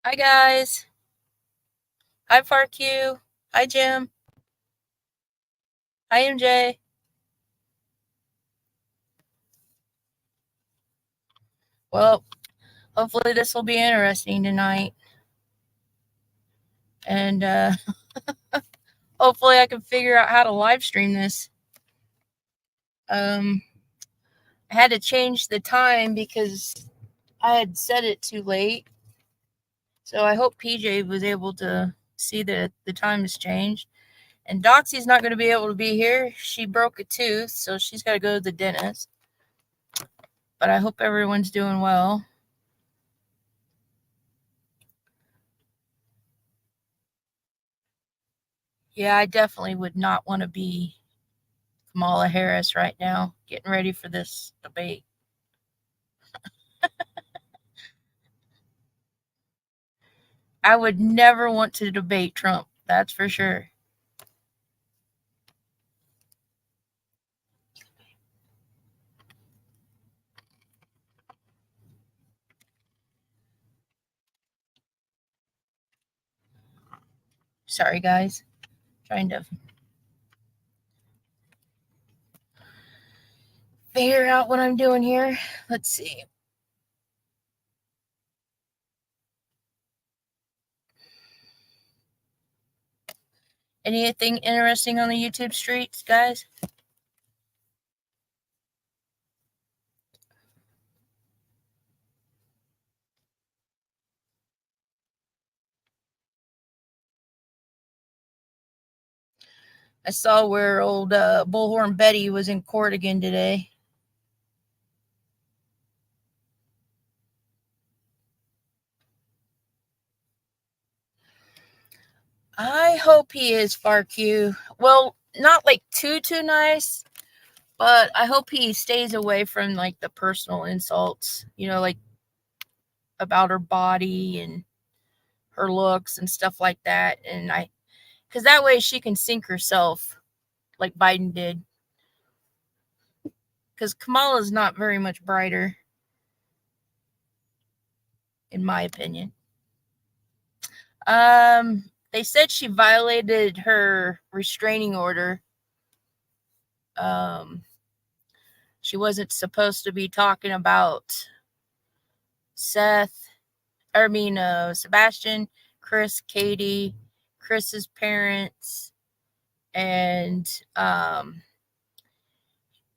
Hi, guys. Hi, FarQ. Hi, Jim. Hi, MJ. Well, hopefully this will be interesting tonight. And hopefully I can figure out how to live stream this. I had to change the time because I had set it too late. So I hope PJ was able to see that the time has changed. And Doxy's not going to be able to be here. She broke a tooth, so she's got to go to the dentist. But I hope everyone's doing well. Yeah, I definitely would not want to be Kamala Harris right now, getting ready for this debate. I would never want to debate Trump, that's for sure. Sorry, guys. Trying to figure out what I'm doing here. Let's see. Anything interesting on the YouTube streets, guys? I saw where old Bullhorn Betty was in court again today. I hope he is FarQ. Well, not like too nice, but I hope he stays away from like the personal insults, like about her body and her looks and stuff like that. And because that way she can sink herself like Biden did. Because Kamala's not very much brighter, in my opinion. They said she violated her restraining order. She wasn't supposed to be talking about Sebastian, Chris, Katie, Chris's parents, and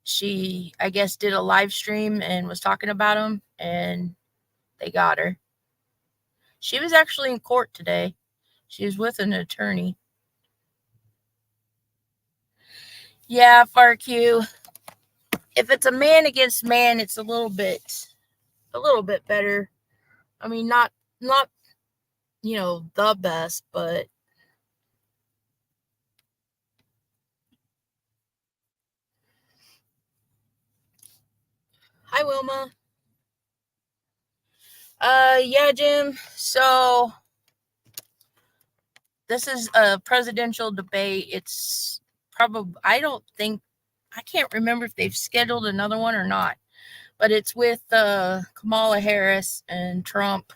she, I guess, did a live stream and was talking about them, and they got her. She was actually in court today. She was with an attorney. Yeah, FarQ. If it's a man against man, it's a little bit better. I mean, not the best, but hi, Wilma. Yeah, Jim. So this is a presidential debate. It's probably, I can't remember if they've scheduled another one or not, but it's with Kamala Harris and Trump,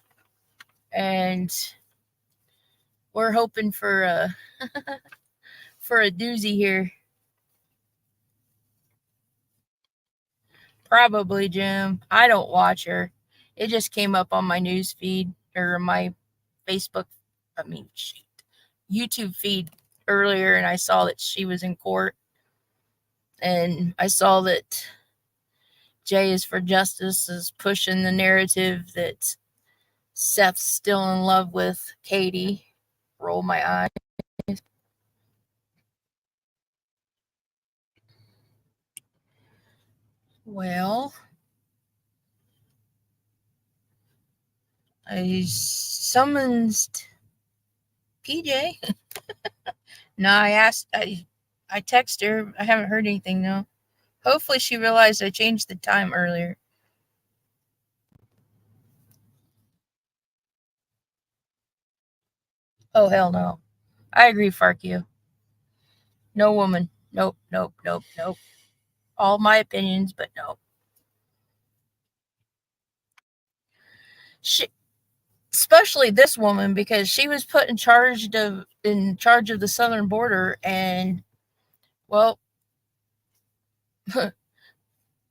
and we're hoping for a for a doozy here. Probably, Jim. I don't watch her. It just came up on my news feed or my Facebook, YouTube feed earlier, and I saw that she was in court. And I saw that Jay is for Justice is pushing the narrative that Seth's still in love with Katie. Roll my eyes. Well, I summoned PJ. No, I texted her. I haven't heard anything though. Hopefully she realized I changed the time earlier. Oh, hell no. I agree, FarQ. No woman. Nope. All my opinions, but no. especially this woman, because she was put in charge of the southern border, and well,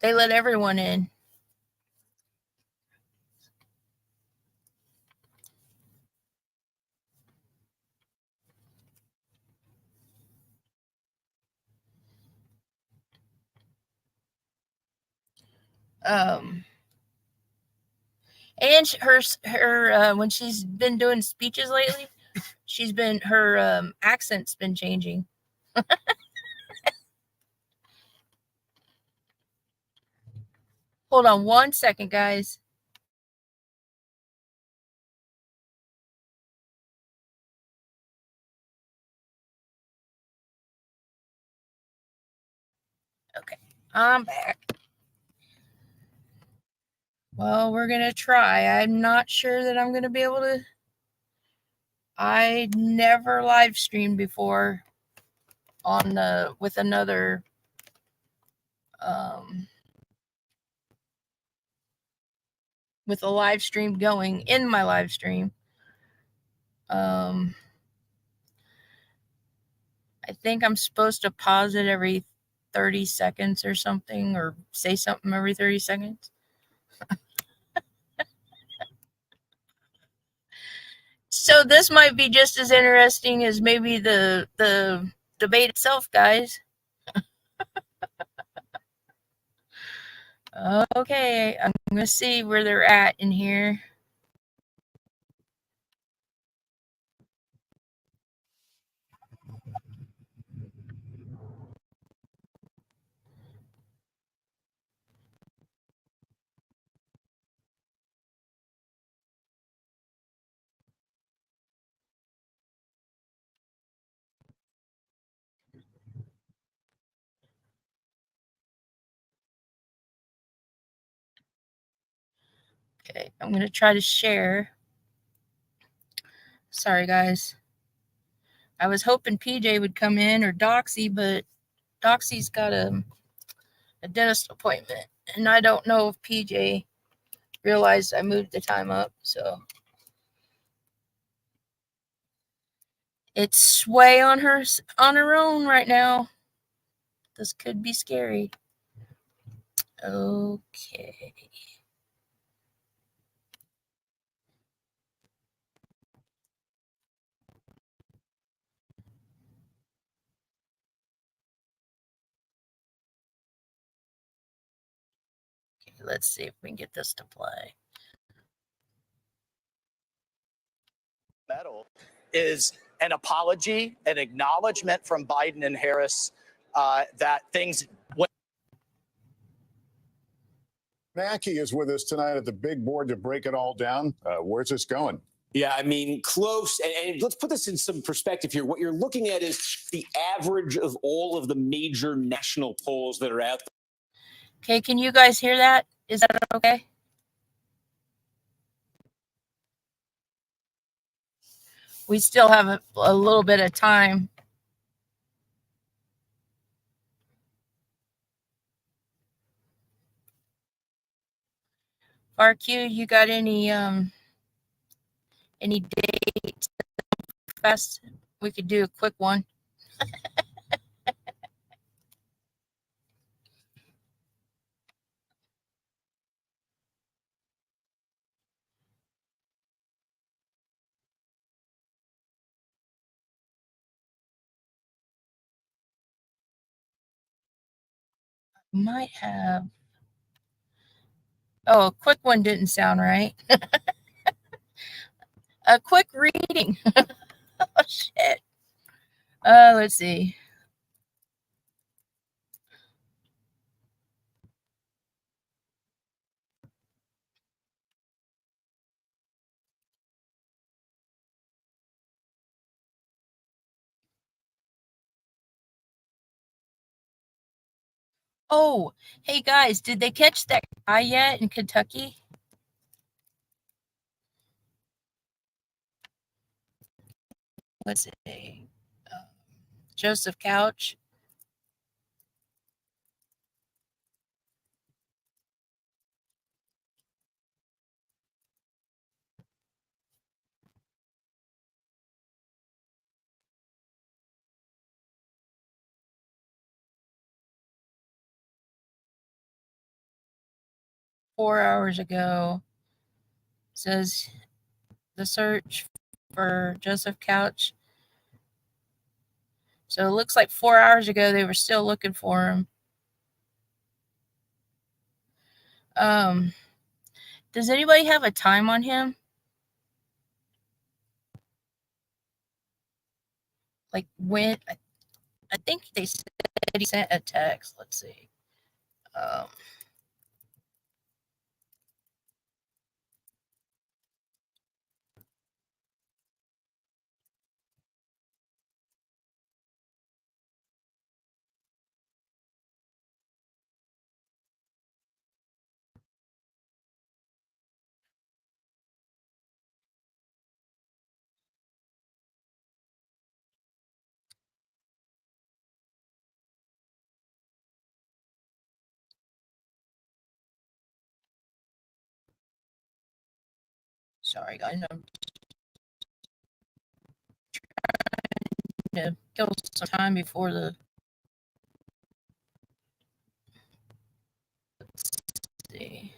they let everyone in. Um, and her when she's been doing speeches lately, her accent's been changing. Hold on one second, guys. Okay, I'm back. Well, we're gonna try. I'm not sure that I'm gonna be able to. I never live streamed before on the with another with a live stream going in my live stream. I think I'm supposed to pause it every 30 seconds or something, or say something every 30 seconds. So this might be just as interesting as maybe the debate itself, guys. Okay, I'm gonna see where they're at in here. Okay, I'm gonna try to share. Sorry, guys. I was hoping PJ would come in, or Doxy, but Doxy's got a dentist appointment, and I don't know if PJ realized I moved the time up, so it's way on her own right now. This could be scary. Okay. Let's see if we can get this to play. Medal is an apology, an acknowledgement from Biden and Harris that things went. Mackey is with us tonight at the big board to break it all down. Where's this going? Yeah, I mean, close. And let's put this in some perspective here. What you're looking at is the average of all of the major national polls that are out there. Okay, can you guys hear that? Is that okay? We still have a little bit of time. RQ, you got any dates fast? We could do a quick one. Might have. Oh, a quick one didn't sound right. A quick reading. Oh, shit. Let's see. Oh, hey guys, did they catch that guy yet in Kentucky? Let's see. Joseph Couch. 4 hours ago. Says the search for Joseph Couch. So it looks like 4 hours ago they were still looking for him. Does anybody have a time on him? Like when? I think they said he sent a text. Let's see. Sorry, guys. I'm trying to kill some time before the. Let's see.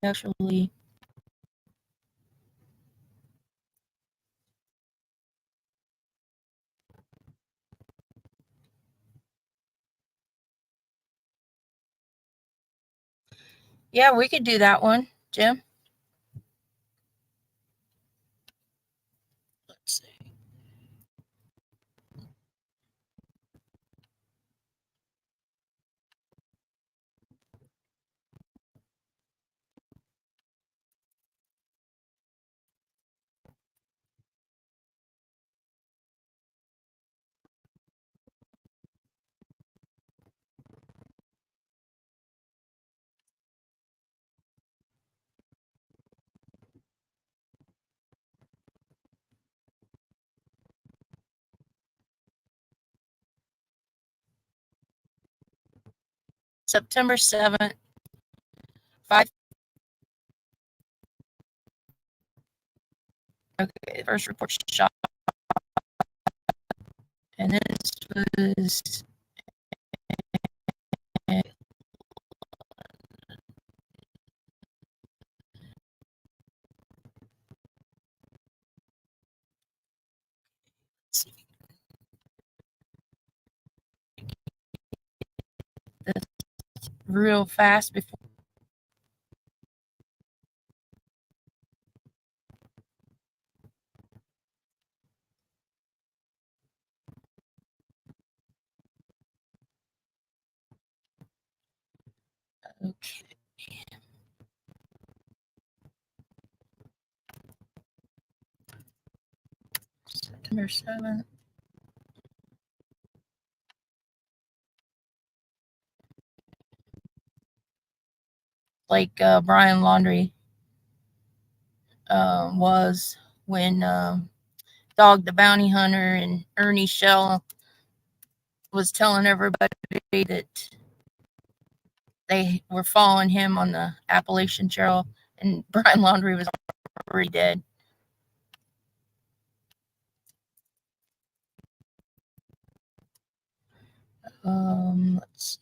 Actually. Yeah, we could do that one, Jim. Let's see. September 7th, 5. Okay, first report shot. And this was. Let's see. This real fast before. Okay. September 7th. Like Brian Laundrie was when Dog the Bounty Hunter and Ernie Shell was telling everybody that they were following him on the Appalachian Trail, and Brian Laundrie was already dead. Let's see.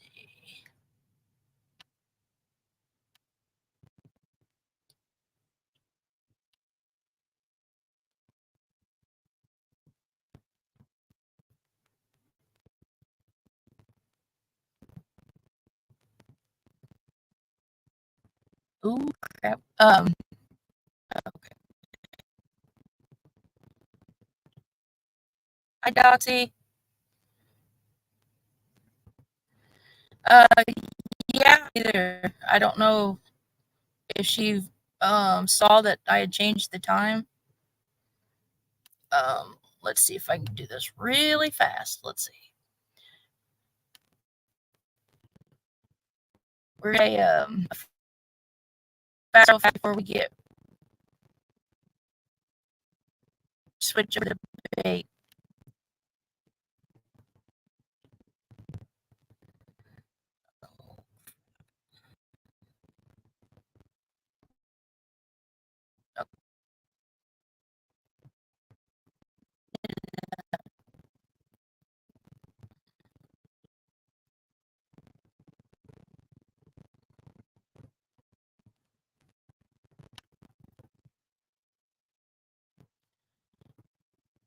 Ooh, crap. Okay. Hi, Dotsy. Yeah, either. I don't know if she saw that I had changed the time. Let's see if I can do this really fast. Let's see. We're a fast before we get switch over to bake.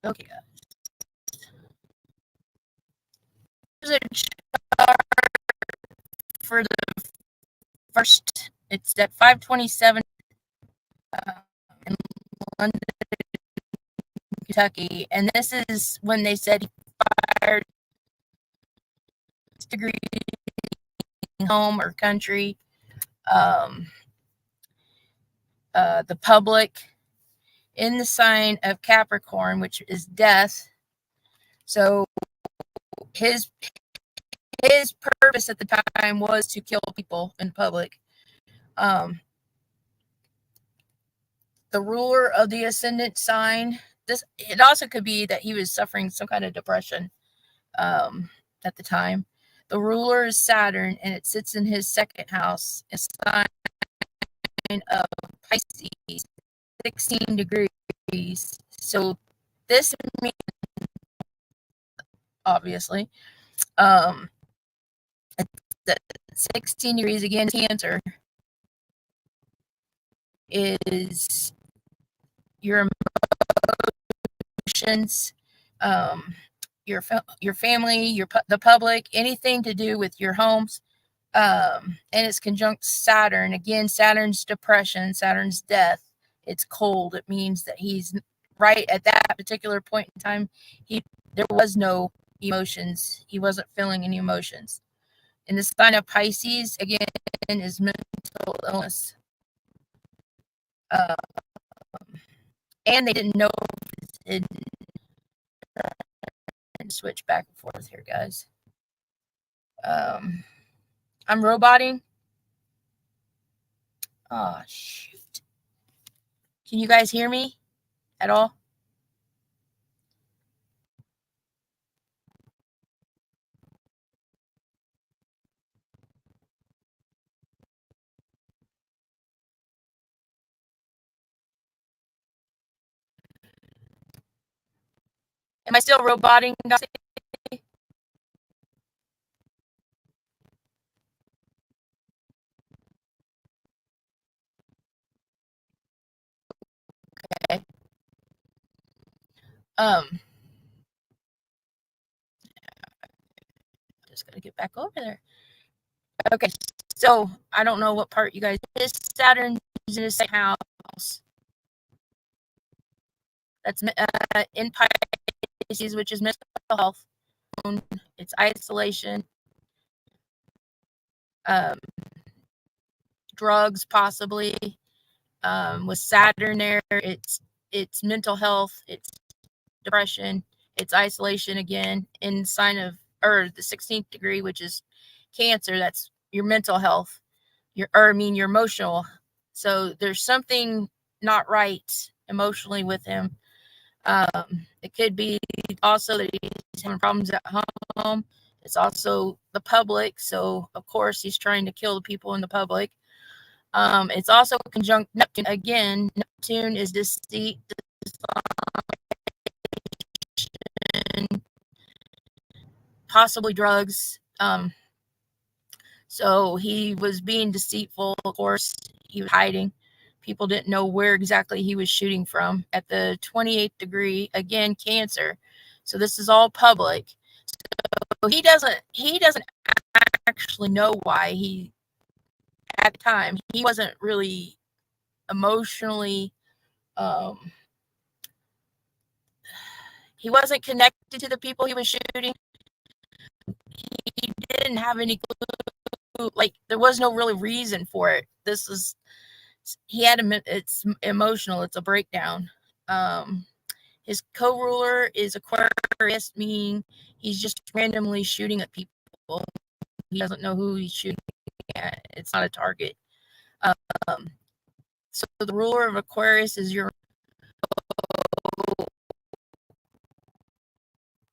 Okay, guys. Here's a chart for the first. It's at 527 in London, Kentucky, and this is when they said he fired degree home or country, the public, in the sign of Capricorn, which is death. So his purpose at the time was to kill people in public. The ruler of the ascendant sign. It also could be that he was suffering some kind of depression at the time. The ruler is Saturn, and it sits in his second house, a sign of Pisces, 16 degrees. So this means, obviously, that 16 degrees, again, Cancer, is your emotions, your family, the public, anything to do with your homes. And it's conjunct Saturn. Again, Saturn's depression, Saturn's death. It's cold. It means that he's right at that particular point in time. There was no emotions. He wasn't feeling any emotions. And the sign of Pisces, again, is mental illness. And they didn't know it. And switch back and forth here, guys. I'm roboting. Oh, shoot. Can you guys hear me at all? Am I still roboting? Okay. Just gotta get back over there. Okay, so I don't know what part you guys. This Saturn is in his second house. That's in Pisces, which is mental health. It's isolation, drugs, possibly. With Saturn there, it's mental health, it's depression, it's isolation again in sign of, or the 16th degree, which is Cancer. That's your mental health, your emotional. So there's something not right emotionally with him. It could be also that he's having problems at home. It's also the public. So of course he's trying to kill the people in the public. It's also conjunct Neptune. Again, Neptune is deceit, possibly drugs. So he was being deceitful. Of course, he was hiding. People didn't know where exactly he was shooting from. At the 28th degree, again, Cancer. So this is all public. So he doesn't actually know why at the time, he wasn't really emotionally, he wasn't connected to the people he was shooting. He didn't have any clue. Like, there was no really reason for it. It's emotional. It's a breakdown. His co-ruler is Aquarius, meaning he's just randomly shooting at people. He doesn't know who he's shooting at. It's not a target. So the ruler of Aquarius is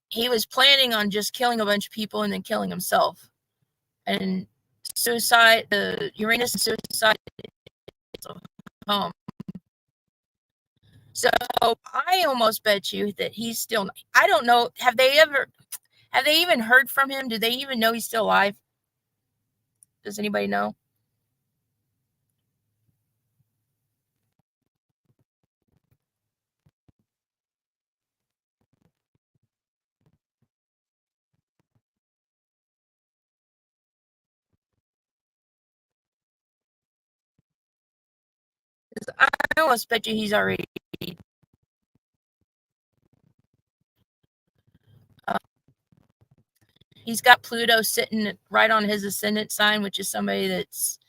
he was planning on just killing a bunch of people and then killing himself. And suicide, the Uranus and suicide is a home. So I almost bet you that he's still, I don't know, have they even heard from him? Do they even know he's still alive? Does anybody know? I almost bet you he's already. He's got Pluto sitting right on his ascendant sign, which is somebody that's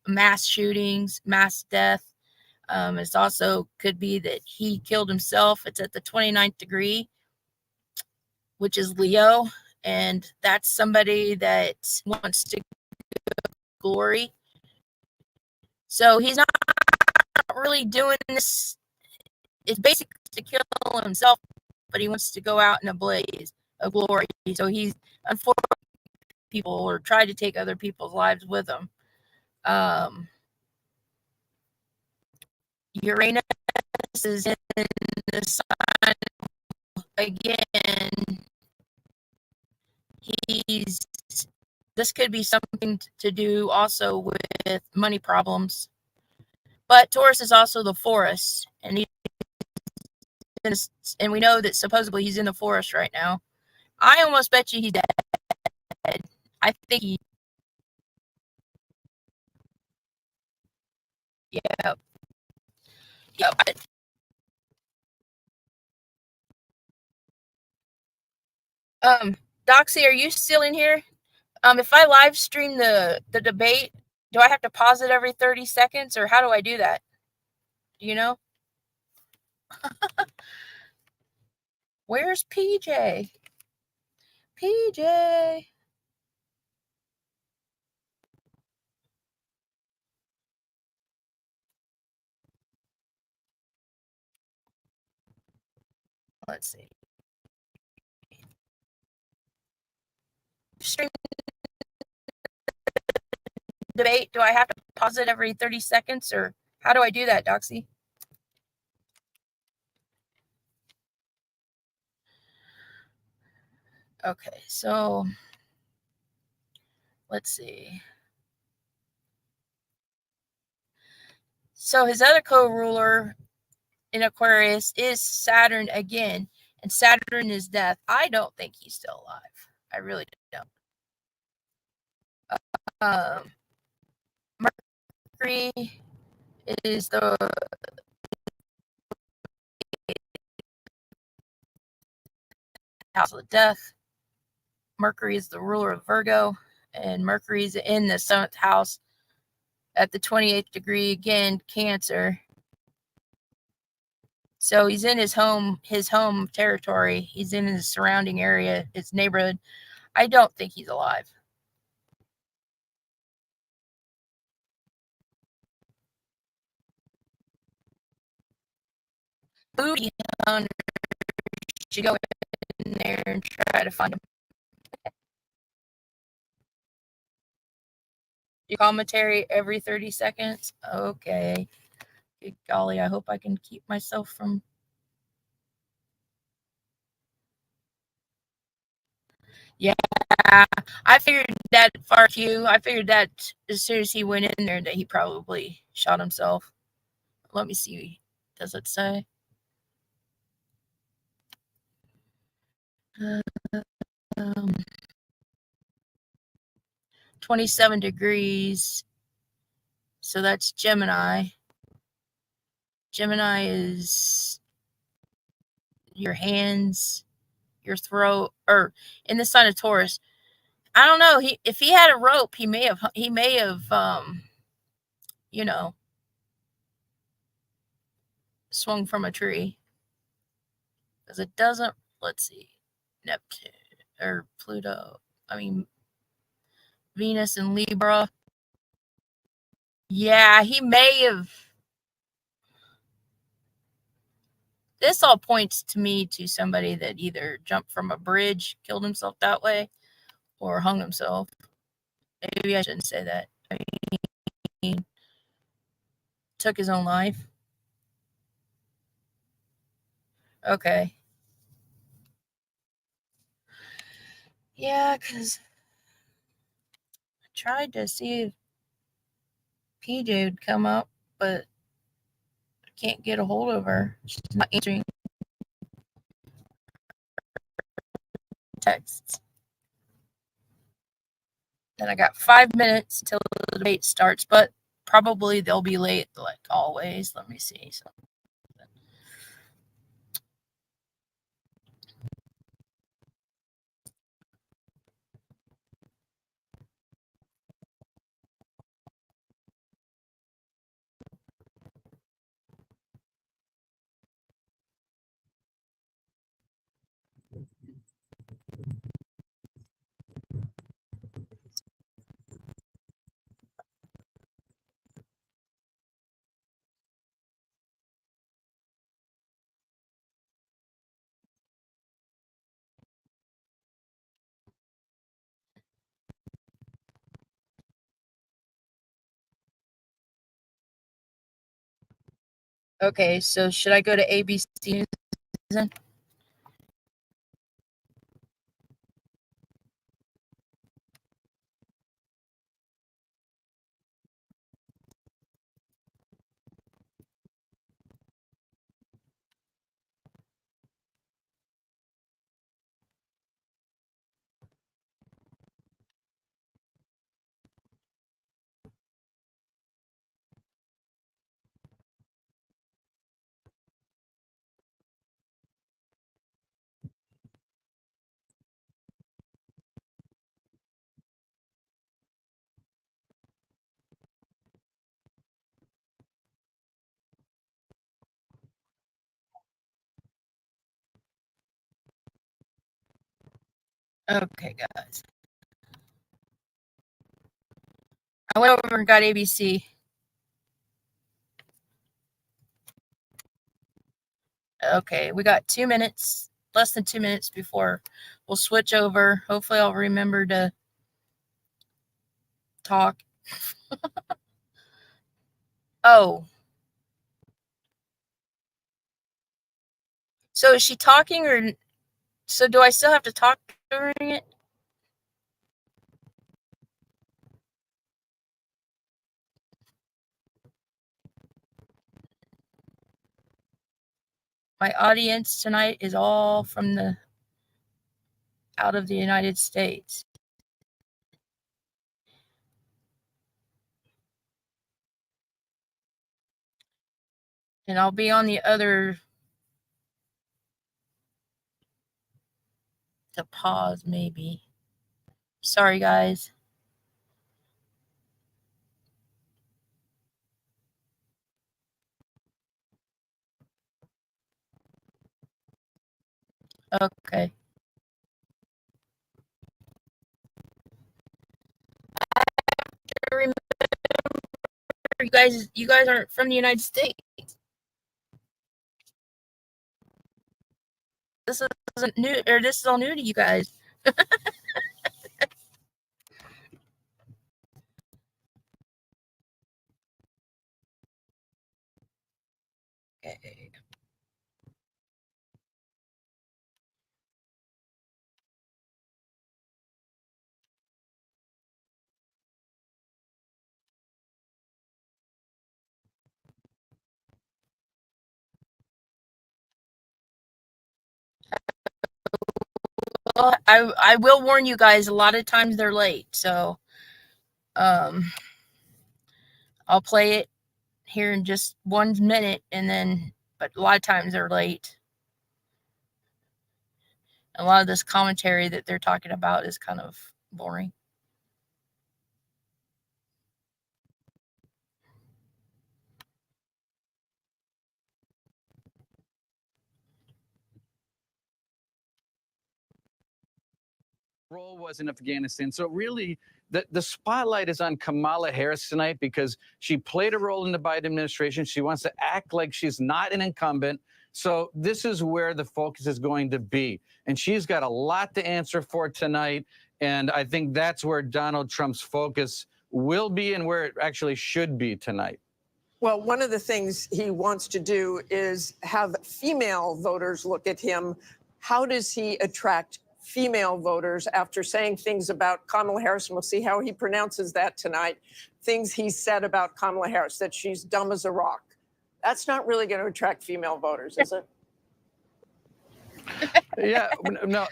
mass shootings, mass death. It's also could be that he killed himself. It's at the 29th degree, which is Leo. And that's somebody that wants to glory. So he's not really doing this. It's basically to kill himself, but he wants to go out in a blaze of glory. So he's unfortunately people or tried to take other people's lives with him. Uranus is in the sign again. This could be something to do also with money problems. But Taurus is also the forest, and we know that supposedly he's in the forest right now. I almost bet you he's dead. I think he. Yeah. Yep. Doxy, are you still in here? If I live stream the debate, do I have to pause it every 30 seconds, or how do I do that? Do you know? Where's PJ? PJ. Let's see. Stream debate. Do I have to pause it every 30 seconds, or how do I do that, Doxy? Okay, so let's see. So his other co-ruler in Aquarius is Saturn again, and Saturn is death. I don't think he's still alive. I really don't. Mercury is the house of death. Mercury is the ruler of Virgo, and Mercury is in the 7th house at the 28th degree, again, Cancer. So he's in his home territory. He's in his surrounding area, his neighborhood. I don't think he's alive. Booty hunters should go in there and try to find him. Do commentary every 30 seconds? Okay. Good golly, I hope I can keep myself from. Yeah, I figured that far Q. I figured that as soon as he went in there that he probably shot himself. Let me see. Does it say? 27 degrees. So that's Gemini. Gemini is your hands, your throat, or in the sign of Taurus. I don't know. If he had a rope, he may have swung from a tree. Because it doesn't, let's see, Neptune or Pluto. I mean, Venus and Libra. Yeah, he may have. This all points to me to somebody that either jumped from a bridge, killed himself that way, or hung himself. Maybe I shouldn't say that. I mean, took his own life. Okay. Yeah, because I tried to see if PJ would come up, but I can't get a hold of her. She's not answering texts. Then I got 5 minutes till the debate starts, but probably they'll be late like always. Let me see. So. Okay, so should I go to ABC News then? Okay, guys. I went over and got ABC. Okay, we got 2 minutes, less than 2 minutes before we'll switch over. Hopefully I'll remember to talk. Oh. So is she talking or so do I still have to talk during it? My audience tonight is all from out of the United States. And I'll be on the other to pause maybe. Sorry guys. Okay. Remember, you guys aren't from the United States. This isn't new, or this is all new to you guys. Okay. Well, I will warn you guys, a lot of times they're late, so I'll play it here in just 1 minute and then, but a lot of times they're late. A lot of this commentary that they're talking about is kind of boring. Role was in Afghanistan. So really, the spotlight is on Kamala Harris tonight because she played a role in the Biden administration. She wants to act like she's not an incumbent. So this is where the focus is going to be. And she's got a lot to answer for tonight. And I think that's where Donald Trump's focus will be and where it actually should be tonight. Well, one of the things he wants to do is have female voters look at him. How does he attract female voters after saying things about Kamala Harris? And we'll see how he pronounces that tonight. Things he said about Kamala Harris, that she's dumb as a rock. That's not really going to attract female voters, is it? Yeah,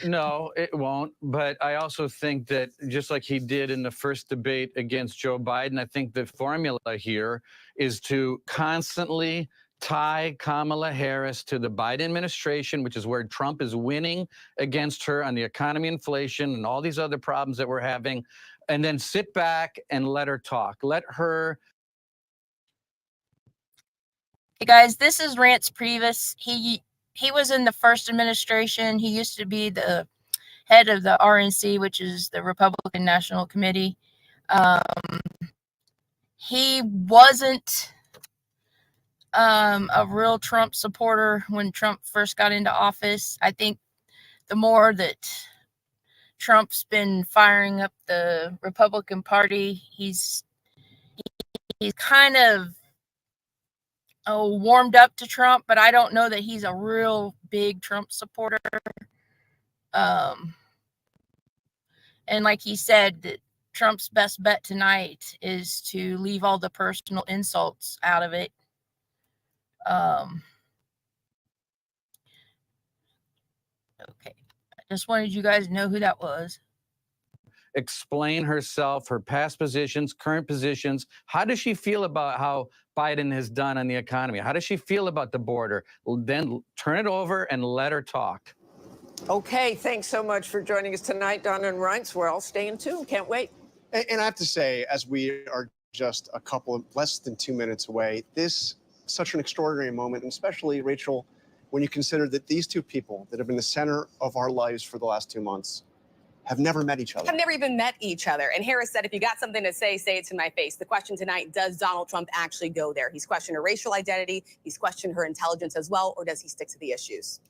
no, it won't. But I also think that just like he did in the first debate against Joe Biden, I think the formula here is to constantly tie Kamala Harris to the Biden administration, which is where Trump is winning against her on the economy, inflation, and all these other problems that we're having, and then sit back and let her talk. Let her. Hey guys, this is Rance Priebus. He was in the first administration. He used to be the head of the RNC, which is the Republican National Committee. He wasn't a real Trump supporter when Trump first got into office. I think the more that Trump's been firing up the Republican Party, he's kind of warmed up to Trump, but I don't know that he's a real big Trump supporter. And like he said, that Trump's best bet tonight is to leave all the personal insults out of it. Okay, I just wanted you guys to know who that was. Explain herself, her past positions, current positions. How does she feel about how Biden has done on the economy? How does she feel about the border? Well, then turn it over and let her talk. Okay, thanks so much for joining us tonight, Donna and Reince. We're all staying tuned. Can't wait. And I have to say, as we are just a couple of less than 2 minutes away, this is such an extraordinary moment, and especially, Rachel, when you consider that these two people that have been the center of our lives for the last 2 months have never met each other. Have never even met each other. And Harris said, if you got something to say it to my face. The question tonight, does Donald Trump actually go there? He's questioned her racial identity. He's questioned her intelligence as well. Or does he stick to the issues?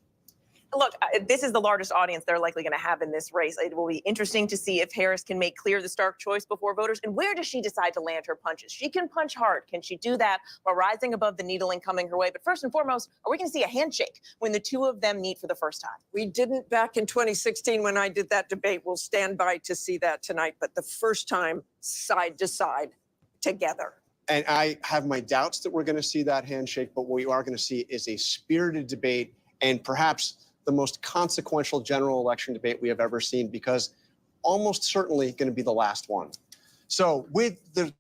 Look, this is the largest audience they're likely going to have in this race. It will be interesting to see if Harris can make clear the stark choice before voters. And where does she decide to land her punches? She can punch hard. Can she do that while rising above the needling coming her way? But first and foremost, are we going to see a handshake when the two of them meet for the first time? We didn't back in 2016 when I did that debate. We'll stand by to see that tonight. But the first time, side to side, together. And I have my doubts that we're going to see that handshake, but what we are going to see is a spirited debate, and perhaps the most consequential general election debate we have ever seen, because almost certainly going to be the last one. So with the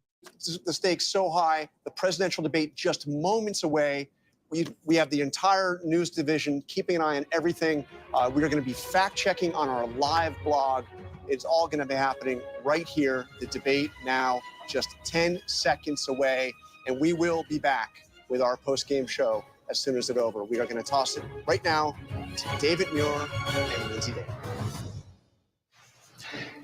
stakes so high, the presidential debate just moments away, we have the entire news division keeping an eye on everything. We are going to be fact-checking on our live blog. It's all going to be happening right here. The debate now just 10 seconds away, and we will be back with our post-game show as soon as it's over. We are going to toss it right now to David Muir and Lindsay Davis.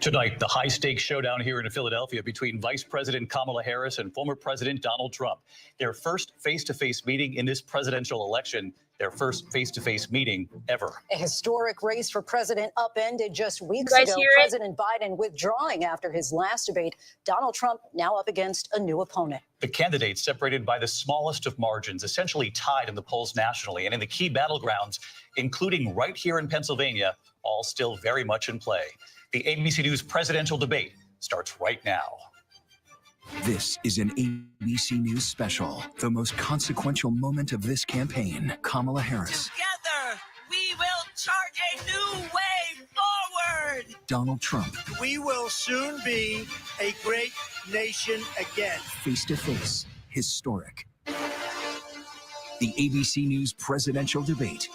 Tonight, the high-stakes showdown here in Philadelphia between Vice President Kamala Harris and former President Donald Trump. Their first face-to-face meeting in this presidential election, their first face-to-face meeting ever. A historic race for president upended just weeks ago. President Biden withdrawing after his last debate. Donald Trump now up against a new opponent. The candidates separated by the smallest of margins, essentially tied in the polls nationally and in the key battlegrounds, including right here in Pennsylvania, all still very much in play. The ABC News presidential debate starts right now. This is an ABC News special, the most consequential moment of this campaign. Kamala Harris. Together, we will chart a new way forward. Donald Trump. We will soon be a great nation again. Face to face, historic. The ABC News presidential debate.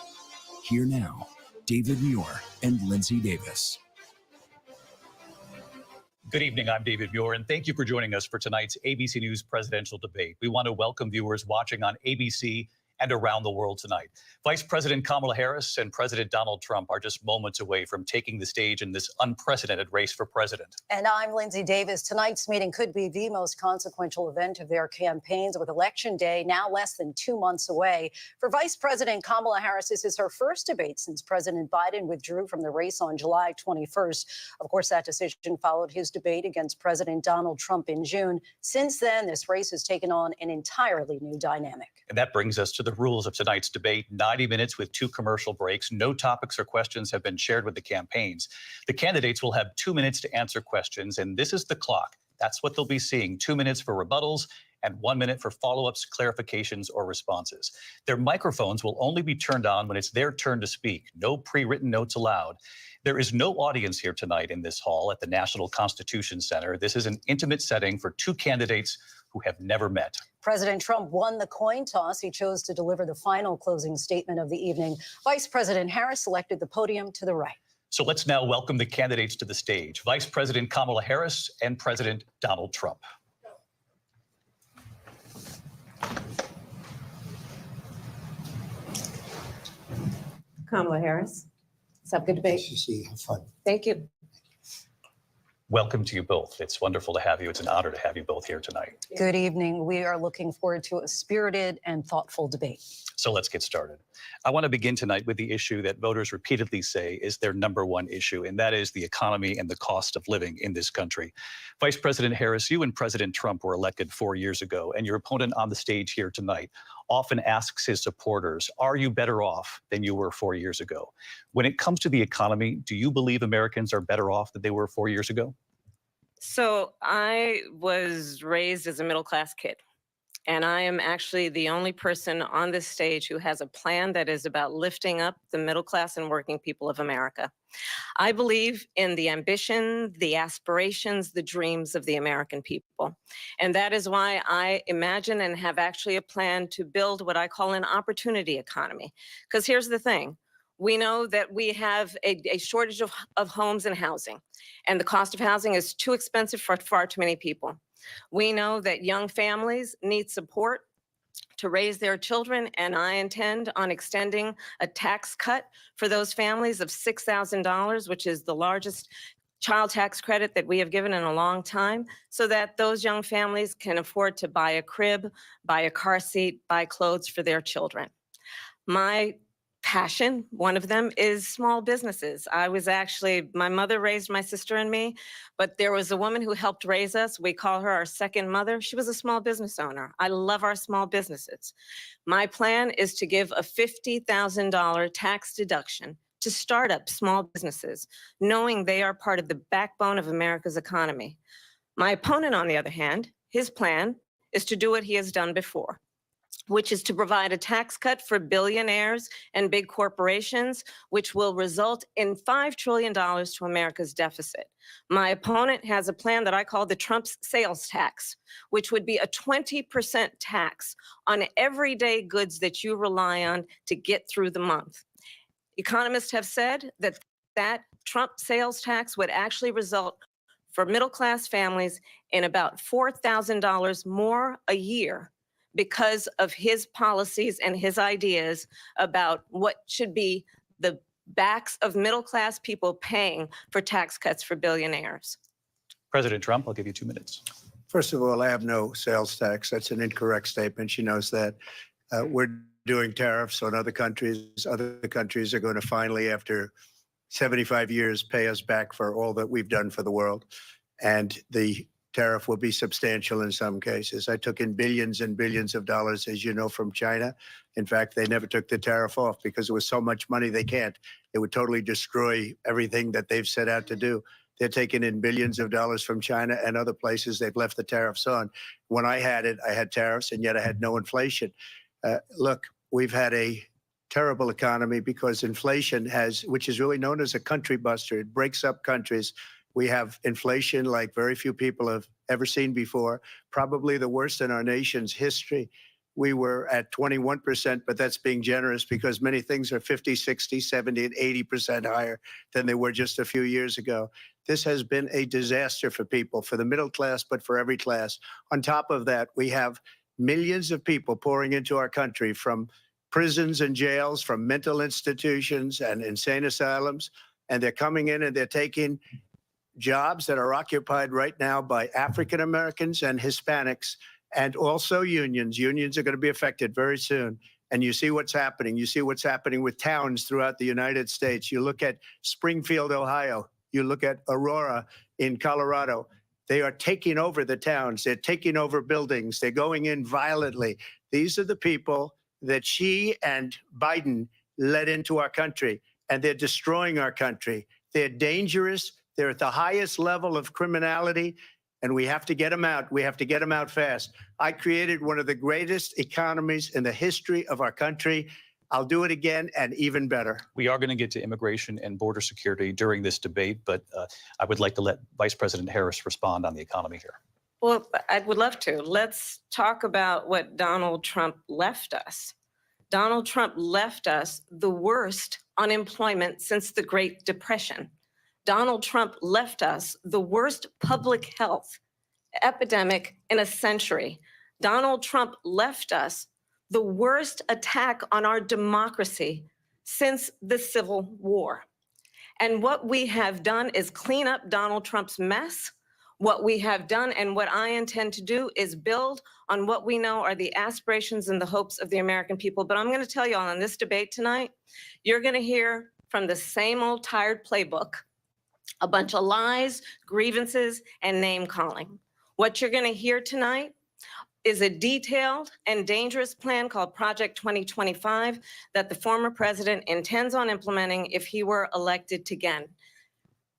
Here now, David Muir and Lindsay Davis. Good evening, I'm David Muir, and thank you for joining us for tonight's ABC News presidential debate. We want to welcome viewers watching on ABC and around the world tonight. Vice President Kamala Harris and President Donald Trump are just moments away from taking the stage in this unprecedented race for president. And I'm Lindsay Davis. Tonight's meeting could be the most consequential event of their campaigns, with Election Day now less than 2 months away. For Vice President Kamala Harris, this is her first debate since President Biden withdrew from the race on July 21st. Of course, that decision followed his debate against President Donald Trump in June. Since then, this race has taken on an entirely new dynamic. And that brings us to the rules of tonight's debate. 90 minutes with 2 commercial breaks. No topics or questions have been shared with the campaigns. The candidates will have 2 minutes to answer questions, and this is the clock. That's what they'll be seeing. 2 minutes for rebuttals and 1 minute for follow-ups, clarifications, or responses. Their microphones will only be turned on when it's their turn to speak. No pre-written notes allowed. There is no audience here tonight in this hall at the National Constitution Center. This is an intimate setting for two candidates who have never met. President Trump won the coin toss. He chose to deliver the final closing statement of the evening. Vice President Harris selected the podium to the right. So let's now welcome the candidates to the stage. Vice President Kamala Harris and President Donald Trump. Kamala Harris. Let's have a good debate. Nice to see you. Have fun. Thank you. Welcome to you both. It's wonderful to have you. It's an honor to have you both here tonight. Good evening. We are looking forward to a spirited and thoughtful debate. So let's get started. I want to begin tonight with the issue that voters repeatedly say is their #1 issue, and that is the economy and the cost of living in this country. Vice President Harris, you and President Trump were elected 4 years ago, and your opponent on the stage here tonight often asks his supporters, are you better off than you were 4 years ago? When it comes to the economy, do you believe Americans are better off than they were 4 years ago? So I was raised as a middle-class kid, and I am actually the only person on this stage who has a plan that is about lifting up the middle class and working people of America. I believe in the ambition, the aspirations, the dreams of the American people. And that is why I imagine and have actually a plan to build what I call an opportunity economy. Because here's the thing. We know that we have a shortage of homes and housing, and the cost of housing is too expensive for far too many people. We know that young families need support to raise their children, and I intend on extending a tax cut for those families of $6,000, which is the largest child tax credit that we have given in a long time, so that those young families can afford to buy a crib, buy a car seat, buy clothes for their children. My passion, one of them, is small businesses. My mother raised my sister and me, but there was a woman who helped raise us. We call her our second mother. She was a small business owner. I love our small businesses. My plan is to give a $50,000 tax deduction to start up small businesses, knowing they are part of the backbone of America's economy. My opponent, on the other hand, his plan is to do what he has done before, which is to provide a tax cut for billionaires and big corporations, which will result in $5 trillion to America's deficit. My opponent has a plan that I call the Trump's sales tax, which would be a 20% tax on everyday goods that you rely on to get through the month. Economists have said that Trump sales tax would actually result for middle-class families in about $4,000 more a year because of his policies and his ideas about what should be the backs of middle-class people paying for tax cuts for billionaires. President Trump, I'll give you 2 minutes. First of all, I have no sales tax. That's an incorrect statement. She knows that. We're doing tariffs on other countries. Other countries are going to finally, after 75 years, pay us back for all that we've done for the world. And the tariff will be substantial in some cases. I took in billions and billions of dollars, as you know, from China. In fact, they never took the tariff off because it was so much money they can't. It would totally destroy everything that they've set out to do. They're taking in billions of dollars from China and other places. They've left the tariffs on. When I had it, I had tariffs, and yet I had no inflation. Look, we've had a terrible economy because inflation which is really known as a country buster. It breaks up countries. We have inflation like very few people have ever seen before, probably the worst in our nation's history. We were at 21%, but that's being generous because many things are 50, 60, 70, and 80% higher than they were just a few years ago. This has been a disaster for people, for the middle class, but for every class. On top of that, we have millions of people pouring into our country from prisons and jails, from mental institutions and insane asylums, and they're coming in and they're taking jobs that are occupied right now by African Americans and Hispanics, and also unions. Unions are going to be affected very soon. And you see what's happening. You see what's happening with towns throughout the United States. You look at Springfield, Ohio. You look at Aurora in Colorado. They are taking over the towns. They're taking over buildings. They're going in violently. These are the people that she and Biden led into our country, and they're destroying our country. They're dangerous. They're at the highest level of criminality. and we have to get them out. We have to get them out fast. I created one of the greatest economies in the history of our country. I'll do it again and even better. We are going to get to immigration and border security during this debate, but I would like to let Vice President Harris respond on the economy here. Well, I would love to. Let's talk about what Donald Trump left us. Donald Trump left us the worst unemployment since the Great Depression. Donald Trump left us the worst public health epidemic in a century. Donald Trump left us the worst attack on our democracy since the Civil War. And what we have done is clean up Donald Trump's mess. What we have done and what I intend to do is build on what we know are the aspirations and the hopes of the American people. But I'm going to tell you all in this debate tonight, you're going to hear from the same old tired playbook, a bunch of lies, grievances, and name calling. What you're going to hear tonight is a detailed and dangerous plan called Project 2025 that the former president intends on implementing if he were elected again.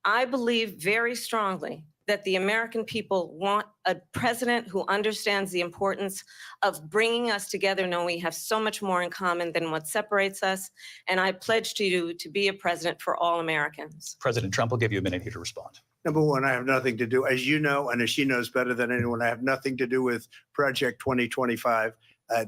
I believe very strongly that the American people want a president who understands the importance of bringing us together, knowing we have so much more in common than what separates us. And I pledge to you to be a president for all Americans. President Trump will give you a minute here to respond. Number one, I have nothing to do, as you know, and as she knows better than anyone, I have nothing to do with Project 2025.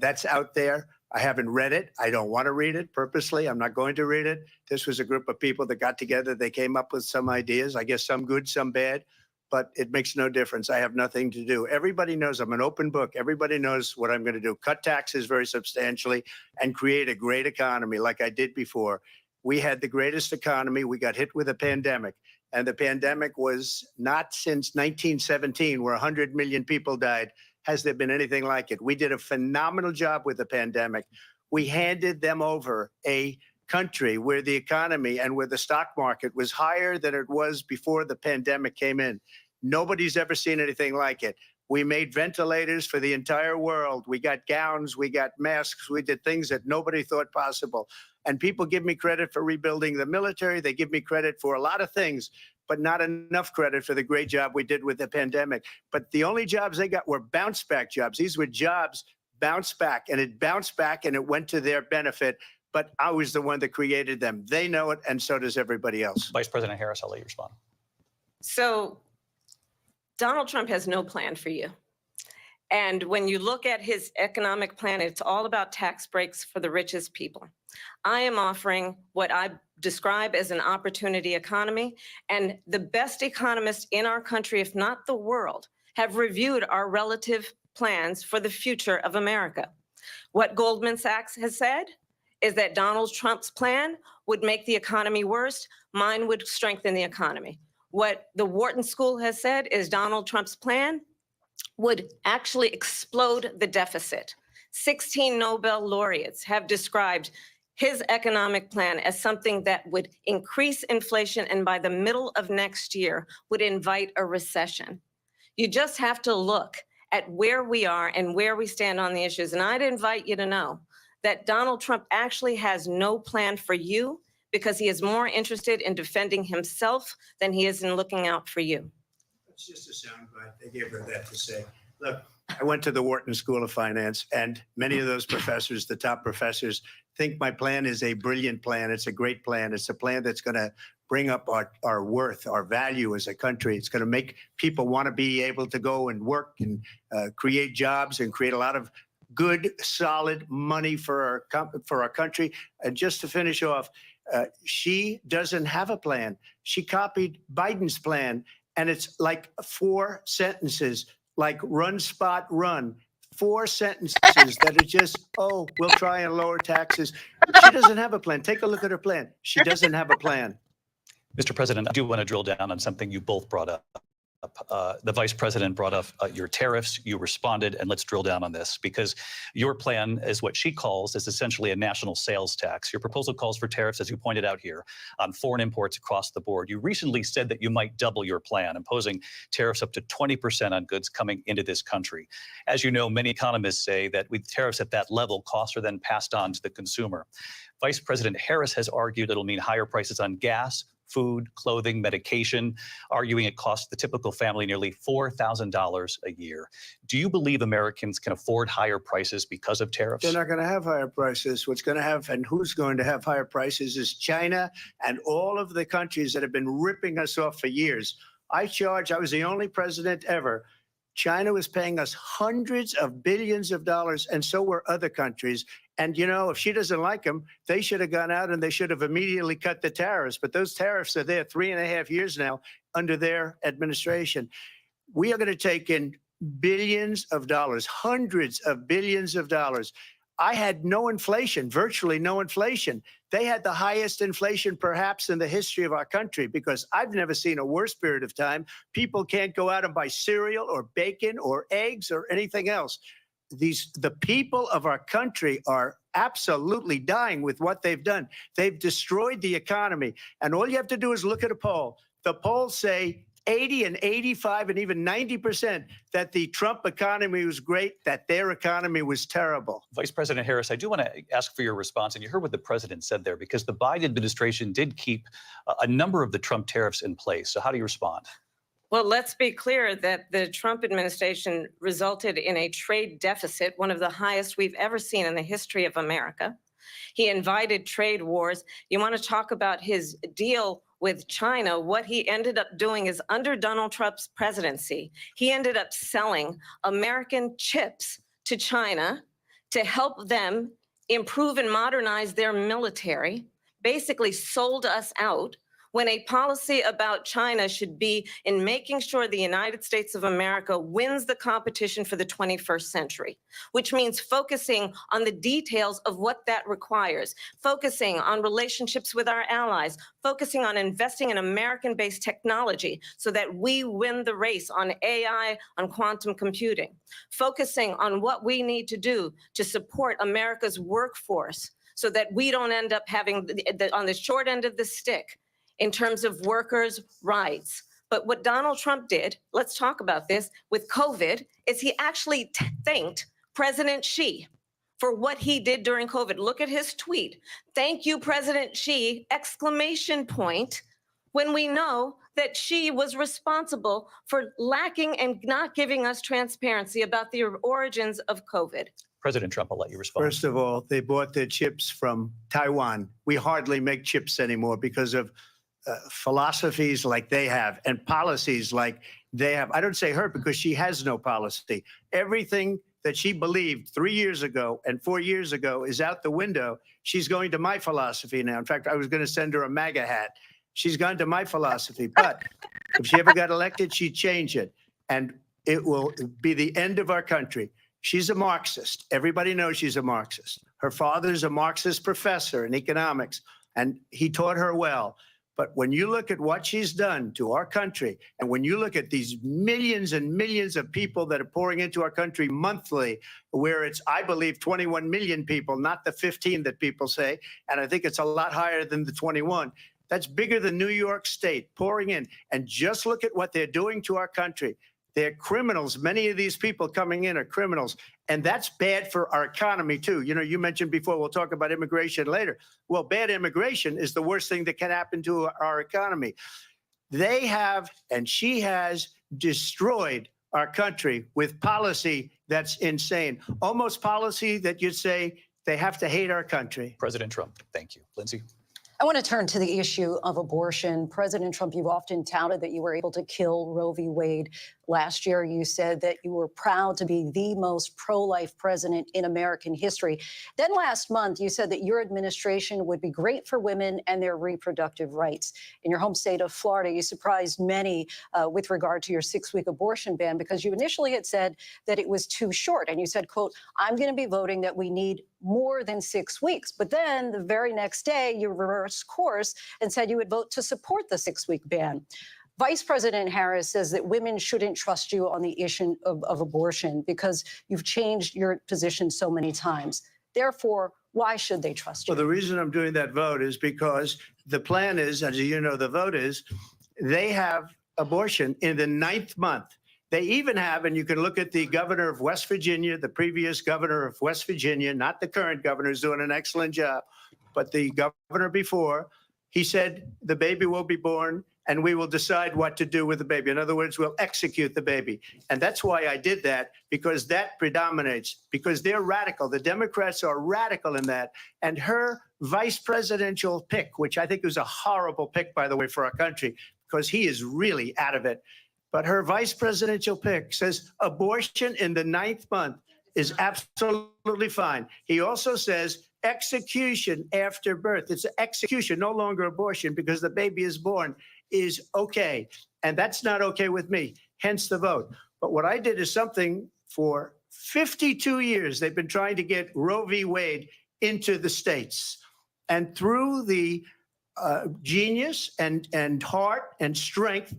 That's out there. I haven't read it. I don't want to read it purposely. I'm not going to read it. This was a group of people that got together. They came up with some ideas, I guess some good, some bad, but it makes no difference. I have nothing to do. Everybody knows I'm an open book. Everybody knows what I'm going to do. Cut taxes very substantially and create a great economy like I did before. We had the greatest economy. We got hit with a pandemic. And the pandemic was not since 1917, where 100 million people died, has there been anything like it. We did a phenomenal job with the pandemic. We handed them over a country where the economy and where the stock market was higher than it was before the pandemic came in. Nobody's ever seen anything like it. We made ventilators for the entire world. We got gowns, we got masks, we did things that nobody thought possible. And people give me credit for rebuilding the military. They give me credit for a lot of things, but not enough credit for the great job we did with the pandemic. But the only jobs they got were bounce back jobs. These were jobs bounced back, and it bounced back and it went to their benefit. But I was the one that created them. They know it, and so does everybody else. Vice President Harris, I'll let you respond. So Donald Trump has no plan for you. And when you look at his economic plan, it's all about tax breaks for the richest people. I am offering what I describe as an opportunity economy, and the best economists in our country, if not the world, have reviewed our relative plans for the future of America. What Goldman Sachs has said is that Donald Trump's plan would make the economy worse. Mine would strengthen the economy. What the Wharton School has said is Donald Trump's plan would actually explode the deficit. 16 Nobel laureates have described his economic plan as something that would increase inflation and by the middle of next year would invite a recession. You just have to look at where we are and where we stand on the issues. And I'd invite you to know that Donald Trump actually has no plan for you because he is more interested in defending himself than he is in looking out for you. It's just a soundbite. They gave her that to say. Look, I went to the Wharton School of Finance, and many of those professors, the top professors, think my plan is a brilliant plan. It's a great plan. It's a plan that's going to bring up our worth, our value as a country. It's going to make people want to be able to go and work and create jobs and create a lot of good, solid money for our country. And just to finish off, she doesn't have a plan. She copied Biden's plan, and it's like 4 sentences, like run, spot, run. 4 sentences that are just, oh, we'll try and lower taxes. She doesn't have a plan. Take a look at her plan. She doesn't have a plan. Mr. President, I do want to drill down on something you both brought up. The vice president brought up your tariffs. You responded, and let's drill down on this because your plan is what she calls is essentially a national sales tax. Your proposal calls for tariffs, as you pointed out here, on foreign imports across the board. You recently said that you might double your plan, imposing tariffs up to 20% on goods coming into this country. As you know, many economists say that with tariffs at that level, costs are then passed on to the consumer. Vice President Harris has argued it'll mean higher prices on gas, food, clothing, medication, arguing it costs the typical family nearly $4,000 a year. Do you believe Americans can afford higher prices because of tariffs? They're not going to have higher prices. What's going to have and who's going to have higher prices is China and all of the countries that have been ripping us off for years. I was the only president ever. China was paying us hundreds of billions of dollars, and so were other countries. And, you know, if she doesn't like them, they should have gone out and they should have immediately cut the tariffs. But those tariffs are there 3.5 years now under their administration. We are going to take in billions of dollars, hundreds of billions of dollars. I had no inflation, virtually no inflation. They had the highest inflation perhaps in the history of our country, because I've never seen a worse period of time. People can't go out and buy cereal or bacon or eggs or anything else. The people of our country are absolutely dying with what they've done. They've destroyed the economy. And all you have to do is look at a poll. The polls say 80 and 85 and even 90% that the Trump economy was great, that their economy was terrible. Vice President Harris, I do want to ask for your response. And you heard what the president said there, because the Biden administration did keep a number of the Trump tariffs in place. So how do you respond? Well, let's be clear that the Trump administration resulted in a trade deficit, one of the highest we've ever seen in the history of America. He invited trade wars. You want to talk about his deal with China? What he ended up doing is, under Donald Trump's presidency, he ended up selling American chips to China to help them improve and modernize their military, basically sold us out, when a policy about China should be in making sure the United States of America wins the competition for the 21st century, which means focusing on the details of what that requires, focusing on relationships with our allies, focusing on investing in American-based technology so that we win the race on AI, on quantum computing, focusing on what we need to do to support America's workforce so that we don't end up having on the short end of the stick in terms of workers' rights. But what Donald Trump did, let's talk about this, with COVID, is he actually thanked President Xi for what he did during COVID. Look at his tweet. Thank you, President Xi, exclamation point, when we know that Xi was responsible for lacking and not giving us transparency about the origins of COVID. President Trump, I'll let you respond. First of all, they bought their chips from Taiwan. We hardly make chips anymore because of philosophies like they have and policies like they have. I don't say her because she has no policy. Everything that she believed 3 years ago and 4 years ago is out the window. She's going to my philosophy now. In fact, I was going to send her a MAGA hat. She's gone to my philosophy. But if she ever got elected, she'd change it. And it will be the end of our country. She's a Marxist. Everybody knows she's a Marxist. Her father's a Marxist professor in economics, and he taught her well. But when you look at what she's done to our country, and when you look at these millions and millions of people that are pouring into our country monthly, where it's, I believe, 21 million people, not the 15 that people say, and I think it's a lot higher than the 21. That's bigger than New York State pouring in. And just look at what they're doing to our country. They're criminals. Many of these people coming in are criminals. And that's bad for our economy, too. You know, you mentioned before, we'll talk about immigration later. Well, bad immigration is the worst thing that can happen to our economy. They have, and she has, destroyed our country with policy that's insane. Almost policy that you'd say they have to hate our country. President Trump, thank you. Lindsay? I want to turn to the issue of abortion. President Trump, you've often touted that you were able to kill Roe v. Wade. Last year, you said that you were proud to be the most pro-life president in American history. Then last month, you said that your administration would be great for women and their reproductive rights. In your home state of Florida, you surprised many with regard to your 6-week abortion ban, because you initially had said that it was too short. And you said, quote, I'm going to be voting that we need more than 6 weeks. But then the very next day, you reversed course and said you would vote to support the 6-week ban. Vice President Harris says that women shouldn't trust you on the issue of abortion because you've changed your position so many times. Therefore, why should they trust you? Well, the reason I'm doing that vote is because the plan is, as you know, the vote is, they have abortion in the 9th month. They even have, and you can look at the governor of West Virginia, the previous governor of West Virginia, not the current governor, who's doing an excellent job, but the governor before, He said the baby will be born and we will decide what to do with the baby. In other words, we'll execute the baby. And that's why I did that, because that predominates, because they're radical. The Democrats are radical in that. And her vice presidential pick, which I think was a horrible pick, by the way, for our country, because he is really out of it. But her vice presidential pick says abortion in the 9th month is absolutely fine. He also says execution after birth. It's execution, no longer abortion, because the baby is born, is okay. And that's not okay with me, hence the vote. But what I did is something for 52 years, they've been trying to get Roe v. Wade into the states. And through the genius and heart and strength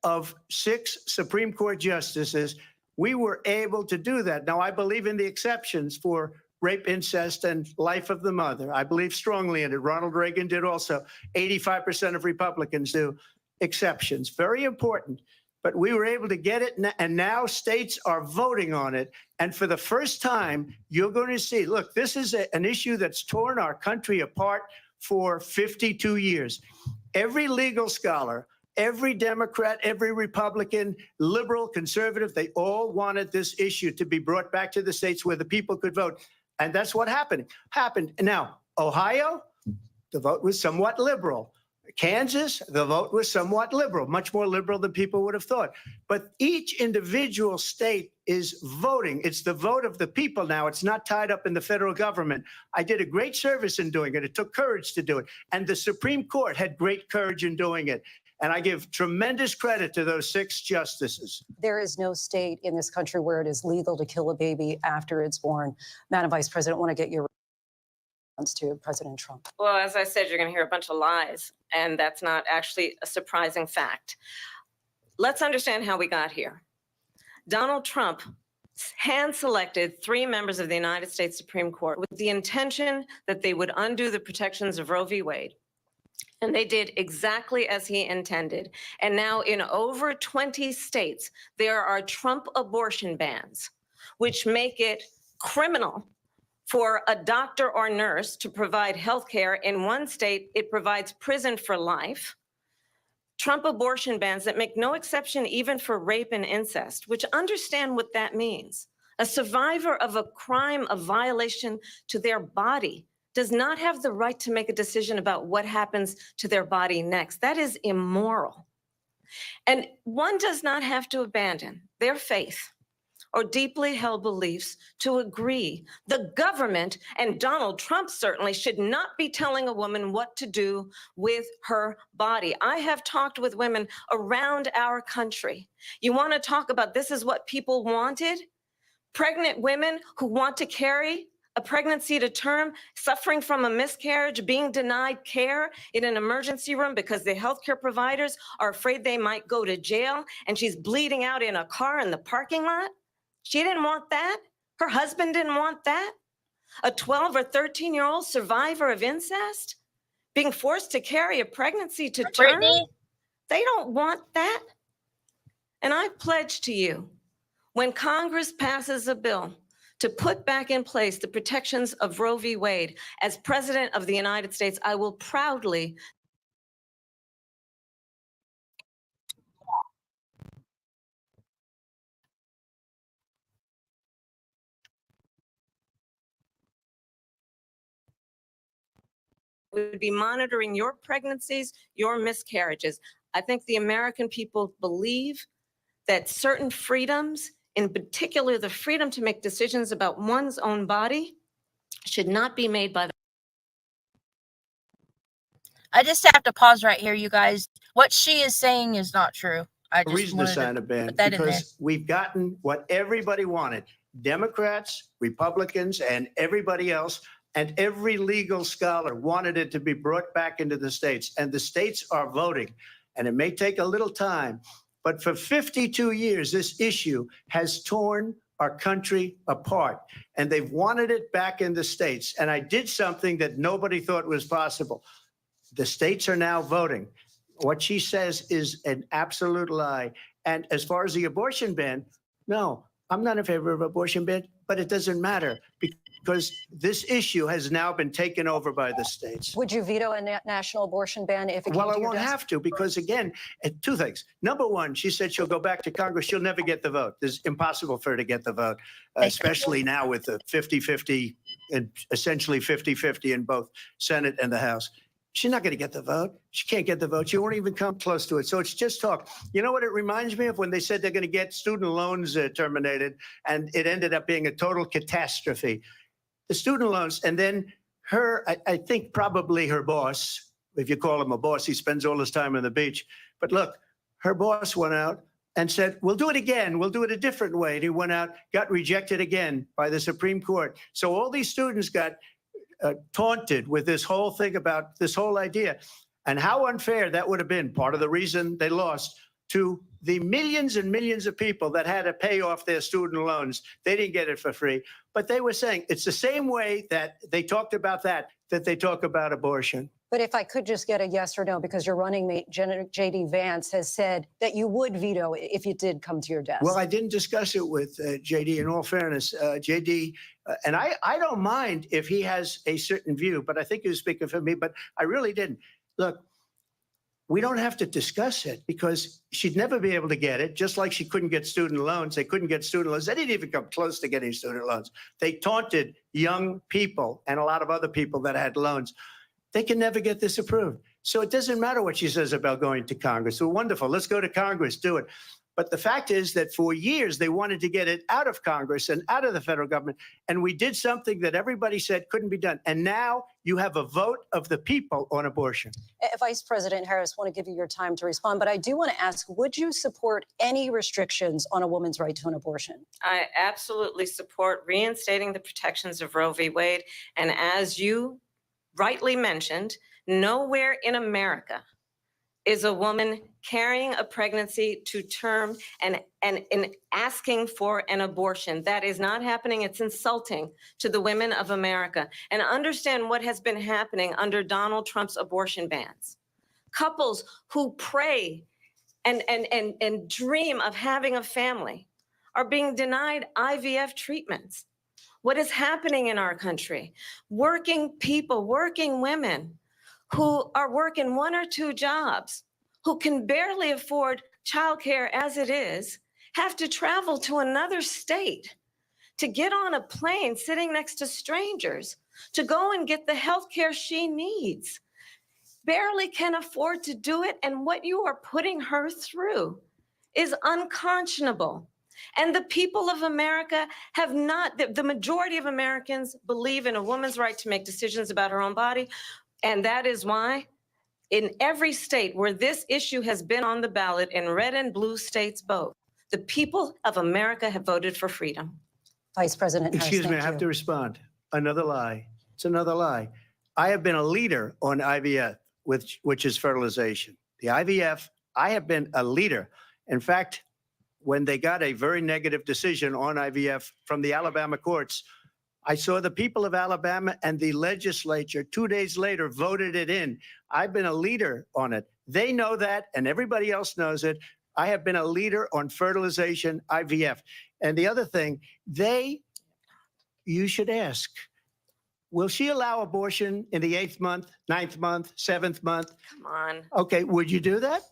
of 6 Supreme Court justices, we were able to do that. Now, I believe in the exceptions for rape, incest, and life of the mother. I believe strongly in it. Ronald Reagan did also. 85% of Republicans do. Exceptions, very important. But we were able to get it, and now states are voting on it. And for the first time, you're going to see, look, this is an issue that's torn our country apart for 52 years. Every legal scholar, every Democrat, every Republican, liberal, conservative, they all wanted this issue to be brought back to the states where the people could vote. And that's what happened. Now, Ohio, the vote was somewhat liberal. Kansas, the vote was somewhat liberal, much more liberal than people would have thought. But each individual state is voting. It's the vote of the people now. It's not tied up in the federal government. I did a great service in doing it. It took courage to do it. And the Supreme Court had great courage in doing it. And I give tremendous credit to those 6 justices. There is no state in this country where it is legal to kill a baby after it's born. Madam Vice President, I want to get your response to President Trump. Well, as I said, you're going to hear a bunch of lies, and that's not actually a surprising fact. Let's understand how we got here. Donald Trump hand-selected 3 members of the United States Supreme Court with the intention that they would undo the protections of Roe v. Wade. And they did exactly as he intended. And now in over 20 states, there are Trump abortion bans, which make it criminal for a doctor or nurse to provide health care. In one state, it provides prison for life. Trump abortion bans that make no exception even for rape and incest, which understand what that means. A survivor of a crime, a violation to their body, does not have the right to make a decision about what happens to their body next. That is immoral. And one does not have to abandon their faith or deeply held beliefs to agree. The government, and Donald Trump certainly, should not be telling a woman what to do with her body. I have talked with women around our country. You want to talk about this is what people wanted? Pregnant women who want to carry a pregnancy to term, suffering from a miscarriage, being denied care in an emergency room because the healthcare providers are afraid they might go to jail, and she's bleeding out in a car in the parking lot. She didn't want that. Her husband didn't want that. A 12 or 13-year-old survivor of incest being forced to carry a pregnancy to term. They don't want that. And I pledge to you, when Congress passes a bill to put back in place the protections of Roe v. Wade, as President of the United States, I will proudly would be monitoring your pregnancies, your miscarriages. I think the American people believe that certain freedoms, in particular the freedom to make decisions about one's own body, should not be made by the... I just have to pause right here, you guys. What she is saying is not true. I just reason to sign a ban because we've gotten what everybody wanted. Democrats, Republicans, and everybody else, and every legal scholar wanted it to be brought back into the states. And the states are voting. And it may take a little time, but for 52 years, this issue has torn our country apart. And they've wanted it back in the states. And I did something that nobody thought was possible. The states are now voting. What she says is an absolute lie. And as far as the abortion ban, no, I'm not in favor of abortion ban, but it doesn't matter because this issue has now been taken over by the states. Would you veto a national abortion ban if it came Well, to I your won't desk? have to, because again, two things. Number one, she said she'll go back to Congress. She'll never get the vote. It's impossible for her to get the vote, especially now with the 50-50 and essentially 50-50 in both Senate and the House. She's not going to get the vote. She can't get the vote. She won't even come close to it. So it's just talk. You know what it reminds me of? When they said they're going to get student loans terminated, and it ended up being a total catastrophe. The student loans, and then her, I think probably her boss, if you call him a boss, he spends all his time on the beach. But look, her boss went out and said, we'll do it again. We'll do it a different way. And he went out, got rejected again by the Supreme Court. So all these students got taunted with this whole thing about this whole idea. And how unfair that would have been, part of the reason they lost, to the millions and millions of people that had to pay off their student loans. They didn't get it for free. But they were saying it's the same way that they talked about that they talk about abortion. But if I could just get a yes or no, because your running mate, J.D. Vance, has said that you would veto it if it did come to your desk. Well, I didn't discuss it with J.D. In all fairness, J.D., and I don't mind if he has a certain view, but I think he was speaking for me, but I really didn't. Look, we don't have to discuss it because she'd never be able to get it, just like she couldn't get student loans. They couldn't get student loans. They didn't even come close to getting student loans. They taunted young people and a lot of other people that had loans. They can never get this approved. So it doesn't matter what she says about going to Congress. Well, wonderful. Let's go to Congress, do it. But the fact is that for years, they wanted to get it out of Congress and out of the federal government. And we did something that everybody said couldn't be done. And now you have a vote of the people on abortion. Vice President Harris, I want to give you your time to respond, but I do want to ask, would you support any restrictions on a woman's right to an abortion? I absolutely support reinstating the protections of Roe v. Wade. And as you rightly mentioned, nowhere in America is a woman carrying a pregnancy to term and asking for an abortion. That is not happening. It's insulting to the women of America. And understand what has been happening under Donald Trump's abortion bans. Couples who pray and dream of having a family are being denied IVF treatments. What is happening in our country? Working people, working women who are working 1 or 2 jobs, who can barely afford childcare as it is, have to travel to another state to get on a plane sitting next to strangers to go and get the health care she needs. Barely can afford to do it, and what you are putting her through is unconscionable. And the people of America have not, the majority of Americans believe in a woman's right to make decisions about her own body. And that is why in every state where this issue has been on the ballot, in red and blue states both, the people of America have voted for freedom. Vice President Harris, Excuse me, I have to respond. Another lie. It's another lie. I have been a leader on IVF, which is fertilization. The IVF, I have been a leader. In fact, when they got a very negative decision on IVF from the Alabama courts, I saw the people of Alabama and the legislature 2 days later voted it in. I've been a leader on it. They know that, and everybody else knows it. I have been a leader on fertilization, IVF. And the other thing, you should ask, will she allow abortion in the 8th month, 9th month, 7th month? Come on. Okay, would you do that?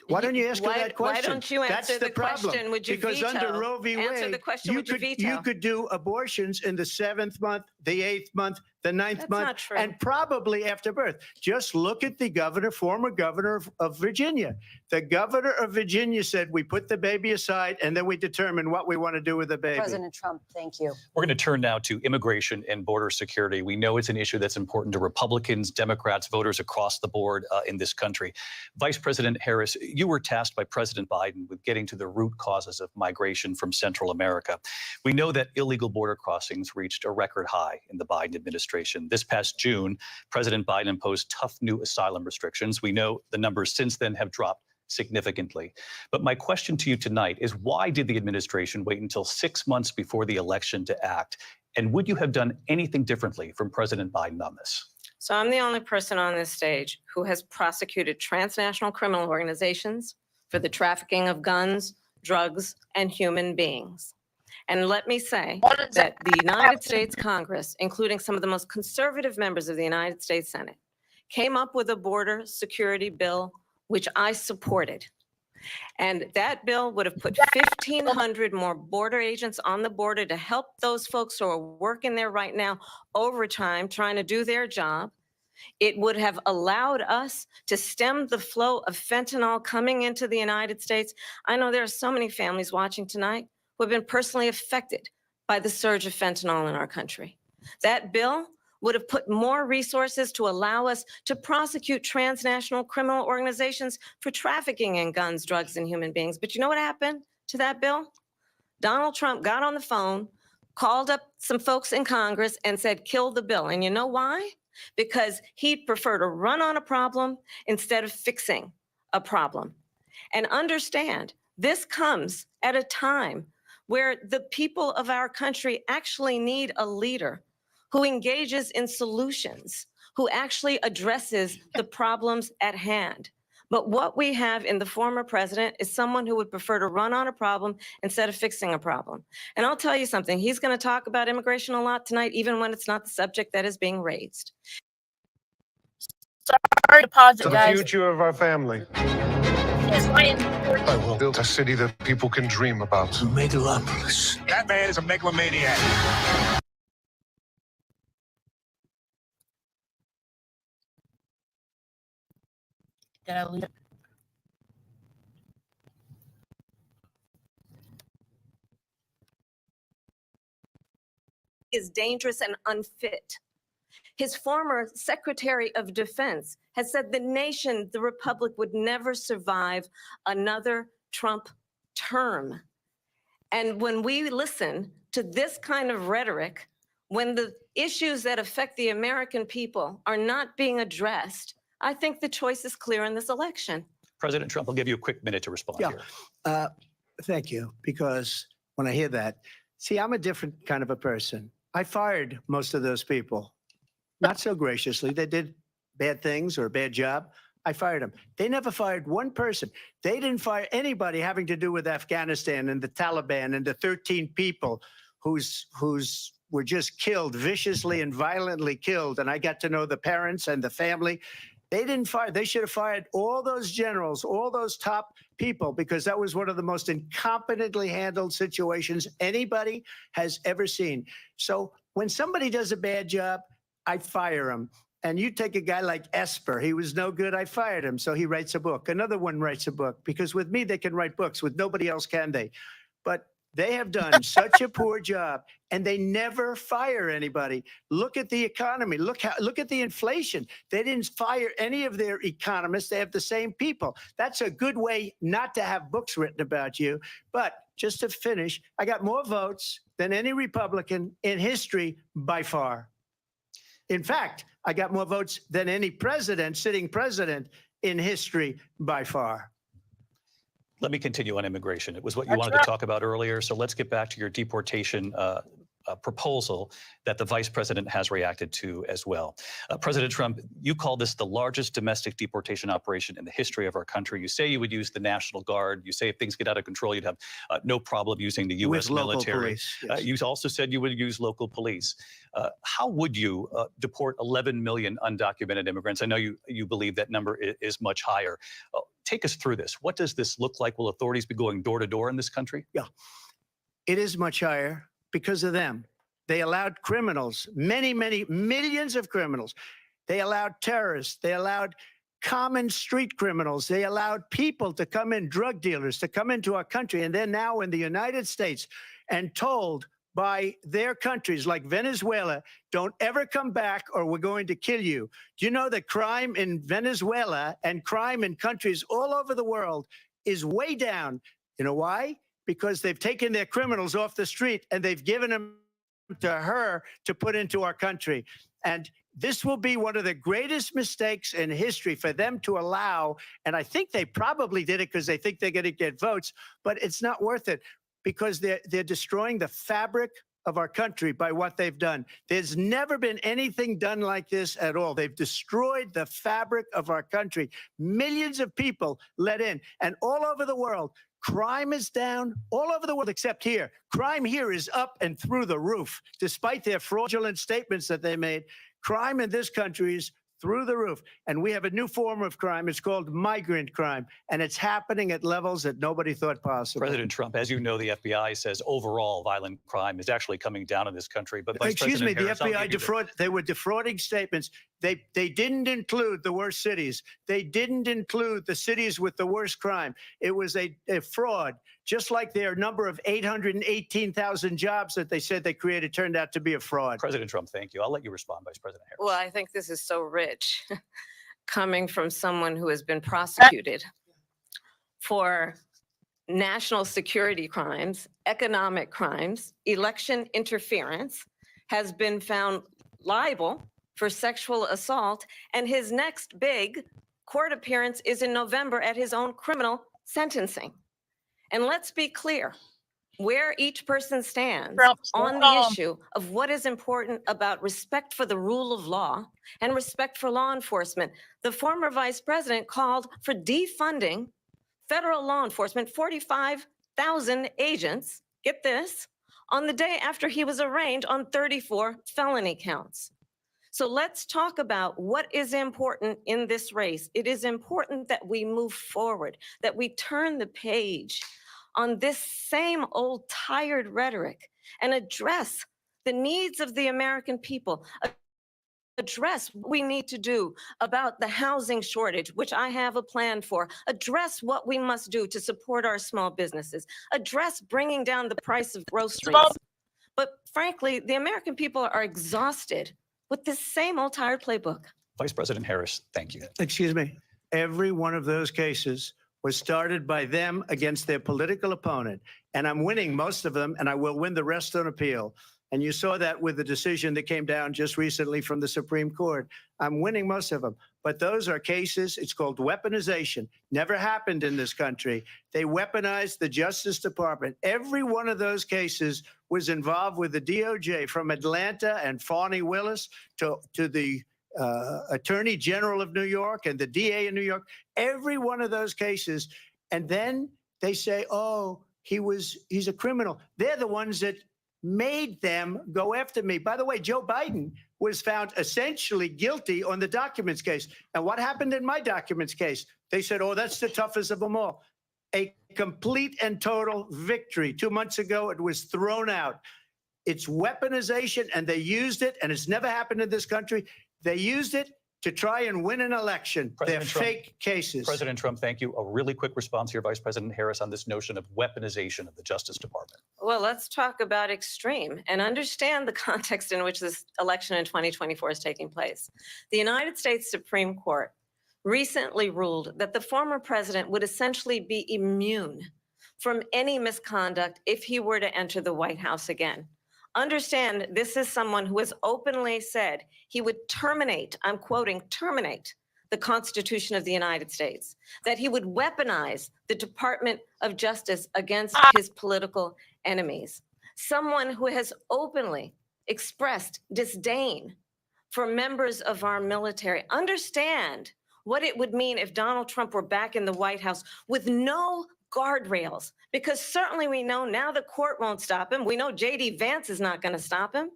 Why don't you ask her that question? Why don't you answer the question? Would you because veto? under Roe v. Answer Wade, the question, would you veto? you could do abortions in the 7th month, the 8th month, the 9th That's month, not true. and probably after birth. Just look at the governor, former governor of Virginia. The governor of Virginia said, we put the baby aside and then we determine what we want to do with the baby. President Trump, thank you. We're going to turn now to immigration and border security. We know it's an issue that's important to Republicans, Democrats, voters across the board in this country. Vice President Harris, you were tasked by President Biden with getting to the root causes of migration from Central America. We know that illegal border crossings reached a record high in the Biden administration. This past June, President Biden imposed tough new asylum restrictions. We know the numbers since then have dropped significantly. But my question to you tonight is, why did the administration wait until 6 months before the election to act? And would you have done anything differently from President Biden on this? So I'm the only person on this stage who has prosecuted transnational criminal organizations for the trafficking of guns, drugs, and human beings. And let me say What is that the United States Congress, including some of the most conservative members of the United States Senate, came up with a border security bill, which I supported. And that bill would have put 1,500 more border agents on the border to help those folks who are working there right now overtime, trying to do their job. It would have allowed us to stem the flow of fentanyl coming into the United States. I know there are so many families watching tonight who have been personally affected by the surge of fentanyl in our country. That bill would have put more resources to allow us to prosecute transnational criminal organizations for trafficking in guns, drugs, and human beings. But you know what happened to that bill? Donald Trump got on the phone, called up some folks in Congress, and said, kill the bill. And you know why? Because he'd prefer to run on a problem instead of fixing a problem. And understand, this comes at a time where the people of our country actually need a leader who engages in solutions, who actually addresses the problems at hand. But what we have in the former president is someone who would prefer to run on a problem instead of fixing a problem. And I'll tell you something, he's going to talk about immigration a lot tonight, even when it's not the subject that is being raised. Sorry to pause it, To the guys. future of our family. Yes, I will build a city that people can dream about. Megalopolis. That man is a megalomaniac. Did I lose it? Is dangerous and unfit. His former Secretary of Defense has said the nation, the republic, would never survive another Trump term. And when we listen to this kind of rhetoric, when the issues that affect the American people are not being addressed, I think the choice is clear in this election. President Trump, I'll give you a quick minute to respond here. Thank you, because when I hear that, see, I'm a different kind of a person. I fired most of those people, not so graciously. They did bad things or a bad job. I fired them. They never fired one person. They didn't fire anybody having to do with Afghanistan and the Taliban and the 13 people who's were just killed, viciously and violently killed. And I got to know the parents and the family. They didn't fire. They should have fired all those generals, all those top people, because that was one of the most incompetently handled situations anybody has ever seen. So when somebody does a bad job, I fire him. And you take a guy like Esper. He was no good. I fired him. So he writes a book. Another one writes a book, because with me, they can write books. With nobody else can they? But they have done such a poor job, and they never fire anybody. Look at the economy. Look at the inflation. They didn't fire any of their economists. They have the same people. That's a good way not to have books written about you. But just to finish, I got more votes than any Republican in history by far. In fact, I got more votes than any president, sitting president in history by far. Let me continue on immigration. It was what you wanted to talk about earlier. So let's get back to your deportation proposal that the vice president has reacted to as well. President Trump, you call this the largest domestic deportation operation in the history of our country. You say you would use the National Guard. You say if things get out of control, you'd have no problem using the U.S. military. Police, yes. You also said you would use local police. How would you deport 11 million undocumented immigrants? I know you believe that number is much higher. Take us through this. What does this look like? Will authorities be going door to door in this country? Yeah, it is much higher because of them. They allowed criminals, many, many millions of criminals. They allowed terrorists. They allowed common street criminals. They allowed people to come in, drug dealers, to come into our country. And they're now in the United States and told by their countries like Venezuela, don't ever come back or we're going to kill you. Do you know that crime in Venezuela and crime in countries all over the world is way down? You know why? Because they've taken their criminals off the street and they've given them to her to put into our country. And this will be one of the greatest mistakes in history for them to allow. And I think they probably did it because they think they're going to get votes, but it's not worth it, because they're destroying the fabric of our country by what they've done. There's never been anything done like this at all. They've destroyed the fabric of our country. Millions of people let in, and all over the world, Crime is down all over the world except here. Crime here is up and through the roof, despite their fraudulent statements that they made. Crime in this country is through the roof. And we have a new form of crime. It's called migrant crime. And it's happening at levels that nobody thought possible. President Trump, as you know, the FBI says overall violent crime is actually coming down in this country. But Vice Excuse me, President the Harris, FBI they were defrauding statements. They didn't include the worst cities. They didn't include the cities with the worst crime. It was a fraud, just like their number of 818,000 jobs that they said they created turned out to be a fraud. President Trump, thank you. I'll let you respond, Vice President Harris. Well, I think this is so rich coming from someone who has been prosecuted for national security crimes, economic crimes, election interference, has been found liable for sexual assault, and his next big court appearance is in November at his own criminal sentencing. And let's be clear where each person stands on the issue of what is important about respect for the rule of law and respect for law enforcement. The former vice president called for defunding federal law enforcement, 45,000 agents, get this, on the day after he was arraigned on 34 felony counts. So let's talk about what is important in this race. It is important that we move forward, that we turn the page on this same old tired rhetoric and address the needs of the American people, address what we need to do about the housing shortage, which I have a plan for, address what we must do to support our small businesses, address bringing down the price of groceries. But frankly, the American people are exhausted with this same old tired playbook. Vice President Harris, thank you. Excuse me. Every one of those cases was started by them against their political opponent. And I'm winning most of them, and I will win the rest on appeal. And you saw that with the decision that came down just recently from the Supreme Court. I'm winning most of them. But those are cases, it's called weaponization. Never happened in this country. They weaponized the Justice Department. Every one of those cases was involved with the DOJ, from Atlanta and Fani Willis to the Attorney General of New York and the DA in New York. Every one of those cases. And then they say, oh, he's a criminal. They're the ones that made them go after me. By the way, Joe Biden was found essentially guilty on the documents case. And what happened in my documents case? They said, oh, that's the toughest of them all. A complete and total victory. 2 months ago, it was thrown out. It's weaponization, and they used it, and it's never happened in this country. They used it to try and win an election. They're fake cases. President Trump, thank you. A really quick response here, Vice President Harris, on this notion of weaponization of the Justice Department. Well, let's talk about extreme and understand the context in which this election in 2024 is taking place. The United States Supreme Court recently ruled that the former president would essentially be immune from any misconduct if he were to enter the White House again. Understand, this is someone who has openly said he would terminate, I'm quoting, terminate the Constitution of the United States, that he would weaponize the Department of Justice against his political enemies. Someone who has openly expressed disdain for members of our military. Understand what it would mean if Donald Trump were back in the White House with no guardrails, because certainly we know now the court won't stop him. We know J.D. Vance is not going to stop him.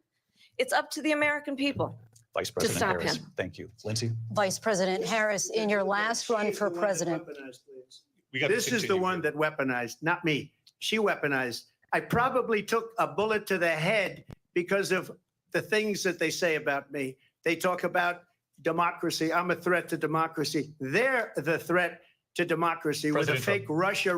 It's up to the American people Vice President to stop Harris, him. thank you. Lindsay? Vice President Harris, in your last run for president. This is the one that weaponized, not me. She weaponized. I probably took a bullet to the head because of the things that they say about me. They talk about democracy. I'm a threat to democracy. They're the threat to democracy with a fake Russia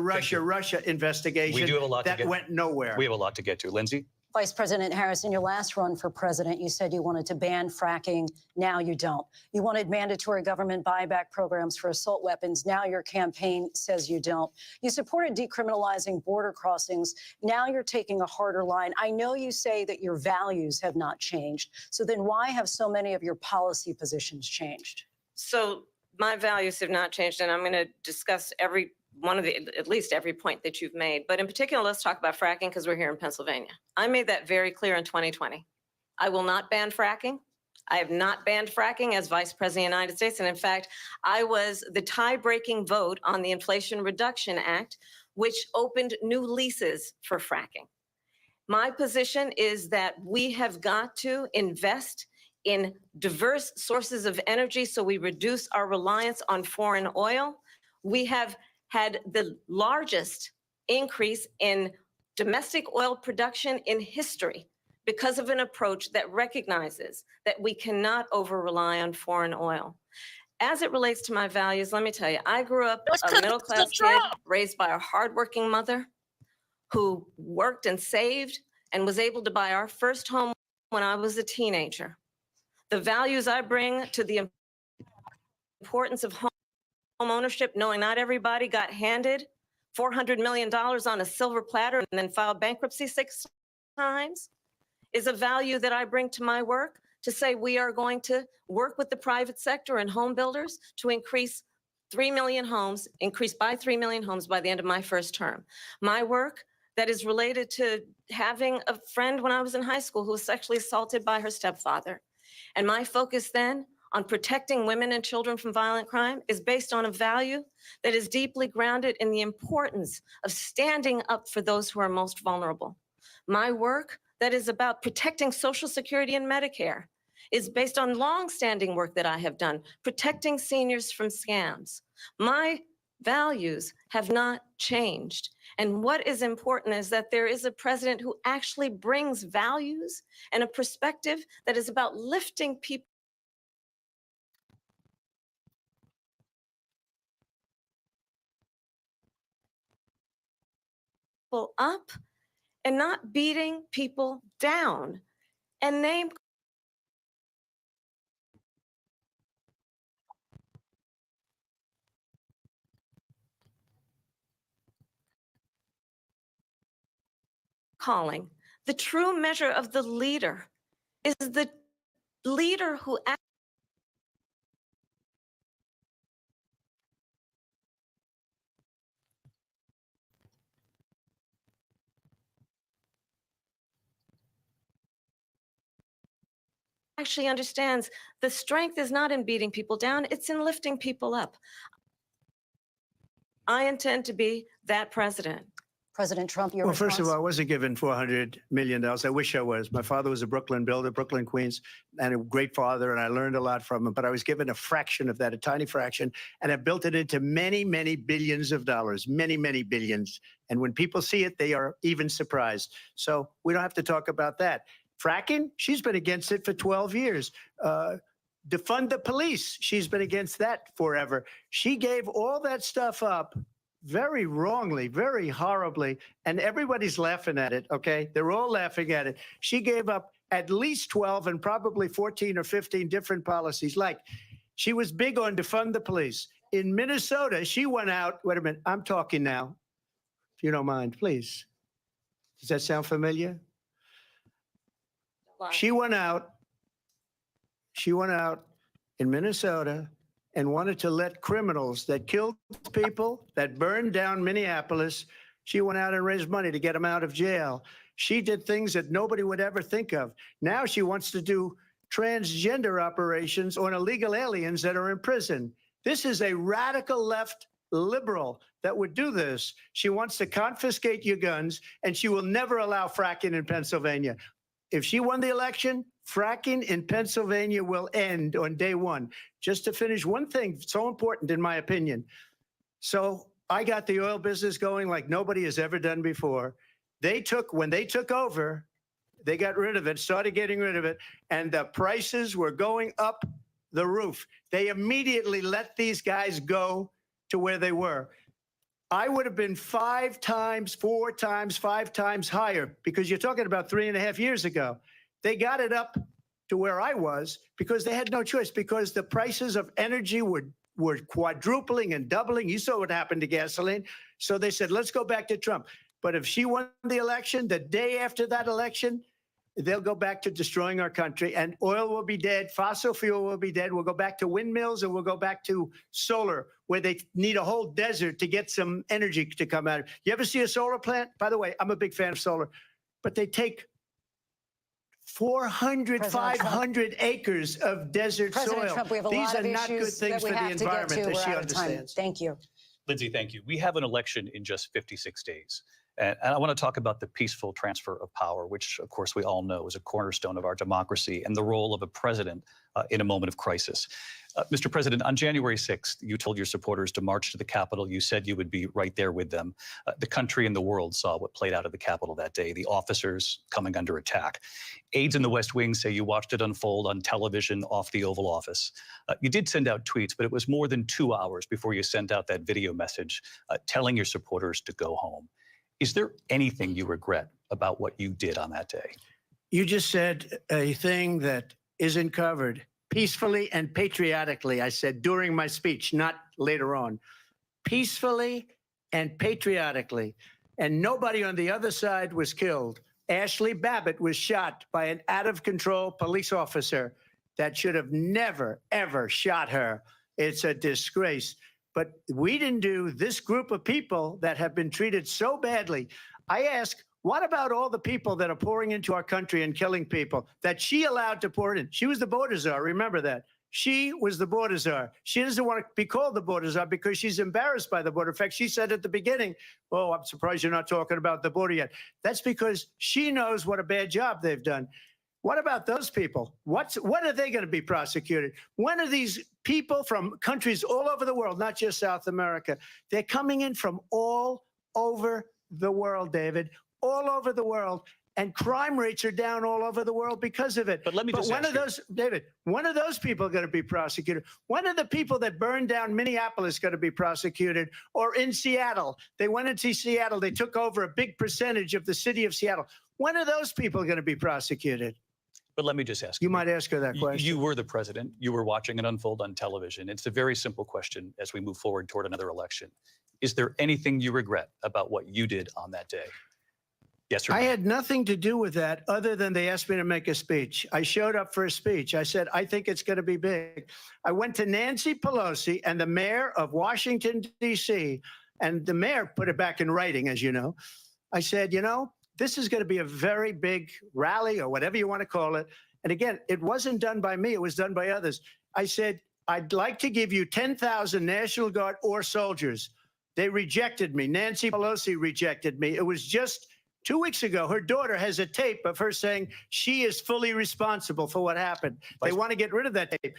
investigation We do have a lot to that get. went nowhere. We have a lot to get to. Lindsay? Vice President Harris, in your last run for president, you said you wanted to ban fracking. Now you don't. You wanted mandatory government buyback programs for assault weapons. Now your campaign says you don't. You supported decriminalizing border crossings. Now you're taking a harder line. I know you say that your values have not changed. So then why have so many of your policy positions changed? So my values have not changed, and I'm going to discuss every one of the, at least every point that you've made. But in particular, let's talk about fracking because we're here in Pennsylvania. I made that very clear in 2020. I will not ban fracking. I have not banned fracking as Vice President of the United States. And in fact, I was the tie-breaking vote on the Inflation Reduction Act, which opened new leases for fracking. My position is that we have got to invest in diverse sources of energy so we reduce our reliance on foreign oil. We have had the largest increase in domestic oil production in history because of an approach that recognizes that we cannot over-rely on foreign oil. As it relates to my values, let me tell you, I grew up a middle-class kid raised by a hardworking mother who worked and saved and was able to buy our first home when I was a teenager. The values I bring to the importance of home ownership, knowing not everybody got handed $400 million on a silver platter and then filed bankruptcy 6 times, is a value that I bring to my work, to say we are going to work with the private sector and home builders to increase 3 million homes, increase by 3 million homes by the end of my first term. My work that is related to having a friend when I was in high school who was sexually assaulted by her stepfather. And my focus then on protecting women and children from violent crime is based on a value that is deeply grounded in the importance of standing up for those who are most vulnerable. My work that is about protecting Social Security and Medicare is based on long-standing work that I have done, protecting seniors from scams. My values have not changed. And what is important is that there is a president who actually brings values and a perspective that is about lifting people up and not beating people down. And name calling. The true measure of the leader is the leader who actually understands the strength is not in beating people down, it's in lifting people up. I intend to be that president. President Trump, your Well, first of all, I response? wasn't given $400 million. I wish I was. My father was a Brooklyn builder, Brooklyn, Queens, and a great father, and I learned a lot from him. But I was given a fraction of that, a tiny fraction, and I built it into many, many billions of dollars, many, many billions. And when people see it, they are even surprised. So we don't have to talk about that. Fracking, she's been against it for 12 years. Defund the police, she's been against that forever. She gave all that stuff up very wrongly, very horribly, and everybody's laughing at it, okay? They're all laughing at it. She gave up at least 12 and probably 14 or 15 different policies. Like, she was big on defund the police. In Minnesota, she went out, wait a minute, I'm talking now, if you don't mind, please. Does that sound familiar? She went out in Minnesota and wanted to let criminals that killed people, that burned down Minneapolis, she went out and raised money to get them out of jail. She did things that nobody would ever think of. Now she wants to do transgender operations on illegal aliens that are in prison. This is a radical left liberal that would do this. She wants to confiscate your guns, and she will never allow fracking in Pennsylvania. If she won the election, fracking in Pennsylvania will end on day one. Just to finish, one thing so important in my opinion. So I got the oil business going like nobody has ever done before. When they took over, they got rid of it, started getting rid of it, and the prices were going up the roof. They immediately let these guys go to where they were. I would have been 5 times, 4 times, 5 times higher, because you're talking about 3.5 years ago. They got it up to where I was because they had no choice, because the prices of energy were quadrupling and doubling. You saw what happened to gasoline. So they said, let's go back to Trump. But if she won the election, the day after that election, they'll go back to destroying our country, and oil will be dead. Fossil fuel will be dead. We'll go back to windmills, and we'll go back to solar, where they need a whole desert to get some energy to come out. You ever see a solar plant? By the way, I'm a big fan of solar, but they take 400, 500 acres of desert President soil. Trump, we have a These lot are of not good issues things that we for the have to get environment, to. as We're she out of time. understands. Thank you. Lindsay, thank you. We have an election in just 56 days. And I want to talk about the peaceful transfer of power, which, of course, we all know is a cornerstone of our democracy, and the role of a president in a moment of crisis. Mr. President, on January 6th, you told your supporters to march to the Capitol. You said you would be right there with them. The country and the world saw what played out at the Capitol that day, the officers coming under attack. Aides in the West Wing say you watched it unfold on television off the Oval Office. You did send out tweets, but it was more than 2 hours before you sent out that video message telling your supporters to go home. Is there anything you regret about what you did on that day? You just said a thing that isn't covered. Peacefully and patriotically, I said during my speech, not later on. Peacefully and patriotically. And nobody on the other side was killed. Ashley Babbitt was shot by an out-of-control police officer that should have never, ever shot her. It's a disgrace. But we didn't do this group of people that have been treated so badly. I ask, what about all the people that are pouring into our country and killing people that she allowed to pour in? She was the border czar. Remember that. She was the border czar. She doesn't want to be called the border czar because she's embarrassed by the border. In fact, she said at the beginning, oh, I'm surprised you're not talking about the border yet. That's because she knows what a bad job they've done. What about those people? When are they going to be prosecuted? When are these people from countries all over the world, not just South America, they're coming in from all over the world, David, all over the world, and crime rates are down all over the world because of it. But let me just when ask are those, David, when are those people going to be prosecuted? When are the people that burned down Minneapolis going to be prosecuted? Or in Seattle, they went into Seattle, they took over a big percentage of the city of Seattle. When are those people going to be prosecuted? But let me just ask you. You might ask her that question. You were the president. You were watching it unfold on television. It's a very simple question as we move forward toward another election. Is there anything you regret about what you did on that day? Yes or no? I had nothing to do with that other than they asked me to make a speech. I showed up for a speech. I said, I think it's going to be big. I went to Nancy Pelosi and the mayor of Washington, D.C., and the mayor put it back in writing, as you know. I said, you know, this is going to be a very big rally or whatever you want to call it. And again, it wasn't done by me. It was done by others. I said, I'd like to give you 10,000 National Guard or soldiers. They rejected me. Nancy Pelosi rejected me. It was just 2 weeks ago. Her daughter has a tape of her saying she is fully responsible for what happened. They want to get rid of that tape.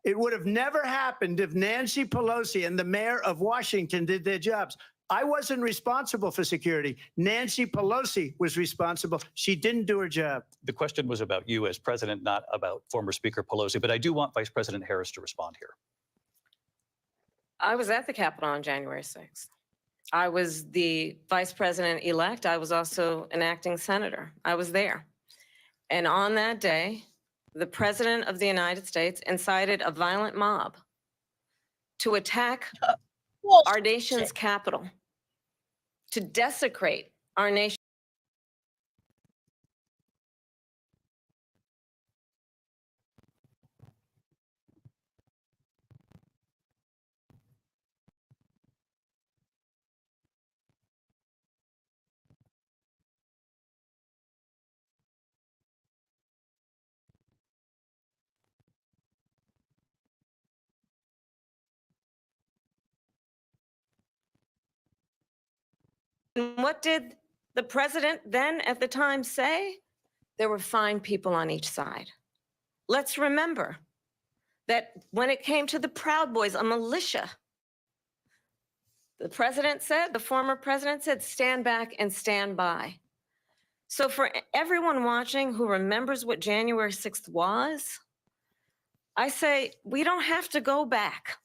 It would have never happened if Nancy Pelosi and the mayor of Washington did their jobs. I wasn't responsible for security. Nancy Pelosi was responsible. She didn't do her job. The question was about you as president, not about former Speaker Pelosi, but I do want Vice President Harris to respond here. I was at the Capitol on January 6th. I was the vice president-elect. I was also an acting senator. I was there. And on that day, the president of the United States incited a violent mob to attack our nation's capital, to desecrate our nation. And what did the president then at the time say? There were fine people on each side. Let's remember that when it came to the Proud Boys, a militia, the president said, the former president said, stand back and stand by. So for everyone watching who remembers what January 6th was, I say, we don't have to go back.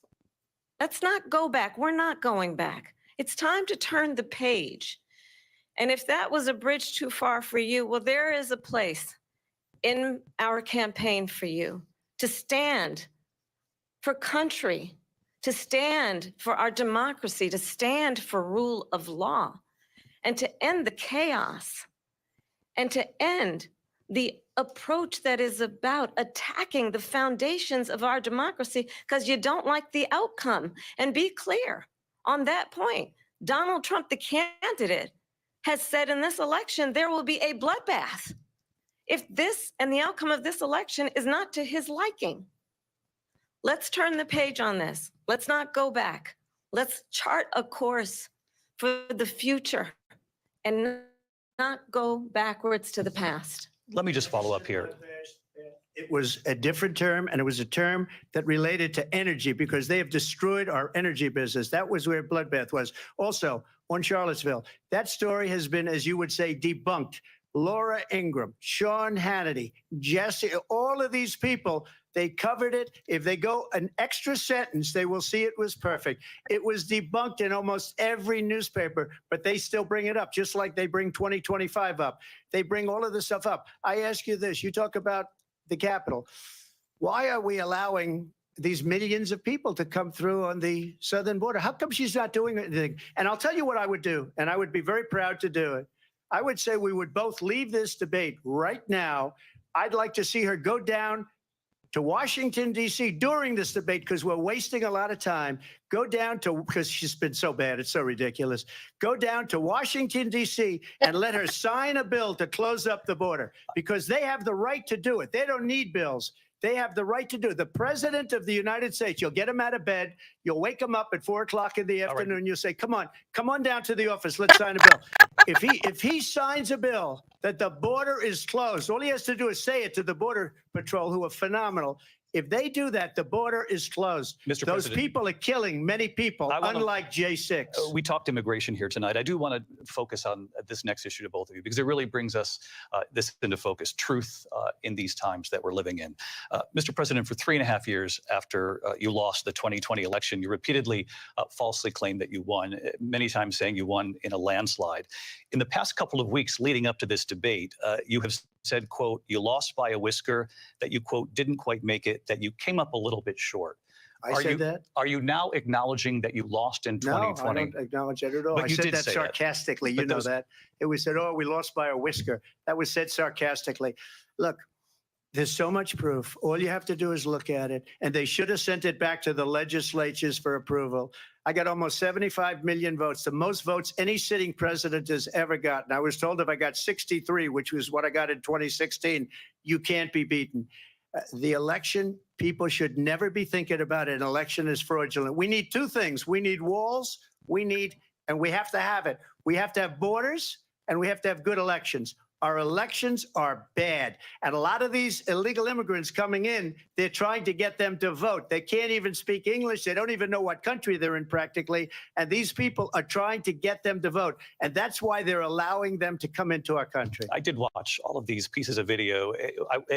Let's not go back. We're not going back. It's time to turn the page. And if that was a bridge too far for you, well, there is a place in our campaign for you to stand for country, to stand for our democracy, to stand for rule of law, and to end the chaos, and to end the approach that is about attacking the foundations of our democracy because you don't like the outcome. And be clear on that point. Donald Trump, the candidate, has said in this election there will be a bloodbath if this and the outcome of this election is not to his liking. Let's turn the page on this. Let's not go back. Let's chart a course for the future and not go backwards to the past. Let me just follow up here. It was a different term, and it was a term that related to energy because they have destroyed our energy business. That was where Bloodbath was. Also, on Charlottesville, that story has been, as you would say, debunked. Laura Ingraham, Sean Hannity, Jesse, all of these people, they covered it. If they go an extra sentence, they will see it was perfect. It was debunked in almost every newspaper, but they still bring it up, just like they bring 2025 up. They bring all of this stuff up. I ask you this, you talk about the Capitol. Why are we allowing these millions of people to come through on the southern border? How come she's not doing anything? And I'll tell you what I would do, and I would be very proud to do it. I would say we would both leave this debate right now. I'd like to see her go down to Washington, D.C. during this debate because we're wasting a lot of time. Go down to, because she's been so bad, it's so ridiculous. Go down to Washington, D.C. and let her sign a bill to close up the border because they have the right to do it. They don't need bills. They have the right to do it. The president of the United States, you'll get him out of bed. You'll wake him up at 4 o'clock in the afternoon. Right. You'll say, come on down to the office. Let's sign a bill. If he signs a bill that the border is closed, all he has to do is say it to the Border Patrol, who are phenomenal. If they do that, the border is closed. Mr. Those President, people are killing many people, unlike J6. We talked immigration here tonight. I do want to focus on this next issue to both of you because it really brings us this into focus, truth in these times that we're living in. Mr. President, for 3.5 years after you lost the 2020 election, you repeatedly falsely claimed that you won, many times saying you won in a landslide. In the past couple of weeks leading up to this debate, you have said, quote, you lost by a whisker, that you, quote, didn't quite make it, that you came up a little bit short. I said that? Are you now acknowledging that you lost in 2020? No, I don't acknowledge it at all. But I you said did that say sarcastically. You know that. It was said, oh, we lost by a whisker. That was said sarcastically. Look, there's so much proof. All you have to do is look at it. And they should have sent it back to the legislatures for approval. I got almost 75 million votes, the most votes any sitting president has ever gotten. I was told if I got 63, which was what I got in 2016, you can't be beaten. The election, people should never be thinking about an election as fraudulent. We need two things. We need walls, and we have to have it. We have to have borders, and we have to have good elections. Our elections are bad. And a lot of these illegal immigrants coming in, they're trying to get them to vote. They can't even speak English. They don't even know what country they're in practically. And these people are trying to get them to vote. And that's why they're allowing them to come into our country. I did watch all of these pieces of video.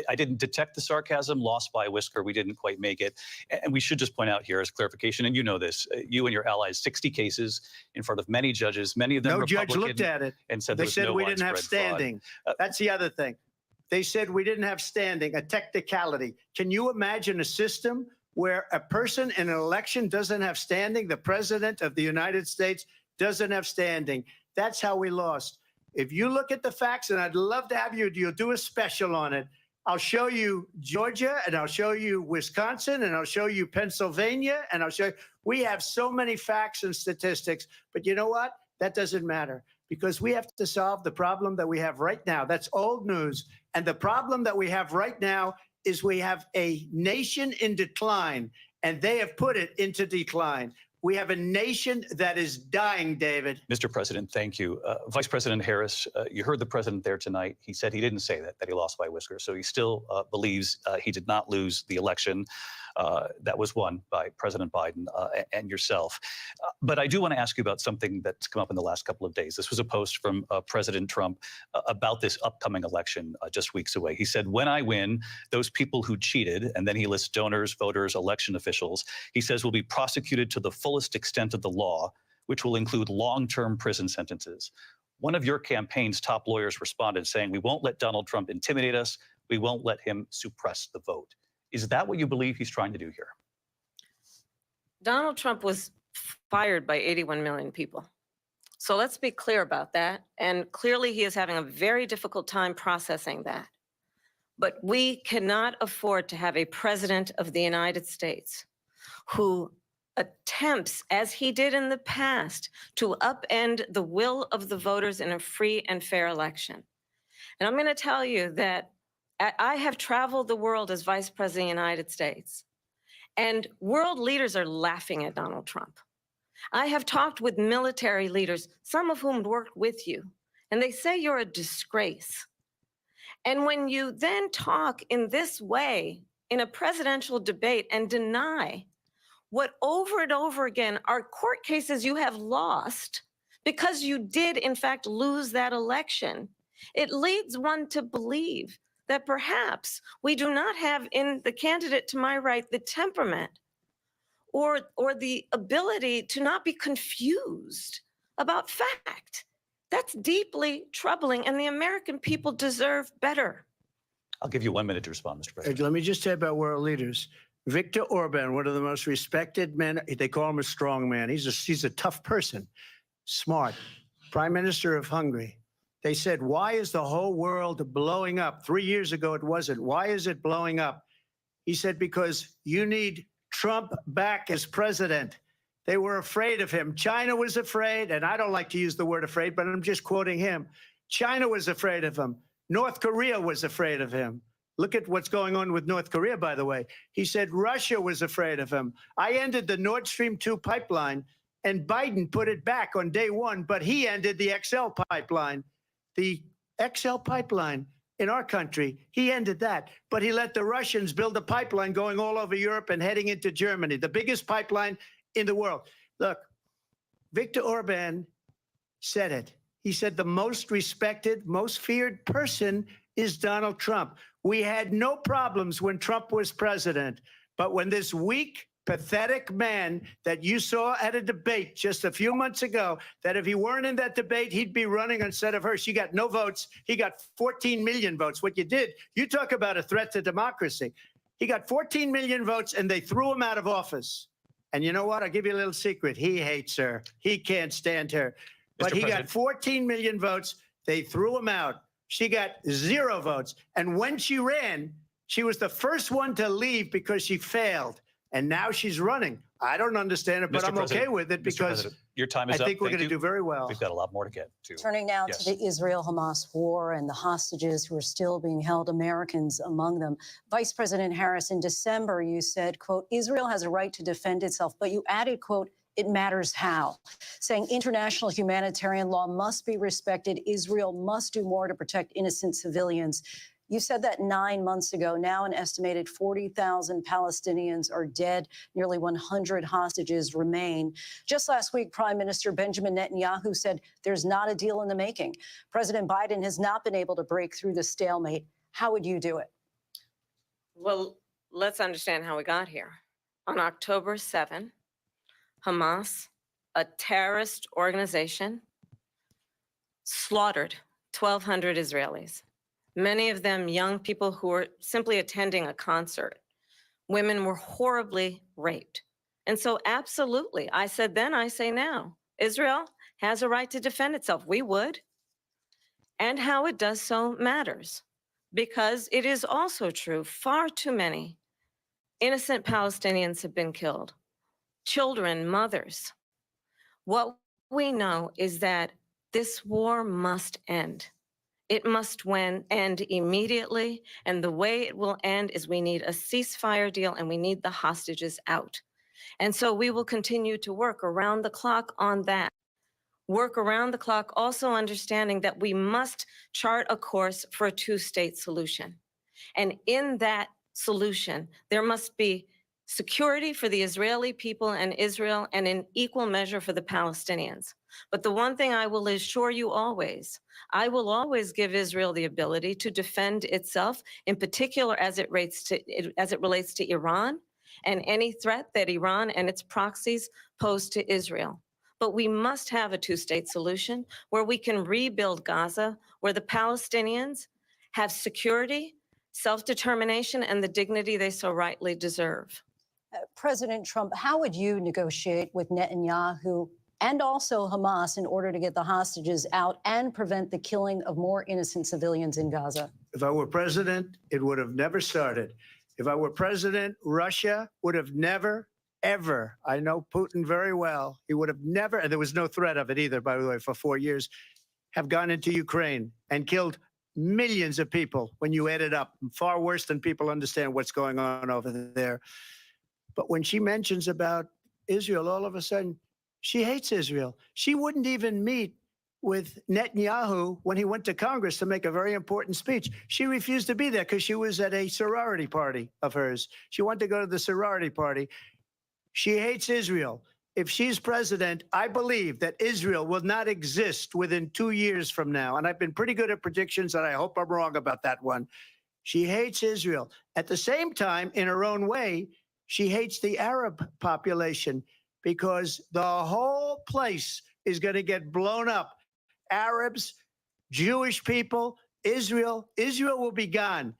I didn't detect the sarcasm, lost by a whisker. We didn't quite make it. And we should just point out here as clarification, and you know this, you and your allies, 60 cases in front of many judges, many of them Republican. No judge looked at it. And said they said we didn't have standing. That's the other thing. They said we didn't have standing, a technicality. Can you imagine a system where a person in an election doesn't have standing? The president of the United States doesn't have standing. That's how we lost. If you look at the facts, and I'd love to have you'll do a special on it. I'll show you Georgia, and I'll show you Wisconsin, and I'll show you Pennsylvania, and I'll show you. We have so many facts and statistics, but you know what? That doesn't matter. Because we have to solve the problem that we have right now. That's old news. And the problem that we have right now is we have a nation in decline, and they have put it into decline. We have a nation that is dying, David. Mr. President, thank you. Vice President Harris, you heard the president there tonight. He said he didn't say that he lost by a whisker. So he still believes he did not lose the election that was won by President Biden and yourself. But I do want to ask you about something that's come up in the last couple of days. This was a post from President Trump about this upcoming election just weeks away. He said, when I win, those people who cheated, and then he lists donors, voters, election officials, he says will be prosecuted to the fullest extent of the law, which will include long-term prison sentences. One of your campaign's top lawyers responded saying, we won't let Donald Trump intimidate us. We won't let him suppress the vote. Is that what you believe he's trying to do here? Donald Trump was fired by 81 million people. So let's be clear about that. And clearly he is having a very difficult time processing that. But we cannot afford to have a president of the United States who attempts, as he did in the past, to upend the will of the voters in a free and fair election. And I'm going to tell you that I have traveled the world as Vice President of the United States, and world leaders are laughing at Donald Trump. I have talked with military leaders, some of whom worked with you, and they say you're a disgrace. And when you then talk in this way in a presidential debate and deny what over and over again are court cases you have lost because you did, in fact, lose that election, it leads one to believe that perhaps we do not have in the candidate to my right the temperament or the ability to not be confused about fact. That's deeply troubling, and the American people deserve better. I'll give you 1 minute to respond, Mr. President. Let me just say about world leaders. Viktor Orban, one of the most respected men, they call him a strong man. He's a tough person, smart. Prime Minister of Hungary. They said, why is the whole world blowing up? 3 years ago, it wasn't. Why is it blowing up? He said, because you need Trump back as president. They were afraid of him. China was afraid, and I don't like to use the word afraid, but I'm just quoting him. China was afraid of him. North Korea was afraid of him. Look at what's going on with North Korea, by the way. He said Russia was afraid of him. I ended the Nord Stream 2 pipeline, and Biden put it back on day one, but he ended the XL pipeline. The XL pipeline in our country, he ended that. But he let the Russians build a pipeline going all over Europe and heading into Germany, the biggest pipeline in the world. Look, Viktor Orban said it. He said the most respected, most feared person is Donald Trump. We had no problems when Trump was president, but when this weak, pathetic man that you saw at a debate just a few months ago, that if he weren't in that debate, he'd be running instead of her. She got no votes. He got 14 million votes. What you did, you talk about a threat to democracy. He got 14 million votes, and they threw him out of office. And you know what? I'll give you a little secret. He hates her. He can't stand her. But he got 14 million votes. They threw him out. She got 0 votes. And when she ran, she was the first one to leave because she failed. And now she's running. I don't understand it, but I'm okay with it because your time is I up. think we're Thank going to you. do very well. We've got a lot more to get to. Turning now Yes. to the Israel-Hamas war and the hostages who are still being held, Americans among them. Vice President Harris, in December, you said, quote, Israel has a right to defend itself, but you added, quote, it matters how, saying international humanitarian law must be respected. Israel must do more to protect innocent civilians. You said that 9 months ago. Now an estimated 40,000 Palestinians are dead. Nearly 100 hostages remain. Just last week, Prime Minister Benjamin Netanyahu said there's not a deal in the making. President Biden has not been able to break through the stalemate. How would you do it? Well, let's understand how we got here. On October 7, Hamas, a terrorist organization, slaughtered 1,200 Israelis. Many of them young people who were simply attending a concert. Women were horribly raped. And so absolutely, I said then, I say now, Israel has a right to defend itself. We would. And how it does so matters, because it is also true, far too many innocent Palestinians have been killed. Children, mothers. What we know is that this war must end. It must end immediately, and the way it will end is we need a ceasefire deal and we need the hostages out. And so we will continue to work around the clock on that. Work around the clock, also understanding that we must chart a course for a two-state solution. And in that solution, there must be security for the Israeli people and Israel, and in equal measure for the Palestinians. But the one thing I will assure you always, I will always give Israel the ability to defend itself, in particular as it relates to Iran and any threat that Iran and its proxies pose to Israel. But we must have a two-state solution where we can rebuild Gaza, where the Palestinians have security, self-determination, and the dignity they so rightly deserve. President Trump, how would you negotiate with Netanyahu and also Hamas in order to get the hostages out and prevent the killing of more innocent civilians in Gaza? If I were president, it would have never started. If I were president, Russia would have never, ever, I know Putin very well, he would have never, and there was no threat of it either, by the way, for 4 years, have gone into Ukraine and killed millions of people when you add it up, far worse than people understand what's going on over there. But when she mentions about Israel, all of a sudden, She hates Israel. She wouldn't even meet with Netanyahu when he went to Congress to make a very important speech. She refused to be there because she was at a sorority party of hers. She wanted to go to the sorority party. She hates Israel. If she's president, I believe that Israel will not exist within 2 years from now. And I've been pretty good at predictions, and I hope I'm wrong about that one. She hates Israel. At the same time, in her own way, she hates the Arab population because the whole place is going to get blown up. Arabs, Jewish people, Israel will be gone.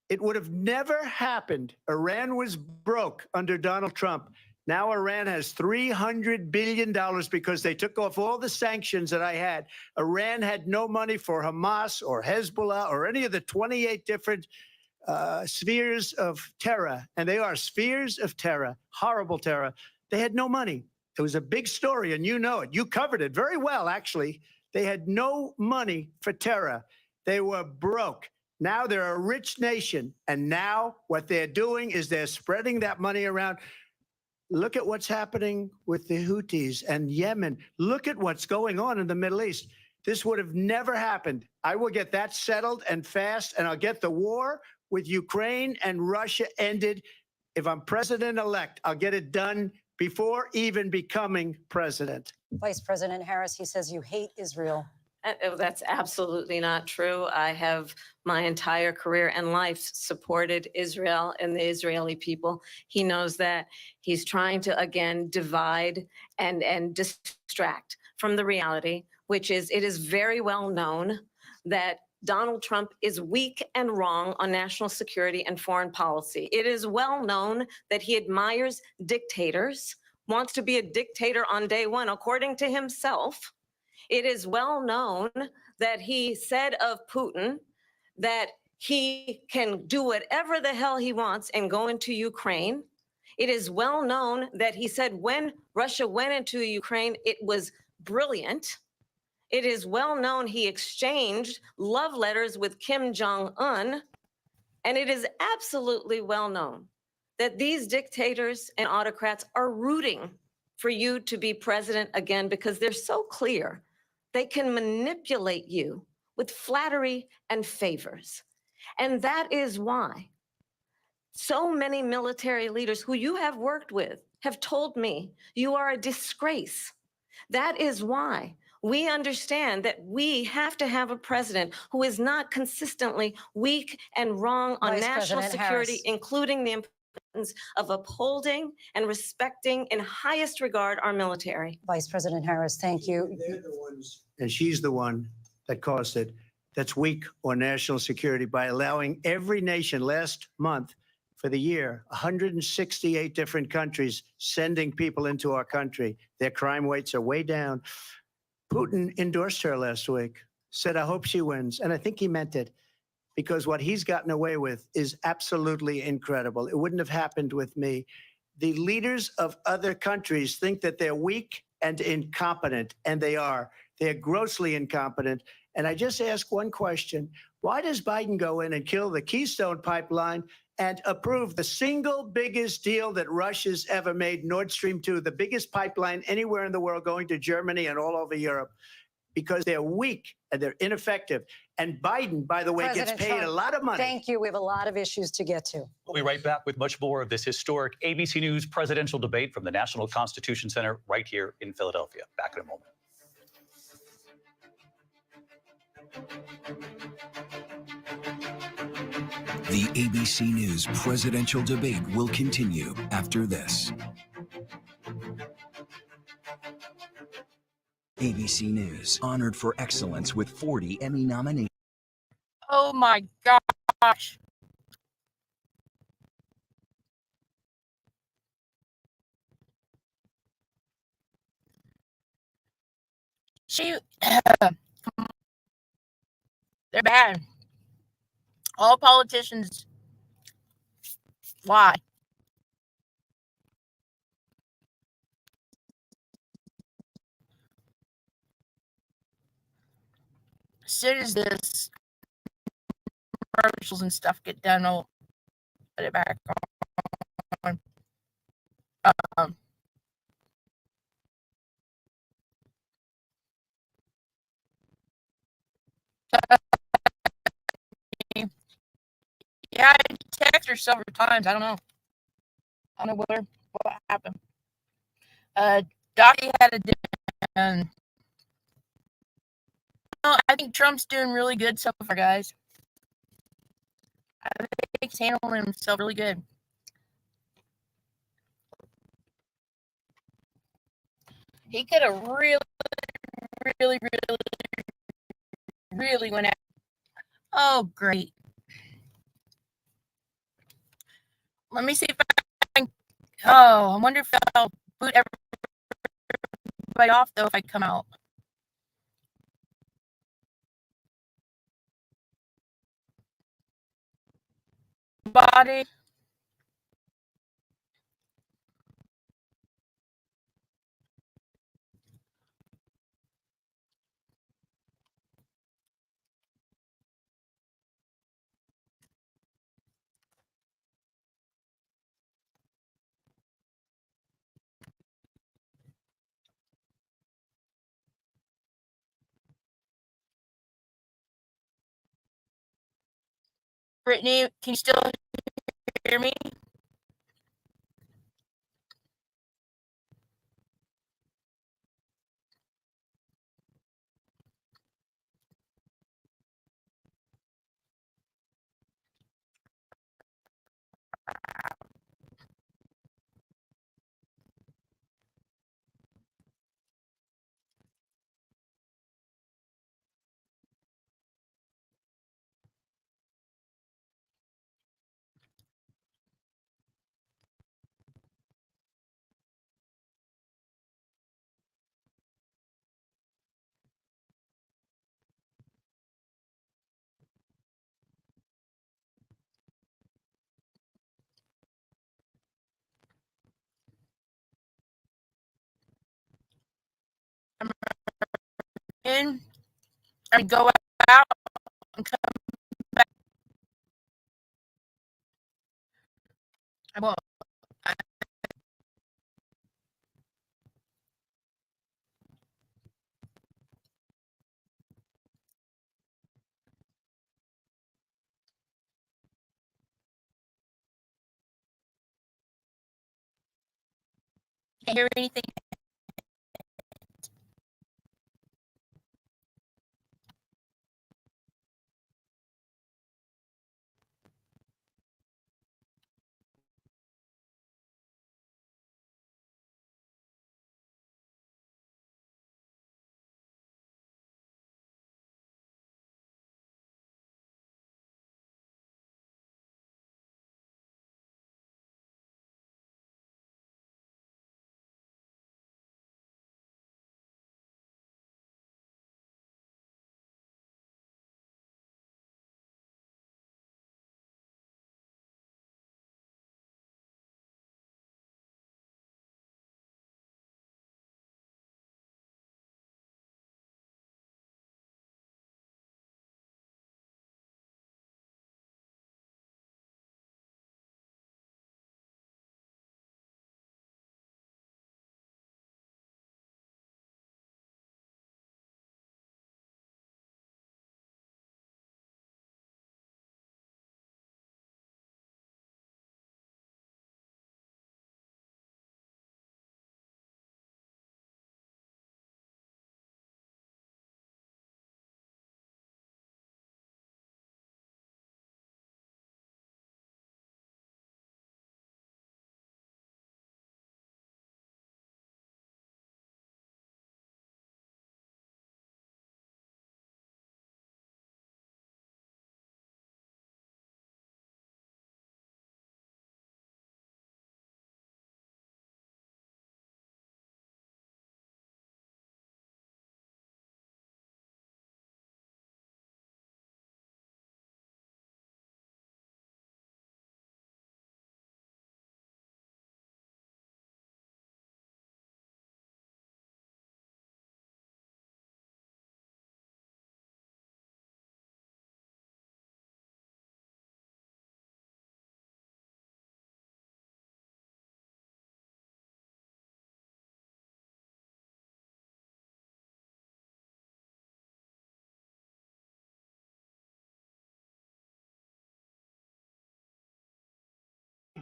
It would have never happened. Iran was broke under Donald Trump. Now Iran has $300 billion because they took off all the sanctions that I had. Iran had no money for Hamas or Hezbollah or any of the 28 different spheres of terror. And they are spheres of terror, horrible terror. They had no money. It was a big story, and you know it. You covered it very well, actually. They had no money for terror. They were broke. Now they're a rich nation. And now what they're doing is they're spreading that money around. Look at what's happening with the Houthis and Yemen. Look at what's going on in the Middle East. This would have never happened. I will get that settled and fast, and I'll get the war with Ukraine and Russia ended. If I'm president-elect, I'll get it done before even becoming president. Vice President Harris, he says you hate Israel. That's absolutely not true. I have my entire career and life supported Israel and the Israeli people. He knows that. He's trying to, again, divide and distract from the reality, which is it is very well known that Donald Trump is weak and wrong on national security and foreign policy. It is well known that he admires dictators, wants to be a dictator on day one, according to himself. It is well known that he said of Putin that he can do whatever the hell he wants and go into Ukraine. It is well known that he said when Russia went into Ukraine, it was brilliant. It is well known he exchanged love letters with Kim Jong-un. And it is absolutely well known that these dictators and autocrats are rooting for you to be president again because they're so clear. They can manipulate you with flattery and favors. And that is why so many military leaders who you have worked with have told me you are a disgrace. That is why we understand that we have to have a president who is not consistently weak and wrong on Vice national President security, Harris. including the importance of upholding and respecting in highest regard our military. Vice President Harris, thank you. They're the ones, and she's the one that caused it, that's weak on national security by allowing every nation last month for the year, 168 different countries sending people into our country. Their crime rates are way down. Putin endorsed her last week, said, I hope she wins. And I think he meant it because what he's gotten away with is absolutely incredible. It wouldn't have happened with me. The leaders of other countries think that they're weak and incompetent, and they are. They're grossly incompetent. And I just ask one question. Why does Biden go in and kill the Keystone Pipeline and approve the single biggest deal that Russia's ever made, Nord Stream 2, the biggest pipeline anywhere in the world going to Germany and all over Europe? Because they're weak and they're ineffective. And Biden, by the way, President gets paid Trump, a lot of money. Thank you. We have a lot of issues to get to. We'll be right back with much more of this historic ABC News presidential debate from the National Constitution Center right here in Philadelphia. Back in a moment. The ABC News presidential debate will continue after this. ABC News, honored for excellence with 40 Emmy nominations. Oh my gosh. They're bad. All politicians. Why? As soon as this commercials and stuff get done, I'll put it back on. Yeah, I texted her several times. I don't know. I don't know what happened. Dottie had a I think Trump's doing really good so far, guys. I think he's handling himself really good. He could have really went out. Oh, great. Let me see if I can. Oh, I wonder if I'll boot everybody off, though, if I come out. Body. Brittany, can you still hear me? In. I mean, go out and come back. I won't. I can't hear anything.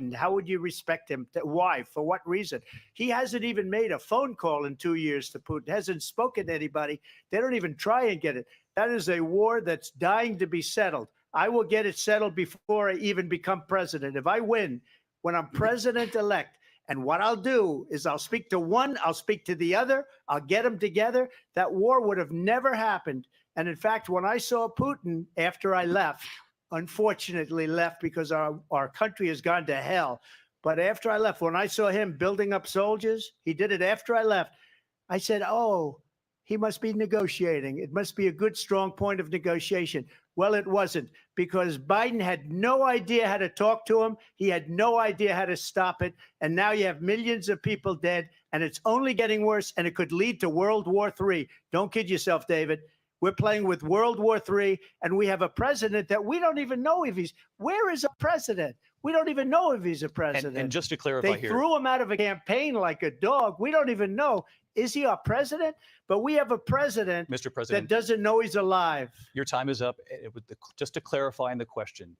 Biden? How would you respect him? Why? For what reason? He hasn't even made a phone call in 2 years to Putin, hasn't spoken to anybody. They don't even try and get it. That is a war that's dying to be settled. I will get it settled before I even become president. If I win, when I'm president-elect, and what I'll do is I'll speak to one, I'll speak to the other, I'll get them together. That war would have never happened. And in fact, when I saw Putin after I left, unfortunately left because our country has gone to hell. But after I left, when I saw him building up soldiers, he did it after I left. I said, oh, he must be negotiating. It must be a good, strong point of negotiation. Well, it wasn't, because Biden had no idea how to talk to him. He had no idea how to stop it. And now you have millions of people dead, and it's only getting worse, and it could lead to World War III. Don't kid yourself, David. We're playing with World War III, and we have a president that we don't even know if he's, where is a president? We don't even know if he's a president. And just to clarify they here, threw him out of a campaign like a dog. We don't even know. Is he our president? But we have a president, Mr. President, that doesn't know he's alive. your time is up. Just to clarify in the question,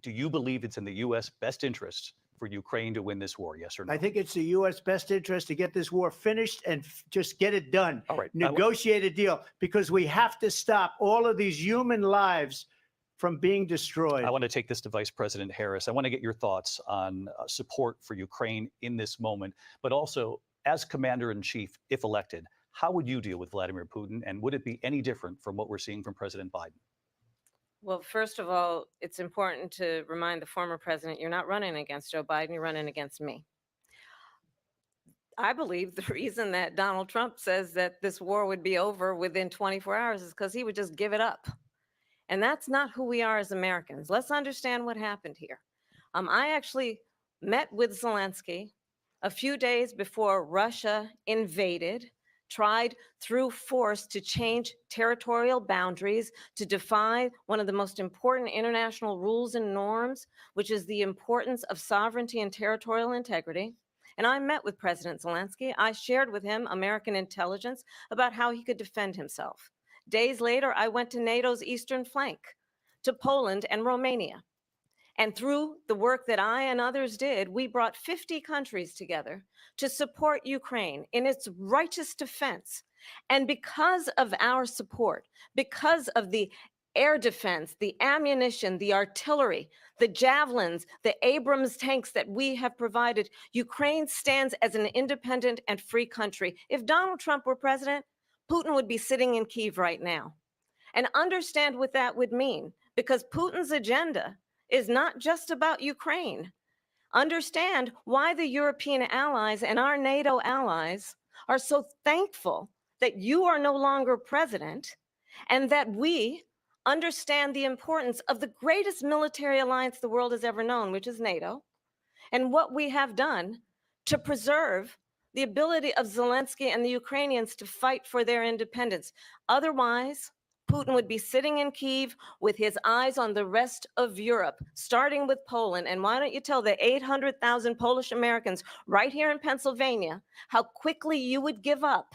do you believe it's in the U.S. best interest for Ukraine to win this war, yes or no? I think it's the U.S. best interest to get this war finished and just get it done. All right. Negotiate a deal, because we have to stop all of these human lives from being destroyed. I want to take this to Vice President Harris. I want to get your thoughts on support for Ukraine in this moment, but also as Commander-in-Chief, if elected, how would you deal with Vladimir Putin, and would it be any different from what we're seeing from President Biden? Well, first of all, it's important to remind the former president, you're not running against Joe Biden, you're running against me. I believe the reason that Donald Trump says that this war would be over within 24 hours is because he would just give it up. And that's not who we are as Americans. Let's understand what happened here. I actually met with Zelensky a few days before Russia invaded, tried through force to change territorial boundaries, to defy one of the most important international rules and norms, which is the importance of sovereignty and territorial integrity. And I met with President Zelensky. I shared with him American intelligence about how he could defend himself. Days later, I went to NATO's eastern flank, to Poland and Romania. And through the work that I and others did, we brought 50 countries together to support Ukraine in its righteous defense. And because of our support, because of the air defense, the ammunition, the artillery, the javelins, the Abrams tanks that we have provided, Ukraine stands as an independent and free country. If Donald Trump were president, Putin would be sitting in Kyiv right now. And understand what that would mean, because Putin's agenda is not just about Ukraine. Understand why the European allies and our NATO allies are so thankful that you are no longer president, and that we understand the importance of the greatest military alliance the world has ever known, which is NATO, and what we have done to preserve the ability of Zelensky and the Ukrainians to fight for their independence. Otherwise, Putin would be sitting in Kyiv with his eyes on the rest of Europe, starting with Poland. And why don't you tell the 800,000 Polish Americans right here in Pennsylvania how quickly you would give up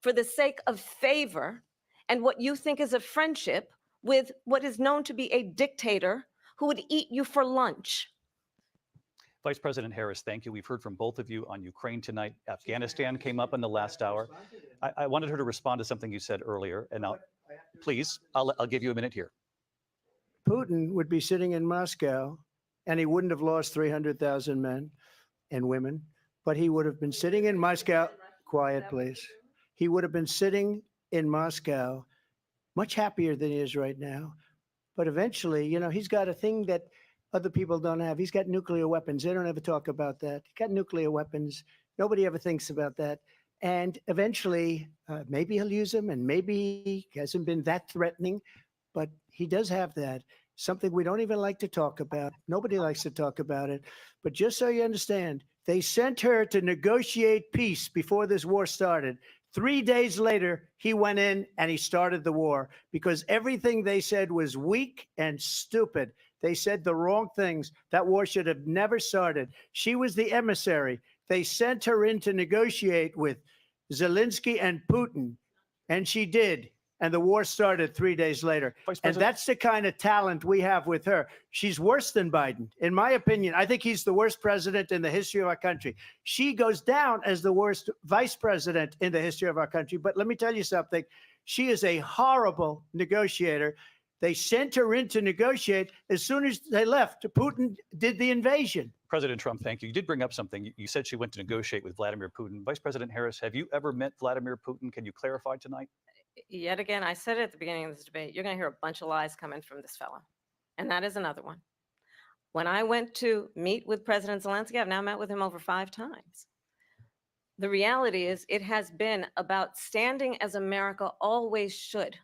for the sake of favor and what you think is a friendship with what is known to be a dictator who would eat you for lunch. Vice President Harris, thank you. We've heard from both of you on Ukraine tonight. Afghanistan came up in the last hour. I wanted her to respond to something you said earlier, and please, I'll give you a minute here. Putin would be sitting in Moscow, and he wouldn't have lost 300,000 men and women, but he would have been sitting in Moscow. Quiet, please. He would have been sitting in Moscow, much happier than he is right now. But eventually, you know, he's got a thing that other people don't have. He's got nuclear weapons. They don't ever talk about that. He's got nuclear weapons. Nobody ever thinks about that. And eventually, maybe he'll use them, and maybe he hasn't been that threatening, but he does have that. Something we don't even like to talk about. Nobody likes to talk about it. But just so you understand, they sent her to negotiate peace before this war started. 3 days later, he went in and he started the war because everything they said was weak and stupid. They said the wrong things. That war should have never started. She was the emissary. They sent her in to negotiate with Zelensky and Putin, and she did. and the war started 3 days later. And that's the kind of talent we have with her. She's worse than Biden. In my opinion, I think he's the worst president in the history of our country. She goes down as the worst vice president in the history of our country. But let me tell you something. She is a horrible negotiator. They sent her in to negotiate. As soon as they left, Putin did the invasion. President Trump, thank you. You did bring up something. You said she went to negotiate with Vladimir Putin. Vice President Harris, have you ever met Vladimir Putin? Can you clarify tonight? Yet again, I said it at the beginning of this debate, you're going to hear a bunch of lies coming from this fellow. And that is another one. When I went to meet with President Zelensky, I've now met with him over 5 times. The reality is it has been about standing as America always should,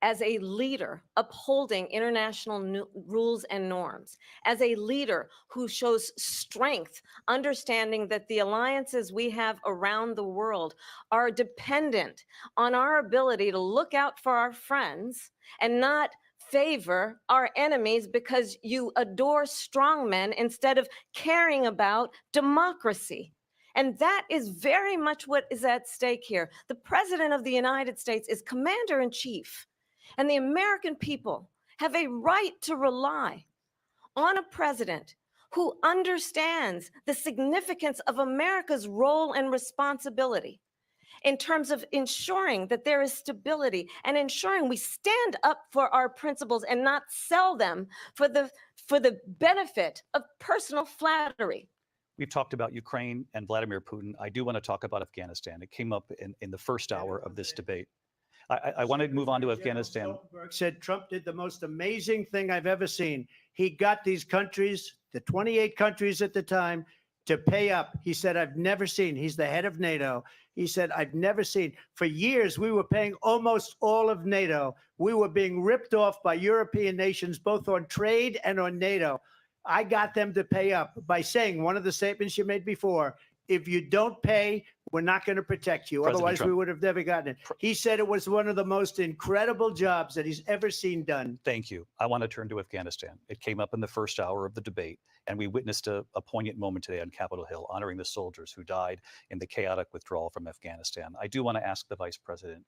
as a leader upholding international rules and norms, as a leader who shows strength, understanding that the alliances we have around the world are dependent on our ability to look out for our friends and not favor our enemies because you adore strongmen instead of caring about democracy. And that is very much what is at stake here. The President of the United States is commander-in-chief. And the American people have a right to rely on a president who understands the significance of America's role and responsibility in terms of ensuring that there is stability and ensuring we stand up for our principles and not sell them for the benefit of personal flattery. We've talked about Ukraine and Vladimir Putin. I do want to talk about Afghanistan. It came up in the first hour of this debate. I want to move on to Afghanistan. Stoltenberg said Trump did the most amazing thing I've ever seen. He got these countries, the 28 countries at the time, to pay up. He said, I've never seen. He's the head of NATO. He said, I've never seen. For years, we were paying almost all of NATO. We were being ripped off by European nations, both on trade and on NATO. I got them to pay up by saying one of the statements you made before, if you don't pay, we're not going to protect you. President Otherwise, Trump. we would have never gotten it. He said it was one of the most incredible jobs that he's ever seen done. Thank you. I want to turn to Afghanistan. It came up in the first hour of the debate, and we witnessed a poignant moment today on Capitol Hill, honoring the soldiers who died in the chaotic withdrawal from Afghanistan. I do want to ask the Vice President,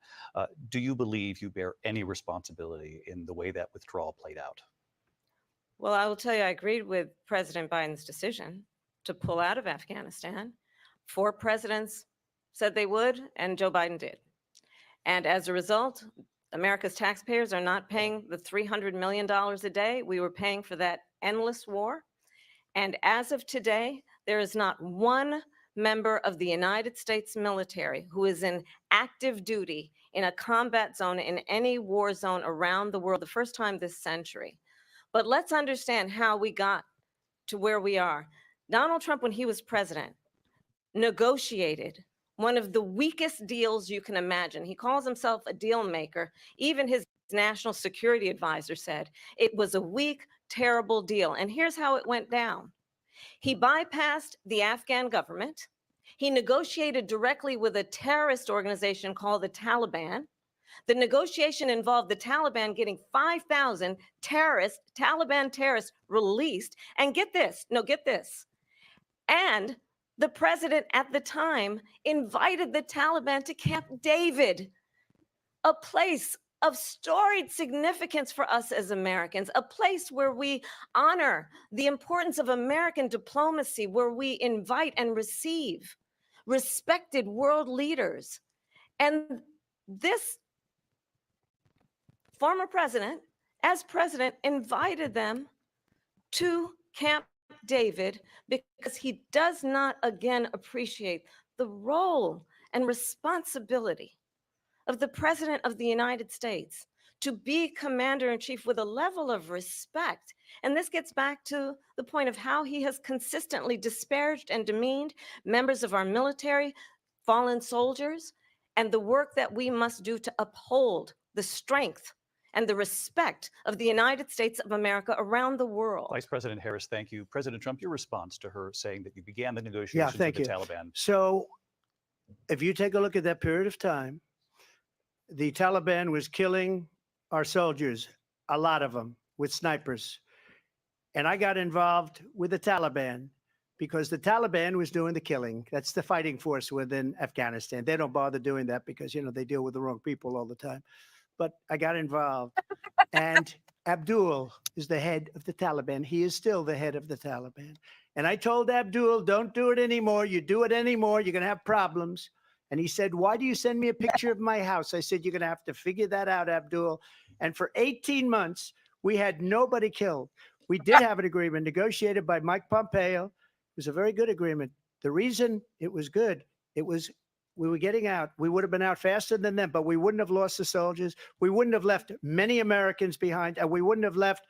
do you believe you bear any responsibility in the way that withdrawal played out? Well, I will tell you, I agreed with President Biden's decision to pull out of Afghanistan. 4 presidents said they would, and Joe Biden did. And as a result, America's taxpayers are not paying the $300 million a day we were paying for that endless war. And as of today, there is not one member of the United States military who is in active duty in a combat zone in any war zone around the world, the first time this century. But let's understand how we got to where we are. Donald Trump, when he was president, negotiated one of the weakest deals you can imagine. He calls himself a deal maker. Even his national security advisor said it was a weak, terrible deal. And here's how it went down. He bypassed the Afghan government. He negotiated directly with a terrorist organization called the Taliban. The negotiation involved the Taliban getting 5,000 Taliban terrorists released. And get this, and the president at the time invited the Taliban to Camp David, a place of storied significance for us as Americans, a place where we honor the importance of American diplomacy, where we invite and receive respected world leaders. And this former president, as president, invited them to Camp David because he does not again appreciate the role and responsibility of the President of the United States to be commander-in-chief with a level of respect. And this gets back to the point of how he has consistently disparaged and demeaned members of our military, fallen soldiers, and the work that we must do to uphold the strength and the respect of the United States of America around the world. Vice President Harris, thank you. President Trump, your response to her saying that you began the negotiations with the Taliban. So if you take a look at that period of time, the Taliban was killing our soldiers, a lot of them, with snipers. And I got involved with the Taliban because the Taliban was doing the killing. That's the fighting force within Afghanistan. They don't bother doing that because, you know, they deal with the wrong people all the time. but I got involved. And Abdul is the head of the Taliban. He is still the head of the Taliban. And I told Abdul, don't do it anymore. You do it anymore, you're going to have problems. And he said, why do you send me a picture of my house? I said, you're going to have to figure that out, Abdul. And for 18 months, we had nobody killed. We did have an agreement negotiated by Mike Pompeo. It was a very good agreement. The reason it was good, it was we were getting out. We would have been out faster than them, but we wouldn't have lost the soldiers. We wouldn't have left many Americans behind, and we wouldn't have left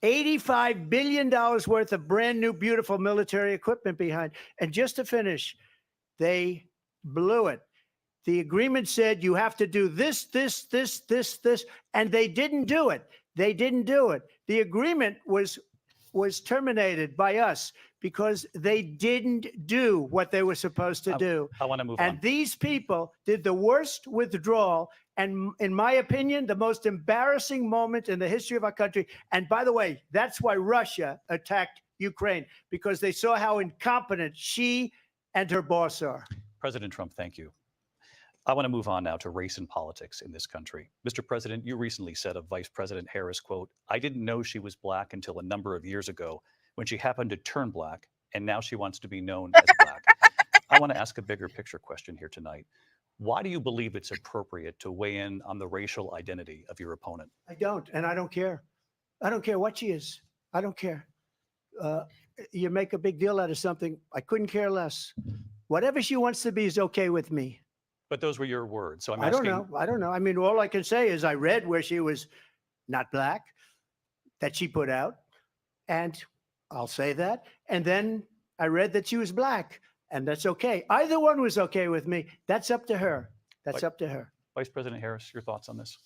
$85 billion worth of brand new, beautiful military equipment behind. And just to finish, they blew it. The agreement said you have to do this, this, this, this, this, and they didn't do it. They didn't do it. The agreement was terminated by us because they didn't do what they were supposed to do. I want to move and on. These people did the worst withdrawal and, in my opinion, the most embarrassing moment in the history of our country. And by the way, that's why Russia attacked Ukraine, because they saw how incompetent she and her boss are. President Trump, thank you. I want to move on now to race and politics in this country. Mr. President, you recently said of Vice President Harris, quote, I didn't know she was black until a number of years ago when she happened to turn black, and now she wants to be known as black. I want to ask a bigger picture question here tonight. Why do you believe it's appropriate to weigh in on the racial identity of your opponent? I don't, and I don't care. I don't care what she is. I don't care. You make a big deal out of something. I couldn't care less. Whatever she wants to be is okay with me. But those were your words. So I'm I asking. don't know. I don't know. I mean, all I can say is I read where she was not black, that she put out, and I'll say that. And then I read that she was black, and that's okay. Either one was okay with me. That's up to her. That's up to her. Vice President Harris, your thoughts on this?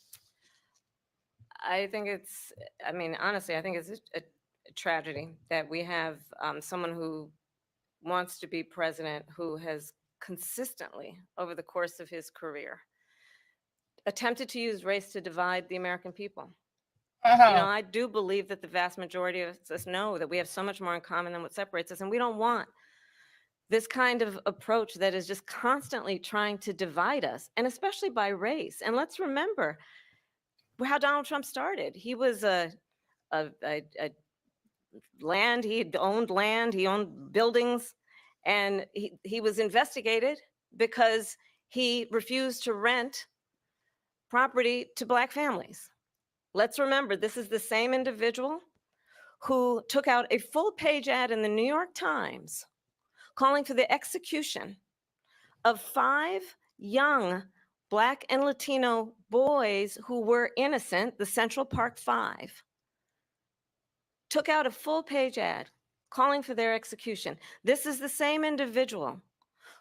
I think it's, I mean, honestly, I think it's a tragedy that we have someone who wants to be president who has consistently, over the course of his career, attempted to use race to divide the American people. You know, I do believe that the vast majority of us know that we have so much more in common than what separates us, and we don't want this kind of approach that is just constantly trying to divide us, and especially by race. And let's remember how Donald Trump started. He was land, he owned buildings, and he was investigated because he refused to rent property to black families. Let's remember, this is the same individual who took out a full-page ad in the New York Times calling for the execution of 5 young Black and Latino boys who were innocent, the Central Park 5. Took out a full-page ad calling for their execution. This is the same individual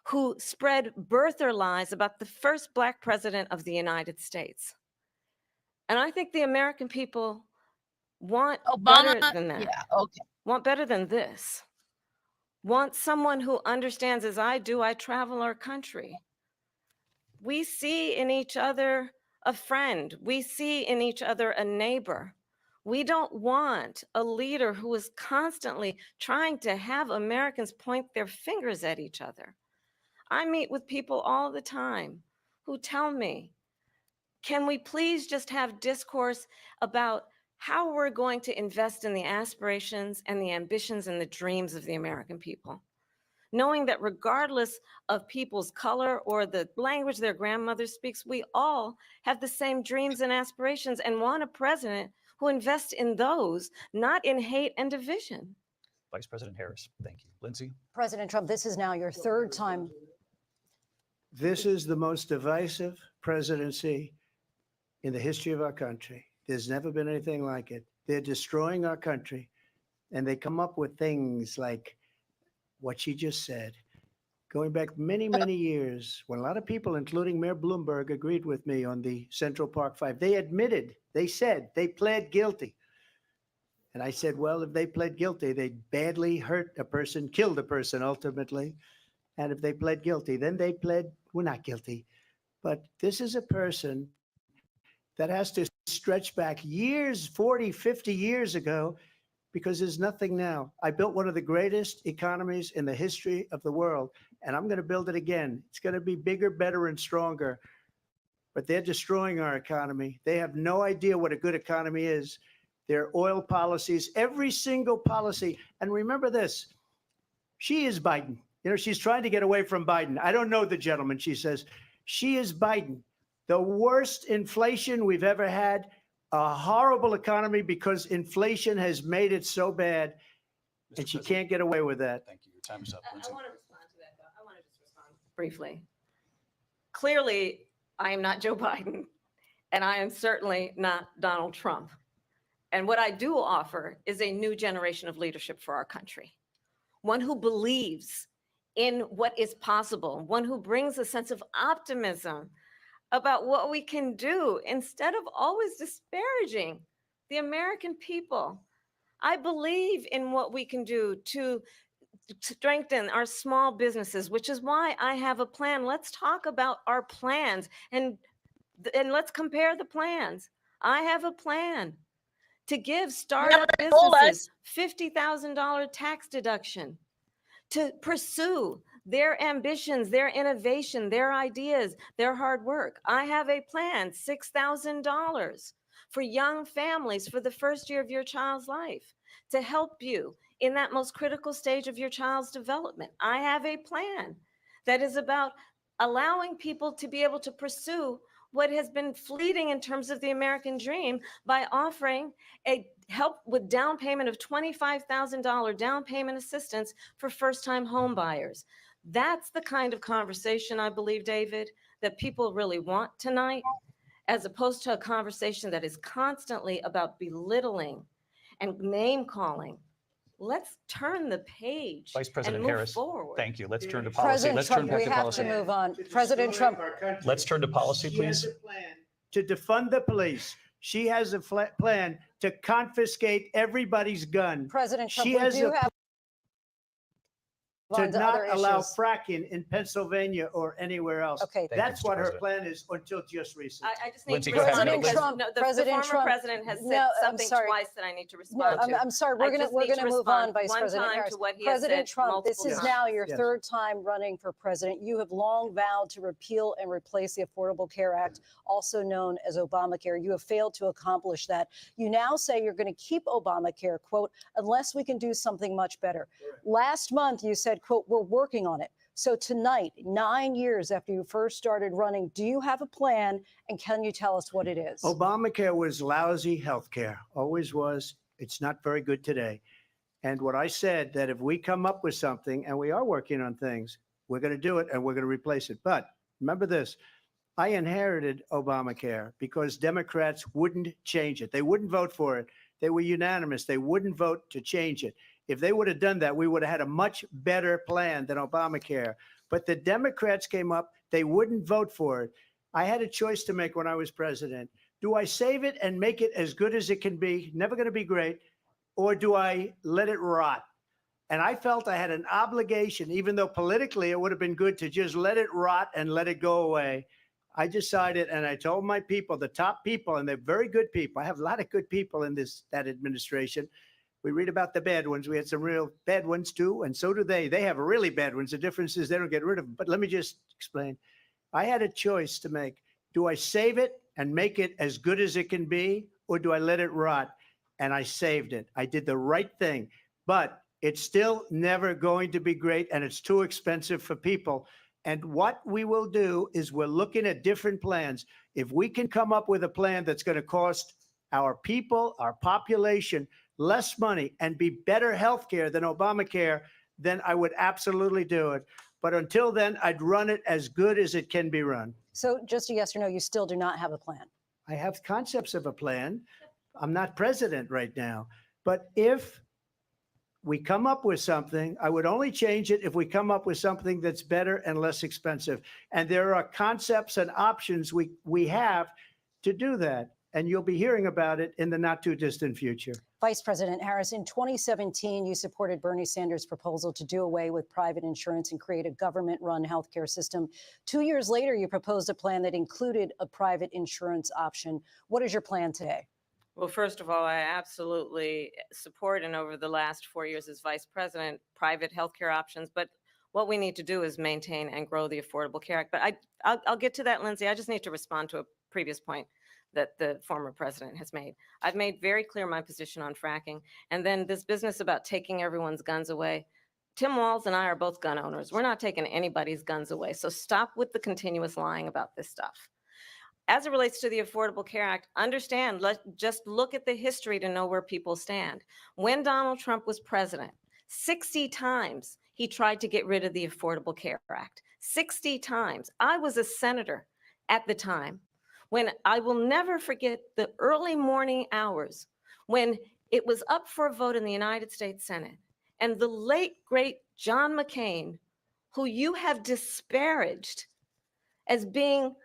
who spread birther lies about the first Black president of the United States. And I think the American people want better than that. Yeah, okay. Want better than this. Want someone who understands, as I do, I travel our country. We see in each other a friend. We see in each other a neighbor. We don't want a leader who is constantly trying to have Americans point their fingers at each other. I meet with people all the time who tell me, can we please just have discourse about how we're going to invest in the aspirations and the ambitions and the dreams of the American people? Knowing that regardless of people's color or the language their grandmother speaks, we all have the same dreams and aspirations and want a president who invests in those, not in hate and division. Vice President Harris, thank you. Lindsay? President Trump, this is now your 3rd time. This is the most divisive presidency in the history of our country. There's never been anything like it. They're destroying our country, and they come up with things like what she just said. Going back many, many years, when a lot of people, including Mayor Bloomberg, agreed with me on the Central Park 5, they admitted, they said, they pled guilty. And I said, well, if they pled guilty, they badly hurt a person, killed a person ultimately. And if they pled guilty, then they pled, we're not guilty. But this is a person that has to stretch back years, 40, 50 years ago, because there's nothing now. I built one of the greatest economies in the history of the world, and I'm going to build it again. It's going to be bigger, better, and stronger. but they're destroying our economy. They have no idea what a good economy is. Their oil policies, every single policy. And remember this, she is Biden. You know, she's trying to get away from Biden. I don't know the gentleman, she says. She is Biden. The worst inflation we've ever had, a horrible economy because inflation has made it so bad, and she can't get away with that. Thank you. Your time is up. I want to respond to that, though. I want to just respond briefly. Clearly, I am not Joe Biden, and I am certainly not Donald Trump. And what I do offer is a new generation of leadership for our country, one who believes in what is possible, one who brings a sense of optimism about what we can do instead of always disparaging the American people. I believe in what we can do to strengthen our small businesses, which is why I have a plan. Let's talk about our plans and let's compare the plans. I have a plan to give startup businesses $50,000 tax deduction, to pursue their ambitions, their innovation, their ideas, their hard work. I have a plan, $6,000 for young families for the first year of your child's life to help you in that most critical stage of your child's development. I have a plan that is about allowing people to be able to pursue what has been fleeting in terms of the American dream by offering a help with down payment of $25,000 down payment assistance for first-time home buyers. That's the kind of conversation, I believe, David, that people really want tonight, as opposed to a conversation that is constantly about belittling and name-calling. Let's turn the page Vice President and move Harris, forward. thank you. Let's turn to policy. President Let's Trump, turn back we to have policy. to move on. President Trump. Let's turn to policy, She has please. a plan to defund the police. She has a plan to confiscate everybody's gun. President Trump, she we has do a have to on to not other allow issues. fracking in Pennsylvania or anywhere else. Okay. Thank you, That's Mr. what her President. plan is until just recently. I just need Lindsay, to go ahead. respond President because Trump, no, the President former Trump, president has said no, I'm something sorry. twice that I need to No, respond to. I'm sorry. I We're just gonna need to move on, respond Vice one President time Harris. to what he has President said Trump, this multiple is times. now your Yes. third time running for president. You have long vowed to repeal and replace the Affordable Care Act, also known as Obamacare. You have failed to accomplish that. You now say you're going to keep Obamacare, quote, unless we can do something much better. Last month, you said, quote, we're working on it. So tonight, 9 years after you first started running, do you have a plan, and can you tell us what it is? Obamacare was lousy health care, always was. It's not very good today. And what I said, that if we come up with something, and we are working on things, we're going to do it and we're going to replace it. But remember this, I inherited Obamacare because Democrats wouldn't change it. They wouldn't vote for it. They were unanimous. They wouldn't vote to change it. If they would have done that, we would have had a much better plan than Obamacare. But the Democrats came up. They wouldn't vote for it. I had a choice to make when I was president. Do I save it and make it as good as it can be, never going to be great, or do I let it rot? And I felt I had an obligation, even though politically it would have been good to just let it rot and let it go away. I decided, and I told my people, the top people, and they're very good people. I have a lot of good people in that administration. We read about the bad ones. We had some real bad ones too, and so do they. They have really bad ones. The difference is they don't get rid of them. But let me just explain. I had a choice to make. Do I save it and make it as good as it can be, or do I let it rot? And I saved it. I did the right thing. But it's still never going to be great, and it's too expensive for people. And what we will do is we're looking at different plans. If we can come up with a plan that's going to cost our people, our population, less money and be better health care than Obamacare, then I would absolutely do it. But until then, I'd run it as good as it can be run. So just a yes or no, you still do not have a plan. I have concepts of a plan. I'm not president right now. But if we come up with something, I would only change it if we come up with something that's better and less expensive. And there are concepts and options we have to do that. And you'll be hearing about it in the not too distant future. Vice President Harris, in 2017, you supported Bernie Sanders' proposal to do away with private insurance and create a government-run healthcare system. 2 years later, you proposed a plan that included a private insurance option. What is your plan today? Well, first of all, I absolutely support, and over the last 4 years as vice president, private healthcare options. But What we need to do is maintain and grow the Affordable Care Act. But I'll get to that, Lindsay. I just need to respond to a previous point that the former president has made. I've made very clear my position on fracking. And then this business about taking everyone's guns away. Tim Walz and I are both gun owners. We're not taking anybody's guns away. So stop with the continuous lying about this stuff. As it relates to the Affordable Care Act, understand, just look at the history to know where people stand. When Donald Trump was president, 60 times he tried to get rid of the Affordable Care Act. 60 times. I was a senator at the time when I will never forget the early morning hours when it was up for a vote in the United States Senate. And the late, great John McCain, who you have disparaged as being,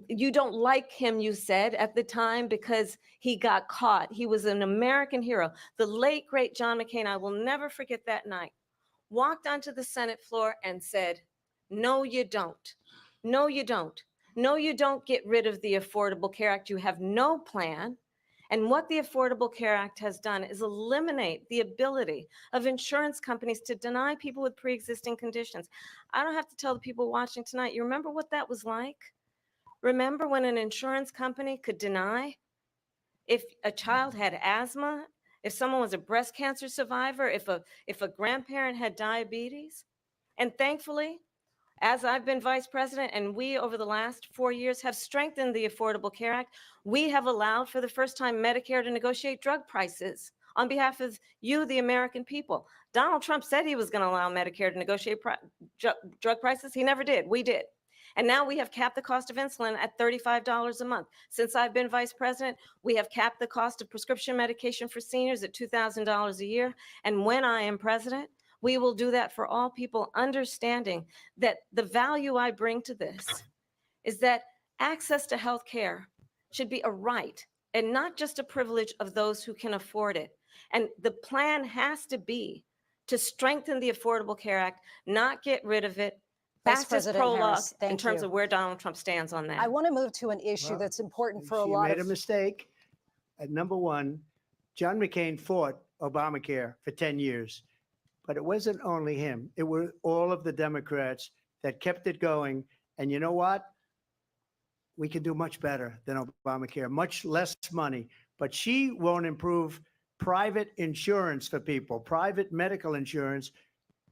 you don't like him, you said at the time, because he got caught. He was an American hero. The late, great John McCain, I will never forget that night, walked onto the Senate floor and said, no, you don't. No, you don't. No, you don't get rid of the Affordable Care Act. You have no plan. And what the Affordable Care Act has done is eliminate the ability of insurance companies to deny people with pre-existing conditions. I don't have to tell the people watching tonight, you remember what that was like? Remember when an insurance company could deny if a child had asthma, if someone was a breast cancer survivor, if a grandparent had diabetes? And thankfully, as I've been vice president and we over the last 4 years have strengthened the Affordable Care Act, we have allowed for the first time Medicare to negotiate drug prices on behalf of you, the American people. Donald Trump said he was going to allow Medicare to negotiate drug prices. He never did. We did. And now we have capped the cost of insulin at $35 a month. Since I've been vice president, we have capped the cost of prescription medication for seniors at $2,000 a year. And when I am president, we will do that for all people, understanding that the value I bring to this is that access to health care should be a right and not just a privilege of those who can afford it. And the plan has to be to strengthen the Affordable Care Act, not get rid of it. Vice Fastest President prologue Harris, in thank terms you. of where Donald Trump stands on that. I want to move to an issue that's important for a She lot made of a mistake. Number one, John McCain fought Obamacare for 10 years. But it wasn't only him. It were all of the Democrats that kept it going. And you know what? We can do much better than Obamacare, much less money. But she won't improve private insurance for people, private medical insurance.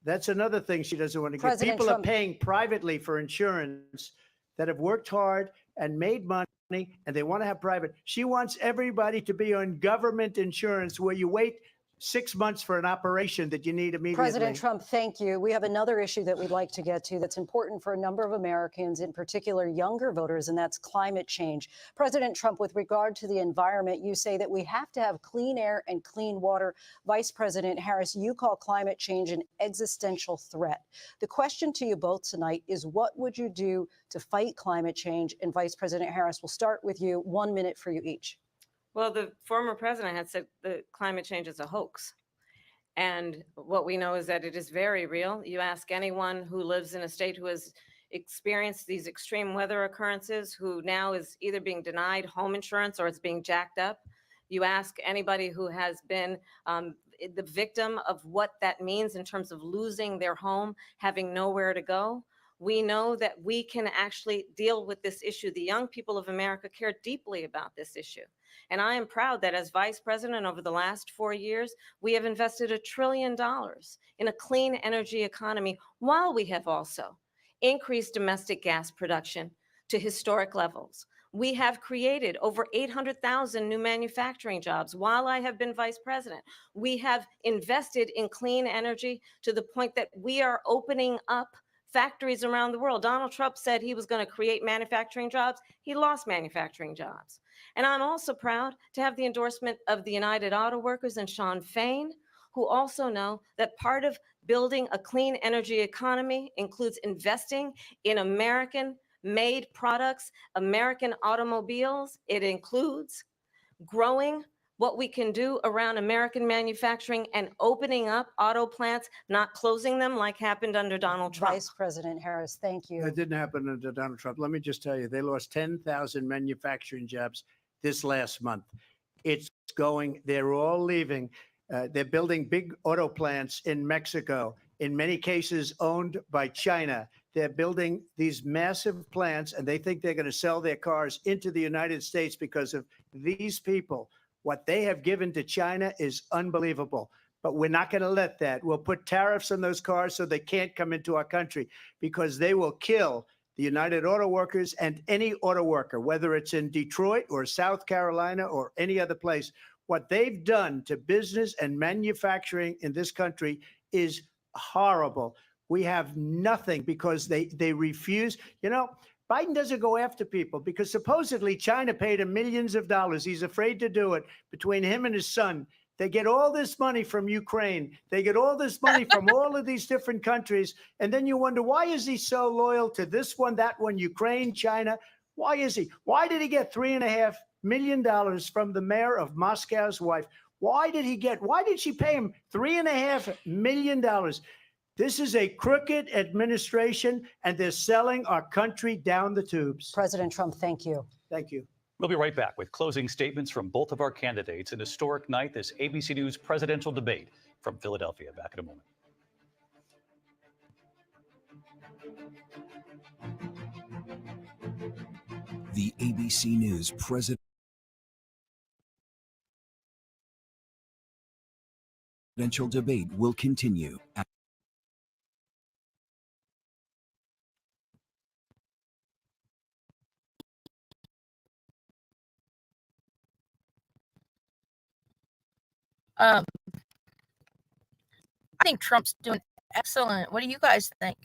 That's another thing she doesn't want to get. President People Trump- are paying privately for insurance that have worked hard and made money, and they want to have private. She wants everybody to be on government insurance where you wait 6 months for an operation that you need immediately. President Trump, thank you. We have another issue that we'd like to get to that's important for a number of Americans, in particular younger voters, and that's climate change. President Trump, with regard to the environment, you say that we have to have clean air and clean water. Vice President Harris, you call climate change an existential threat. The question to you both tonight is, what would you do to fight climate change? And Vice President Harris, we'll start with you. 1 minute for you each. Well, the former president had said that climate change is a hoax. And what we know is that it is very real. You ask anyone who lives in a state who has experienced these extreme weather occurrences, who now is either being denied home insurance or it's being jacked up. You ask anybody who has been the victim of what that means in terms of losing their home, having nowhere to go. We know that we can actually deal with this issue. The young people of America care deeply about this issue. And I am proud that as vice president over the last 4 years, we have invested $1 trillion in a clean energy economy, while we have also increased domestic gas production to historic levels. We have created over 800,000 new manufacturing jobs while I have been vice president. We have invested in clean energy to the point that we are opening up factories around the world. Donald Trump said he was going to create manufacturing jobs. He lost manufacturing jobs. And I'm also proud to have the endorsement of the United Auto Workers and Sean Fain, who also know that part of building a clean energy economy includes investing in American-made products, American automobiles. It includes growing what we can do around American manufacturing and opening up auto plants, not closing them like happened under Donald Trump. Vice President Harris, thank you. That didn't happen under Donald Trump. Let me just tell you, they lost 10,000 manufacturing jobs this last month. It's going, they're all leaving. They're building big auto plants in Mexico. in many cases owned by China. They're building these massive plants, and they think they're going to sell their cars into the United States because of these people. What they have given to China is unbelievable. But we're not going to let that. We'll put tariffs on those cars so they can't come into our country, because they will kill the United Auto Workers and any auto worker, whether it's in Detroit or South Carolina or any other place. What they've done to business and manufacturing in this country is horrible. We have nothing because they refuse. You know, Biden doesn't go after people because supposedly China paid him millions of dollars. He's afraid to do it. Between him and his son, they get all this money from Ukraine. They get all this money from all of these different countries. And then you wonder, why is he so loyal to this one, that one, Ukraine, China? Why is he? Why did he get $3.5 million from the mayor of Moscow's wife? Why did she pay him $3.5 million? This is a crooked administration, and they're selling our country down the tubes. President Trump, thank you. Thank you. We'll be right back with closing statements from both of our candidates. An historic night, this ABC News presidential debate from Philadelphia. Back in a moment. The ABC News presidential debate will continue. I think Trump's doing excellent. What do you guys think?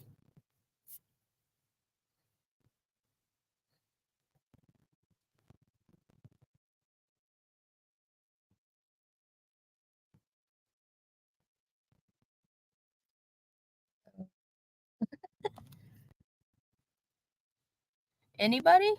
Anybody?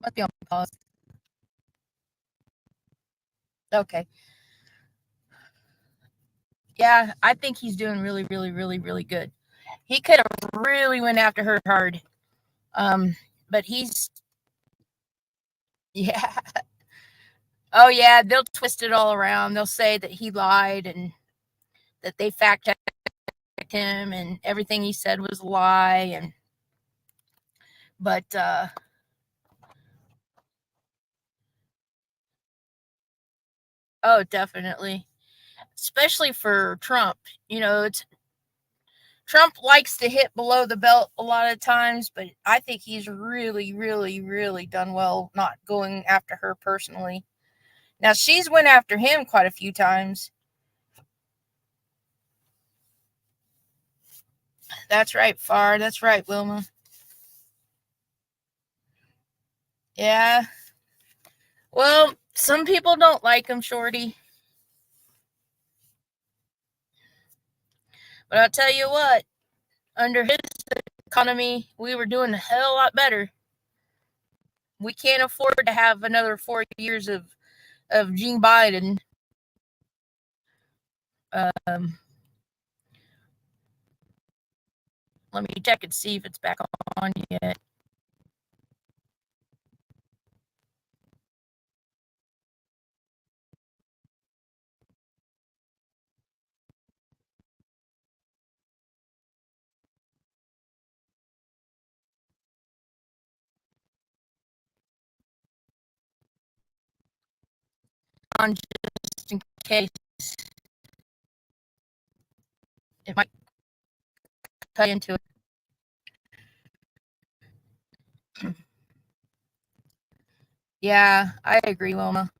Must be on pause. Okay. Yeah, I think he's doing really, really, really, really good. He could have really went after her hard. But he's, yeah. Oh yeah, they'll twist it all around. They'll say that he lied and that they fact checked him and everything he said was a lie. But oh, definitely. Especially for Trump. You know, Trump likes to hit below the belt a lot of times, but I think he's really, really, really done well not going after her personally. Now, she's went after him quite a few times. That's right, Farr. That's right, Wilma. Yeah. Well, some people don't like him, Shorty. But I'll tell you what, under his economy, we were doing a hell lot better. We can't afford to have another 4 years of Gene Biden. Let me check and see if it's back on yet. On just in case. It might cut into it. Yeah, I agree, Wilma.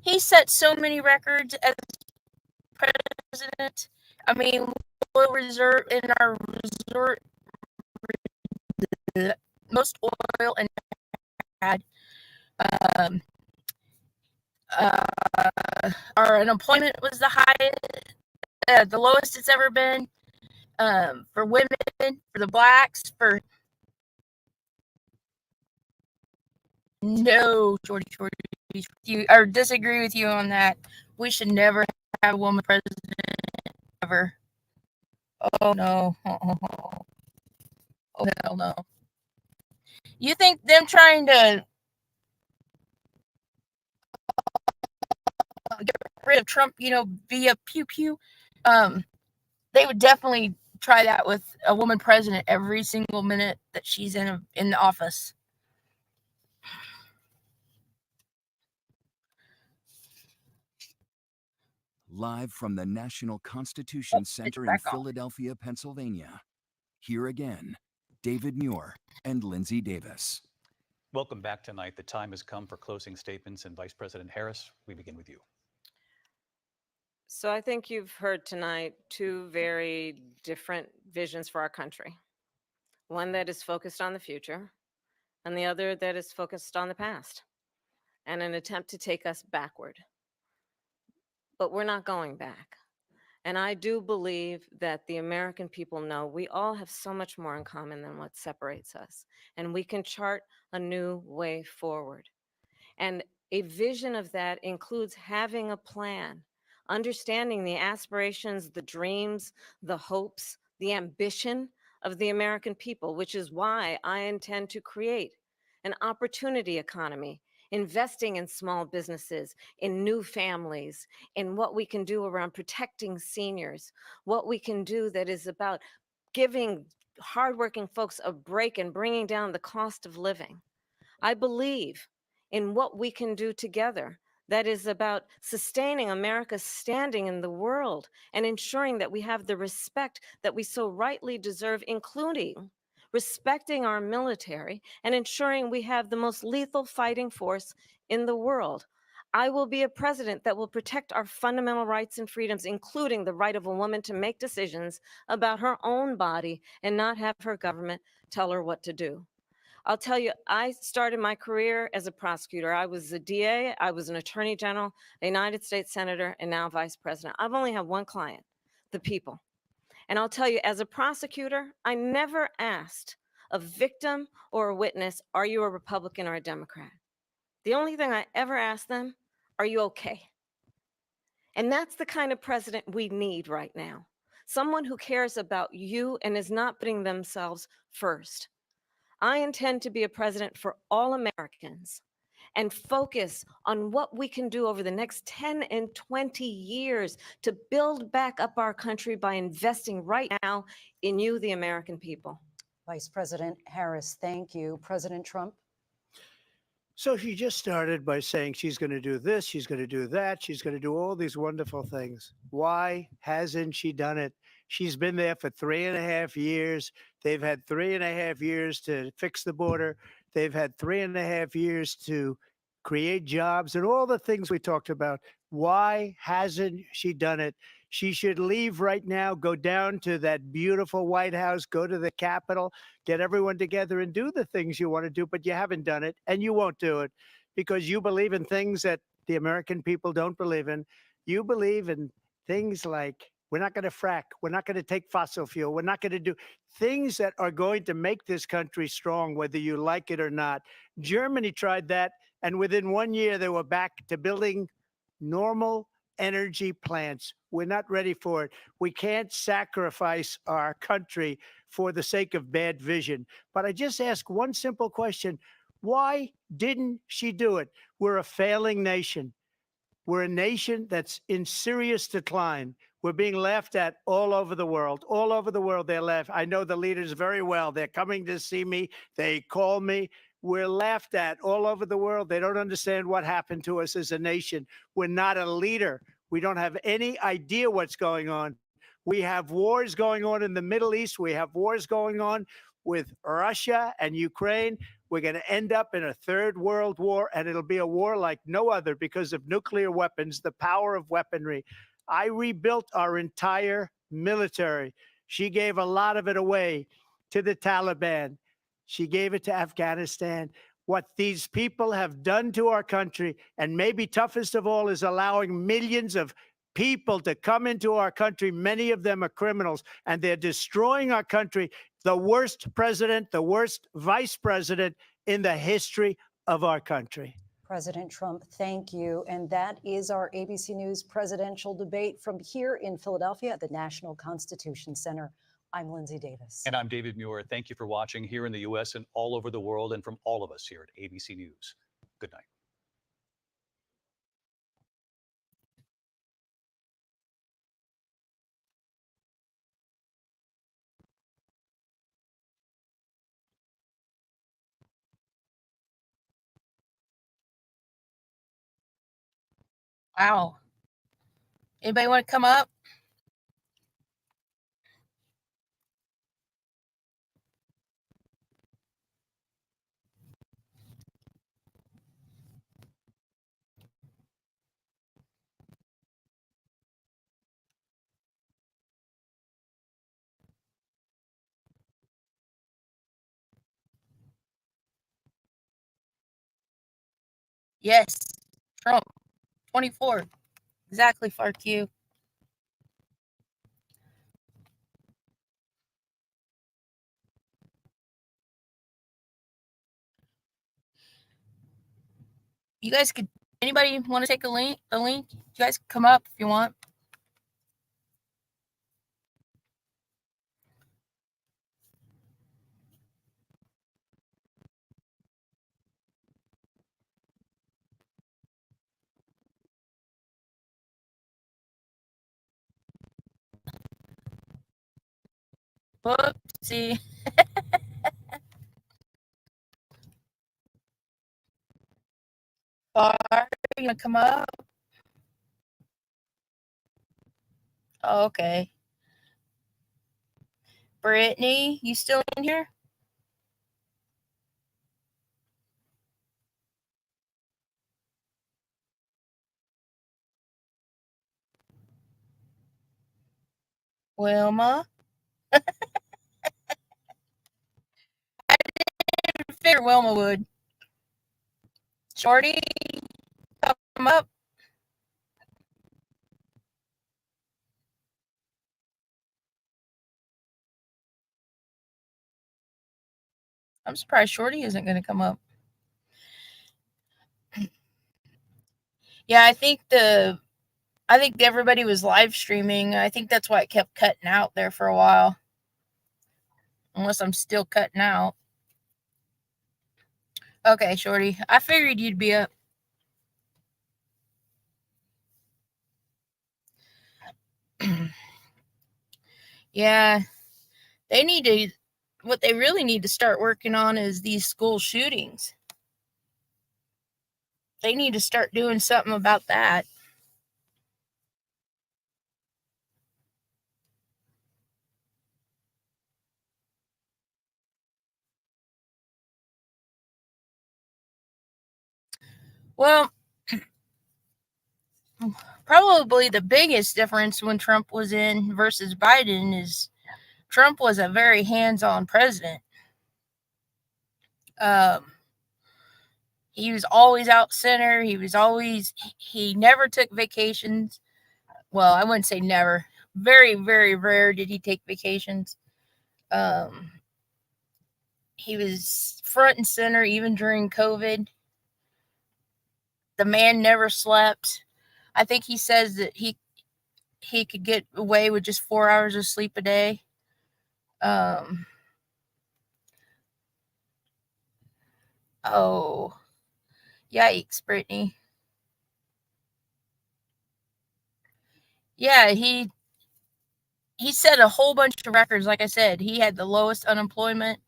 He set so many records as president. I mean, oil reserve in our resort, most oil and had. Um, our unemployment was the highest, the lowest it's ever been. For women, for the blacks, for no, Jordy, you or disagree with you on that. We should never have a woman president ever. Oh no. Oh hell no. You think them trying to get rid of Trump, via pew pew, they would definitely try that with a woman president every single minute that she's in the office. Live from the National Constitution Center in Philadelphia, Pennsylvania. Here again, David Muir and Lindsay Davis. Welcome back tonight. The time has come for closing statements, and Vice President Harris, we begin with you. So I think you've heard tonight two very different visions for our country. One that is focused on the future, and the other that is focused on the past, and an attempt to take us backward. But we're not going back. And I do believe that the American people know we all have so much more in common than what separates us. And we can chart a new way forward. And a vision of that includes having a plan, understanding the aspirations, the dreams, the hopes, the ambition of the American people, which is why I intend to create an opportunity economy, investing in small businesses, in new families, in what we can do around protecting seniors, what we can do that is about giving hardworking folks a break and bringing down the cost of living. I believe in what we can do together that is about sustaining America's standing in the world and ensuring that we have the respect that we so rightly deserve, including respecting our military and ensuring we have the most lethal fighting force in the world. I will be a president that will protect our fundamental rights and freedoms, including the right of a woman to make decisions about her own body and not have her government tell her what to do. I'll tell you, I started my career as a prosecutor. I was a DA, I was an attorney general, a United States senator, and now vice president. I've only had one client, the people. And I'll tell you, as a prosecutor, I never asked a victim or a witness, are you a Republican or a Democrat? The only thing I ever asked them, are you okay? And that's the kind of president we need right now. Someone who cares about you and is not putting themselves first. I intend to be a president for all Americans and focus on what we can do over the next 10 and 20 years to build back up our country by investing right now in you, the American people. Vice President Harris, thank you. President Trump? So she just started by saying she's going to do this, she's going to do that, she's going to do all these wonderful things. Why hasn't she done it? She's been there for 3.5 years. They've had 3.5 years to fix the border. They've had 3.5 years to create jobs and all the things we talked about. Why hasn't she done it? She should leave right now, go down to that beautiful White House, go to the Capitol, get everyone together and do the things you want to do, but you haven't done it and you won't do it because you believe in things that the American people don't believe in. You believe in things like we're not going to frack, we're not going to take fossil fuel, we're not going to do things that are going to make this country strong, whether you like it or not. Germany tried that, and within 1 year, they were back to building normal energy plants. We're not ready for it. We can't sacrifice our country for the sake of bad vision. But I just ask one simple question. Why didn't she do it? We're a failing nation. We're a nation that's in serious decline. We're being laughed at all over the world. All over the world, they're laughed. I know the leaders very well. They're coming to see me. They call me. We're laughed at all over the world. They don't understand what happened to us as a nation. We're not a leader. We don't have any idea what's going on. We have wars going on in the Middle East. We have wars going on with Russia and Ukraine. We're going to end up in a third world war, and it'll be a war like no other because of nuclear weapons, the power of weaponry. I rebuilt our entire military. She gave a lot of it away to the Taliban. She gave it to Afghanistan. What these people have done to our country, and maybe toughest of all, is allowing millions of people to come into our country. Many of them are criminals, and they're destroying our country. The worst president, the worst vice president in the history of our country. President Trump, thank you. And that is our ABC News presidential debate from here in Philadelphia at the National Constitution Center. I'm Lindsay Davis. And I'm David Muir. Thank you for watching here in the U.S. and all over the world, and from all of us here at ABC News. Good night. Wow. Anybody want to come up? Yes. Trump. 24. Exactly, FARQ. You guys could, anybody want to take the link? You guys can come up if you want. Whoopsie. Are you gonna come up? Oh, okay. Brittany, you still in here? Wilma? I didn't figure Wilma would. Shorty, come up. I'm surprised Shorty isn't going to come up. Yeah, I think everybody was live streaming. I think that's why it kept cutting out there for a while. Unless I'm still cutting out. Okay, Shorty. I figured you'd be up. Yeah. What they really need to start working on is these school shootings. They need to start doing something about that. Well, probably the biggest difference when Trump was in versus Biden is Trump was a very hands-on president. He was always out center. He never took vacations. Well, I wouldn't say never. Very, very rare did he take vacations. He was front and center even during COVID. The man never slept. I think he says that he could get away with just 4 hours of sleep a day. Oh, yikes, Brittany. Yeah, he set a whole bunch of records. Like I said, he had the lowest unemployment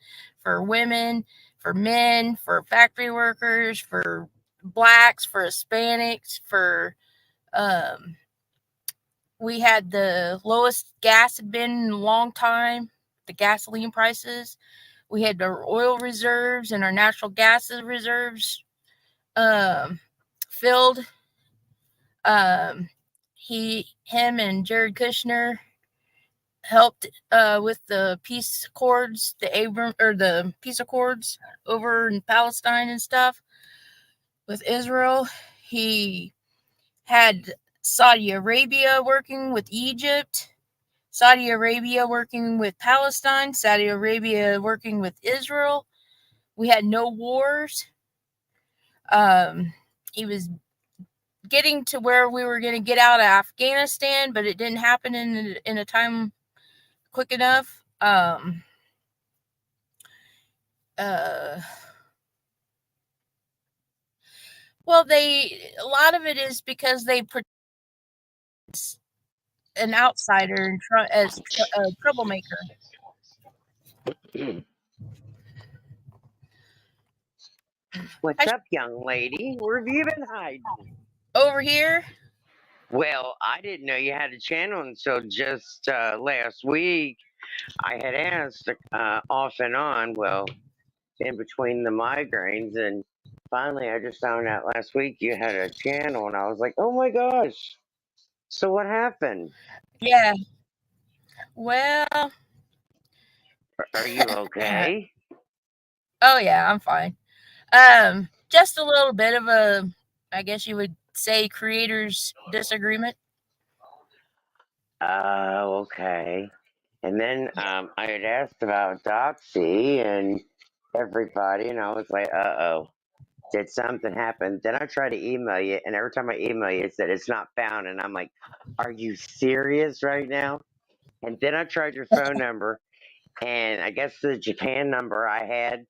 for women, for men, for factory workers, for blacks, for Hispanics, for we had the lowest gas had been in a long time, the gasoline prices. We had our oil reserves and our natural gas reserves filled. Him and Jared Kushner helped with the peace accords, the peace accords over in Palestine and stuff with Israel. He had Saudi Arabia working with Egypt, Saudi Arabia working with Palestine, Saudi Arabia working with Israel. We had no wars. He was getting to where we were going to get out of Afghanistan, but it didn't happen in a time quick enough. Well, a lot of it is because they put an outsider as a troublemaker. What's up, young lady? Where have you been hiding? Over here. Well, I didn't know you had a channel until just last week. I had asked off and on, well, in between the migraines, and finally I just found out last week you had a channel, and I was like, oh my gosh. So what happened? Yeah. Well. Are you okay? Oh yeah, I'm fine. Just a little bit of a, I guess you would say, creators disagreement. Oh, okay. And then I had asked about Doxy and everybody, and I was like, uh-oh, did something happen? Then I tried to email you, and every time I email you, it said it's not found, and I'm like, are you serious right now? And then I tried your phone number, and I guess the Japan number I had,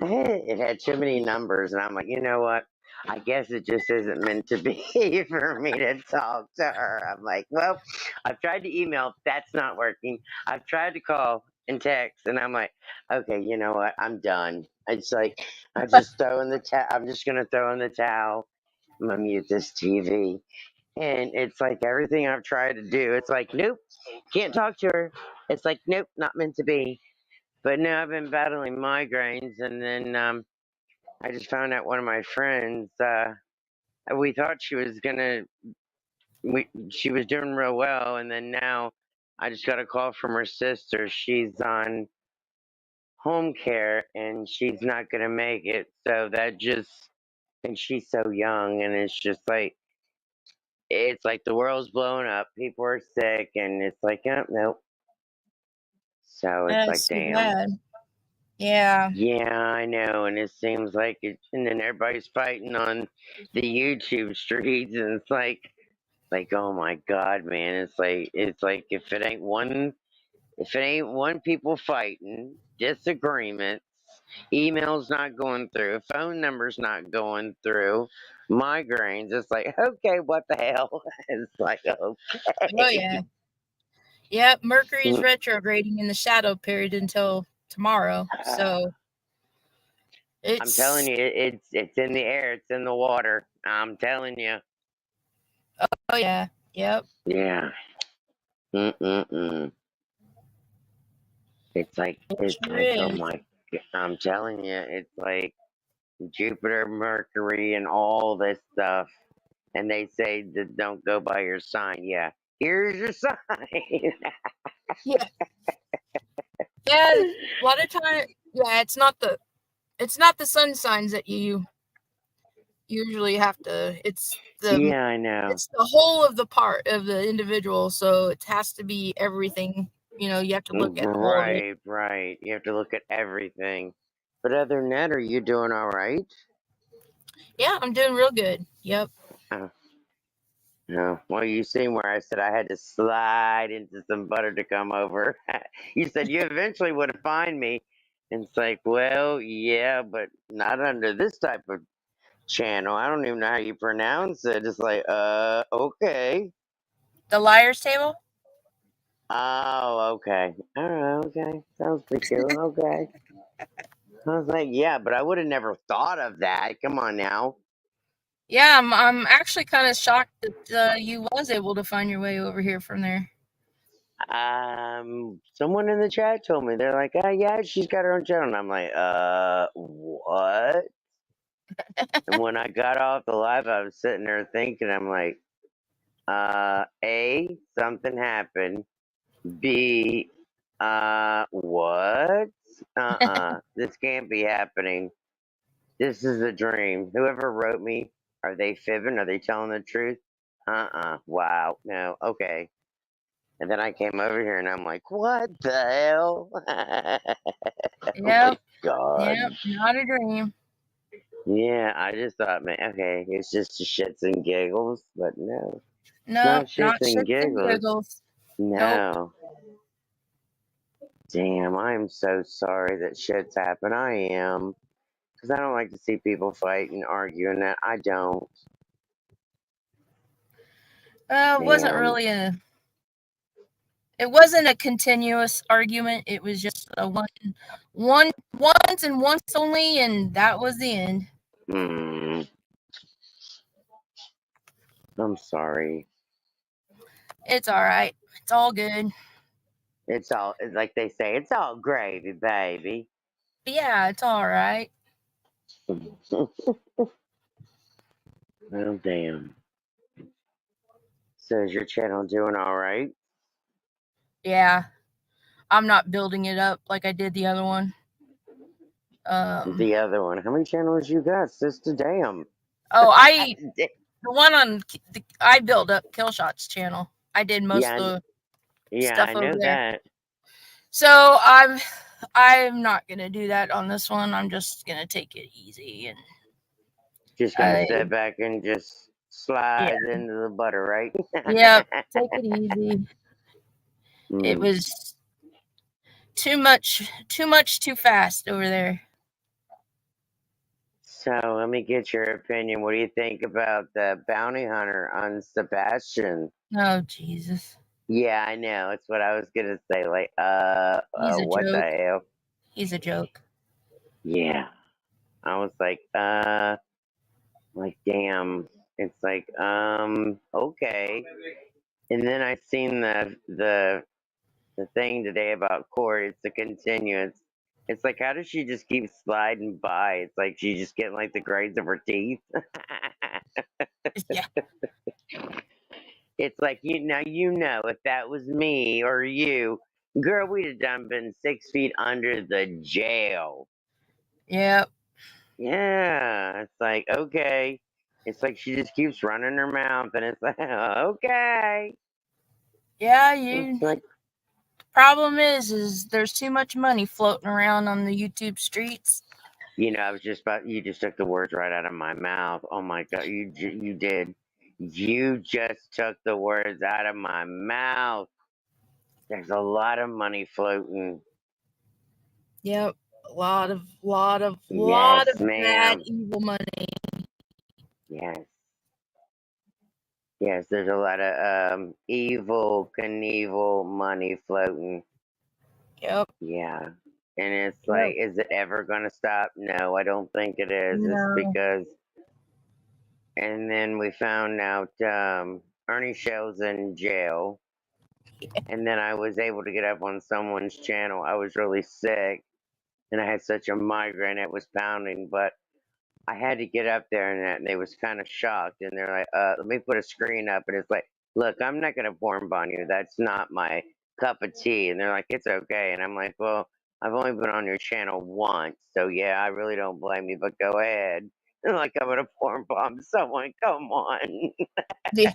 it had too many numbers, and I'm like, you know what? I guess it just isn't meant to be for me to talk to her. I'm like, well, I've tried to email, that's not working. I've tried to call and text, and I'm like, okay, you know what? I'm done. It's like, I'm just throwing the towel. I'm just gonna throw in the towel. I'm gonna mute this TV. And it's like everything I've tried to do, it's like, nope, can't talk to her. It's like, nope, not meant to be. But now I've been battling migraines, and then I just found out one of my friends. We thought she was she was doing real well, and then now I just got a call from her sister. She's on home care, and she's not gonna make it. So that just, and she's so young, and it's like the world's blowing up. People are sick, and it's like, oh, nope. So it's like, That's too damn. bad. Yeah. Yeah, I know, and it seems like it. And then everybody's fighting on the YouTube streets, and it's like, oh my God, man! It's like if it ain't one people fighting, disagreements, emails not going through, phone numbers not going through, migraines. It's like, okay, what the hell? It's like, okay. Oh yeah. Yep. Mercury's retrograding in the shadow period until tomorrow. So I'm telling you, it's in the air, it's in the water. I'm telling you. Oh yeah. Yep. Yeah. It's like oh my, I'm telling you, it's like Jupiter, Mercury, and all this stuff. And they say that don't go by your sign. Yeah, here's your sign. Yeah. Yeah. A lot of time. Yeah. It's not the sun signs that you usually have to. It's the Yeah, I know. It's the whole of the part of the individual. So it has to be everything. You know, you have to look at the whole of it. Right. You have to look at everything. But other than that, are you doing all right? Yeah, I'm doing real good. Yep. No. Well, you seen where I said I had to slide into some butter to come over. You said you eventually would have find me. And it's like, well, yeah, but not under this type of channel. I don't even know how you pronounce it. It's like, okay. The LIARZ table? Oh, okay. Okay. Sounds pretty cool. Okay. I was like, yeah, but I would have never thought of that. Come on now. Yeah, I'm actually kind of shocked that you was able to find your way over here from there. Someone in the chat told me, they're like, oh yeah, she's got her own channel. And I'm like, what? And when I got off the live, I was sitting there thinking, I'm like, A, something happened. B, what? This can't be happening. This is a dream. Whoever wrote me, are they fibbing? Are they telling the truth? Wow. No. Okay. And then I came over here and I'm like, what the hell? Oh my Yep. God. Yep. Not a dream. Yeah, I just thought, man, okay, it's just the shits and giggles, but no, it's Nope. not Not shits and shits and giggles. giggles. Nope. No. Damn, I am so sorry that shit's happened. I am. Because I don't like to see people fight and argue and that. I don't. It wasn't Damn. really a. It wasn't a continuous argument. It was just a once and once only, and that was the end. I'm sorry. It's all right. It's all good. It's all, like they say, it's all gravy, baby. Yeah, it's all right. Well, damn. So is your channel doing all right? Yeah, I'm not building it up like I did the other one. The other one. How many channels you got, sister? Damn. Oh, the one on I built up Killshot's channel. I did most Yeah, of the yeah, stuff I over know there. that. So I'm not gonna do that on this one. I'm just gonna take it easy and just gonna sit back and just slide into the butter, right? Yep, take it easy. It Mm. was too much, too fast over there. So let me get your opinion. What do you think about the bounty hunter on Sebastian? Oh Jesus. Yeah, I know. It's what I was gonna say. Like, He's a what the joke. hell? He's a joke. Yeah. I was like, damn. It's like, okay. And then I seen the thing today about court. It's a continuance. It's like, how does she just keep sliding by? It's like she's just getting like the grades of her teeth. Yeah. It's like, you know, if that was me or you, girl, we'd have done been 6 feet under the jail. Yep. Yeah. It's like, okay. It's like she just keeps running her mouth, and it's like, okay. Yeah, It's like, problem is there's too much money floating around on the YouTube streets. you know, I was just about, you just took the words right out of my mouth. Oh my God, you did. You just took the words out of my mouth. There's a lot of money floating. Yep. A lot of Yes, bad, ma'am. evil money. Yes. Yes, there's a lot of evil, Knievel money floating. Yep. Yeah. And it's like, is it ever going to stop? No, I don't think it is. No. It's because, and then we found out Ernie Shell's in jail. And then I was able to get up on someone's channel. I was really sick and I had such a migraine, it was pounding, but I had to get up there and they was kind of shocked. And they're like, let me put a screen up. And it's like, look, I'm not going to porn bomb you. That's not my cup of tea. And they're like, it's okay. And I'm like, well, I've only been on your channel once. So yeah, I really don't blame you, but go ahead. They're like, I'm going to porn bomb someone. Come on. Yeah.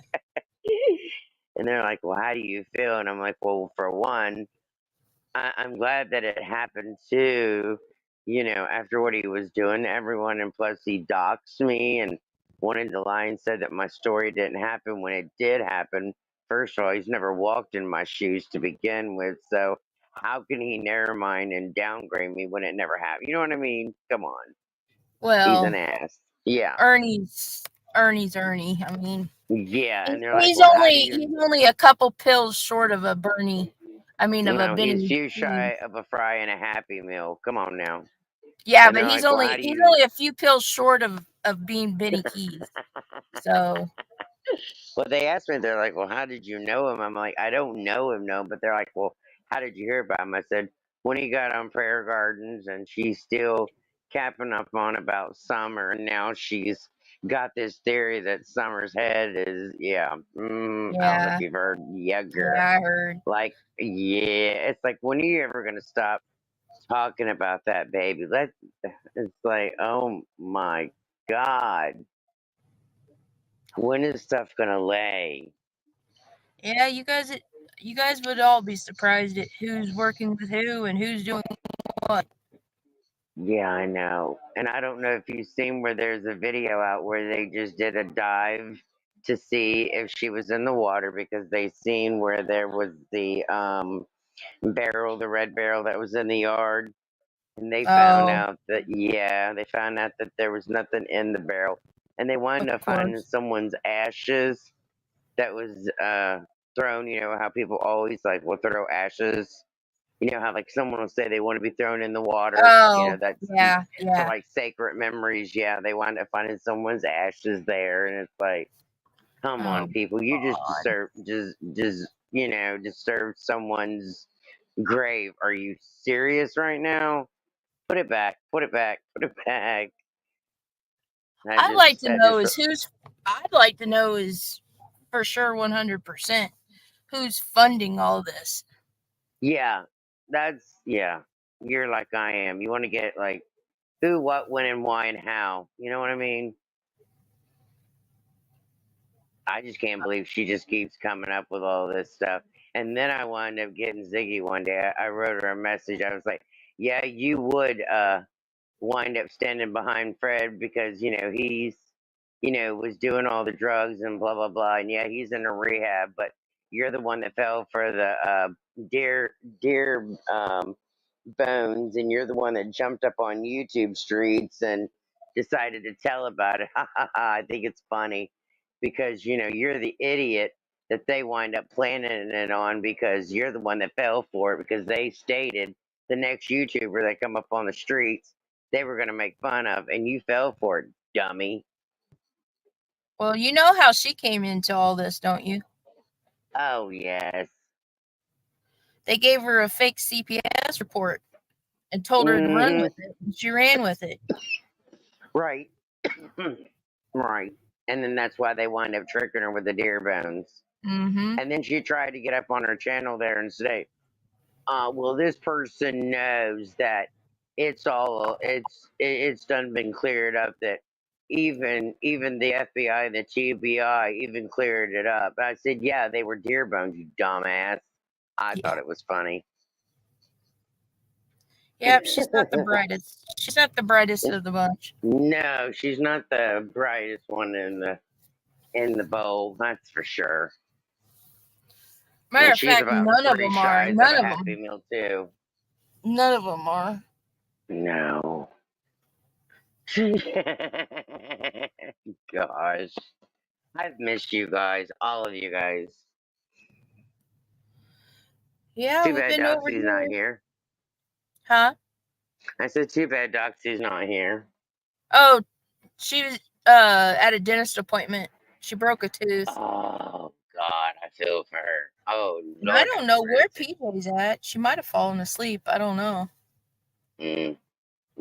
And they're like, well, how do you feel? And I'm like, well, for one, I'm glad that it happened too, you know, after what he was doing to everyone. And plus, he doxed me, and one of the lines said that my story didn't happen when it did happen. First of all, he's never walked in my shoes to begin with, so how can he narrow mine and downgrade me when it never happened? You know what I mean? Come on. Well, He's an ass. Yeah. Ernie's Ernie. I mean, yeah, and they're like, he's well, only a couple pills short of a Bernie. I mean, of a no, he's Benny. few shy of a fry and a Happy Meal. Come on now. Yeah, And but they're he's like, well, only how do he's you... only a few pills short of being Benny Keys. So Well, they asked me, they're like, well, how did you know him? I'm like, I don't know him, no. But they're like, well, how did you hear about him? I said, when he got on Prayer Gardens, and she's still capping up on about Summer. And now she's got this theory that Summer's head is, I don't know if Yeah. you've heard, yeah, girl. Yeah, I heard. Like, yeah, it's like, when are you ever going to stop talking about that baby? It's like, oh my God. When is stuff gonna lay? Yeah, you guys would all be surprised at who's working with who and who's doing what. Yeah, I know. And I don't know if you've seen where there's a video out where they just did a dive to see if she was in the water, because they seen where there was the barrel, the red barrel that was in the yard. And they found Oh, out that, they found out that there was nothing in the barrel. And they wound of up finding course. someone's ashes that was thrown. You know how people always like will throw ashes. You know how like someone will say they want to be thrown in the water. You know Oh, that's yeah, for yeah. like sacred memories. Yeah, they wind up finding someone's ashes there, and it's like, come on, Oh, people, you just God. disturb someone's grave. Are you serious right now? Put it back. Put it back. Put it back. I'd like to know I'd like to know is for sure 100% who's funding all this. Yeah, you're like I am. You want to get like who, what, when, and why, and how. You know what I mean? I just can't believe she just keeps coming up with all this stuff. And then I wound up getting Ziggy one day. I wrote her a message. I was like, yeah, you would wind up standing behind Fred because, he's, was doing all the drugs and blah, blah, blah. And yeah, he's in a rehab, but you're the one that fell for the deer bones, and you're the one that jumped up on YouTube streets and decided to tell about it. I think it's funny because you're the idiot that they wind up planning it on, because you're the one that fell for it, because they stated the next YouTuber that come up on the streets they were going to make fun of, and you fell for it, dummy. Well, you know how she came into all this, don't you? Oh, yes. They gave her a fake CPS report and told her to run with it, and she ran with it. Right. Right. And then that's why they wind up tricking her with the deer bones. Mm-hmm. And then she tried to get up on her channel there and say, well, this person knows that it's done been cleared up, that even the FBI and the TBI even cleared it up. I said, yeah, they were deer bones, you dumbass. I thought it was funny. Yep, she's not the brightest. She's not the brightest of the bunch. No, she's not the brightest one in the bowl, that's for sure. Matter of she's fact, about none of 3 them are. shies None of a of Happy them. Meal too. None of them are. No. Gosh. I've missed you guys, all of you guys. Yeah, Too we've bad been over Doxy's here. not here. Huh? I said, too bad Doxy's not here. Oh, she was at a dentist appointment. She broke a tooth. Oh, God, I feel for her. Oh, And I Lord. don't know where PJ's at. She might have fallen asleep. I don't know.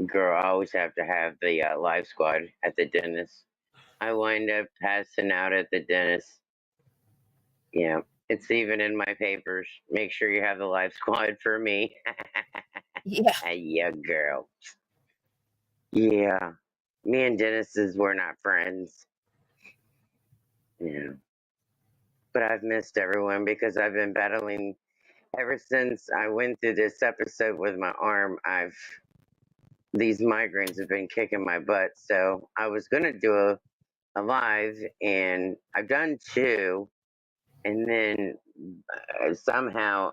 Girl, I always have to have the live squad at the dentist. I wind up passing out at the dentist. Yeah, it's even in my papers. Make sure you have the live squad for me. Yeah. Yeah, girl. Yeah. Me and Dennis were not friends. Yeah. But I've missed everyone because I've been battling ever since I went through this episode with my arm. These migraines have been kicking my butt. So I was gonna do a live, and I've done 2, and then somehow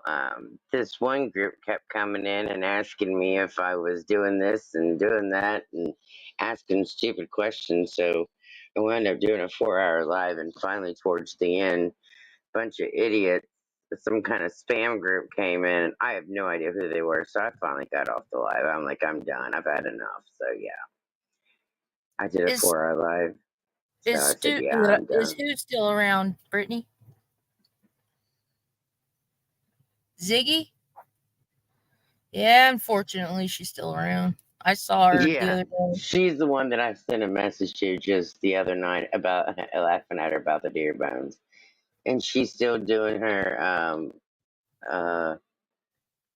this one group kept coming in and asking me if I was doing this and doing that and asking stupid questions. So I wound up doing a 4-hour live, and finally towards the end, a bunch of idiots, some kind of spam group came in. I have no idea who they were, so I finally got off the live. I'm like, I'm done. I've had enough. So yeah, I did a 4-hour live. So I said, yeah, I'm Is done. who still around, Brittany? Ziggy? Yeah, unfortunately, she's still around. I saw her the Yeah, other day. she's the one that I sent a message to just the other night about laughing at her about the deer bones, and she's still doing her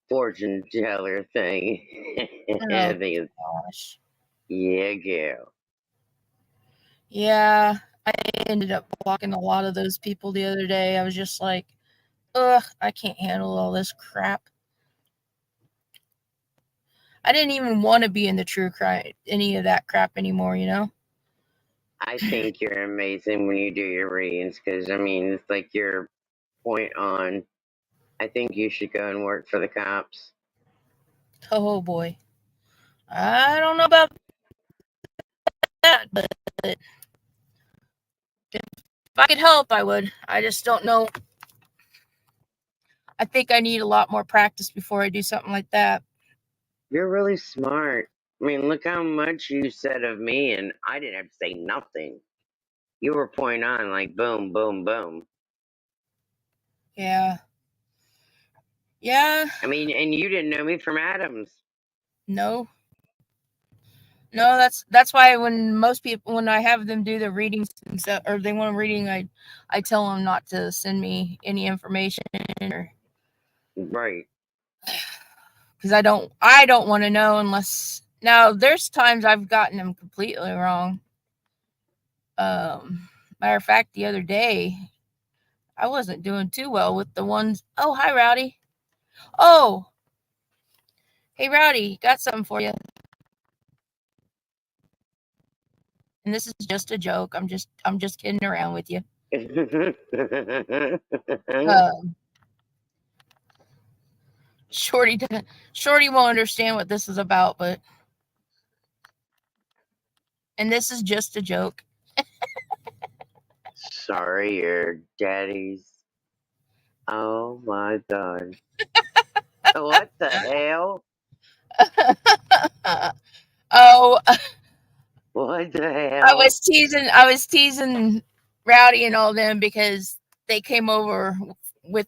fortune teller thing. I Oh, think it's gosh. yeah, girl. Yeah, I ended up blocking a lot of those people the other day. I was just like, ugh, I can't handle all this crap. I didn't even want to be in the true crime, any of that crap anymore, you know? I think you're amazing when you do your readings because I mean it's like your point on. I think you should go and work for the cops. Oh boy. I don't know about that, but if I could help, I would. I just don't know. I think I need a lot more practice before I do something like that. You're really smart. I mean, look how much you said of me, and I didn't have to say nothing. You were point on, like boom, boom, boom. Yeah. Yeah. I mean, and you didn't know me from Adams. No. No, that's why when most people, when I have them do the readings and stuff, or they want a reading, I tell them not to send me any information, or Right. because I don't want to know unless. Now there's times I've gotten them completely wrong. Matter of fact, the other day I wasn't doing too well with the ones. Oh, hi, Rowdy. Oh, hey, Rowdy, got something for you. And this is just a joke. I'm just kidding around with you. Shorty won't understand what this is about, but and this is just a joke. Sorry, your daddy's. Oh my god. What the hell? Oh, What the I hell? was teasing Rowdy and all them because they came over with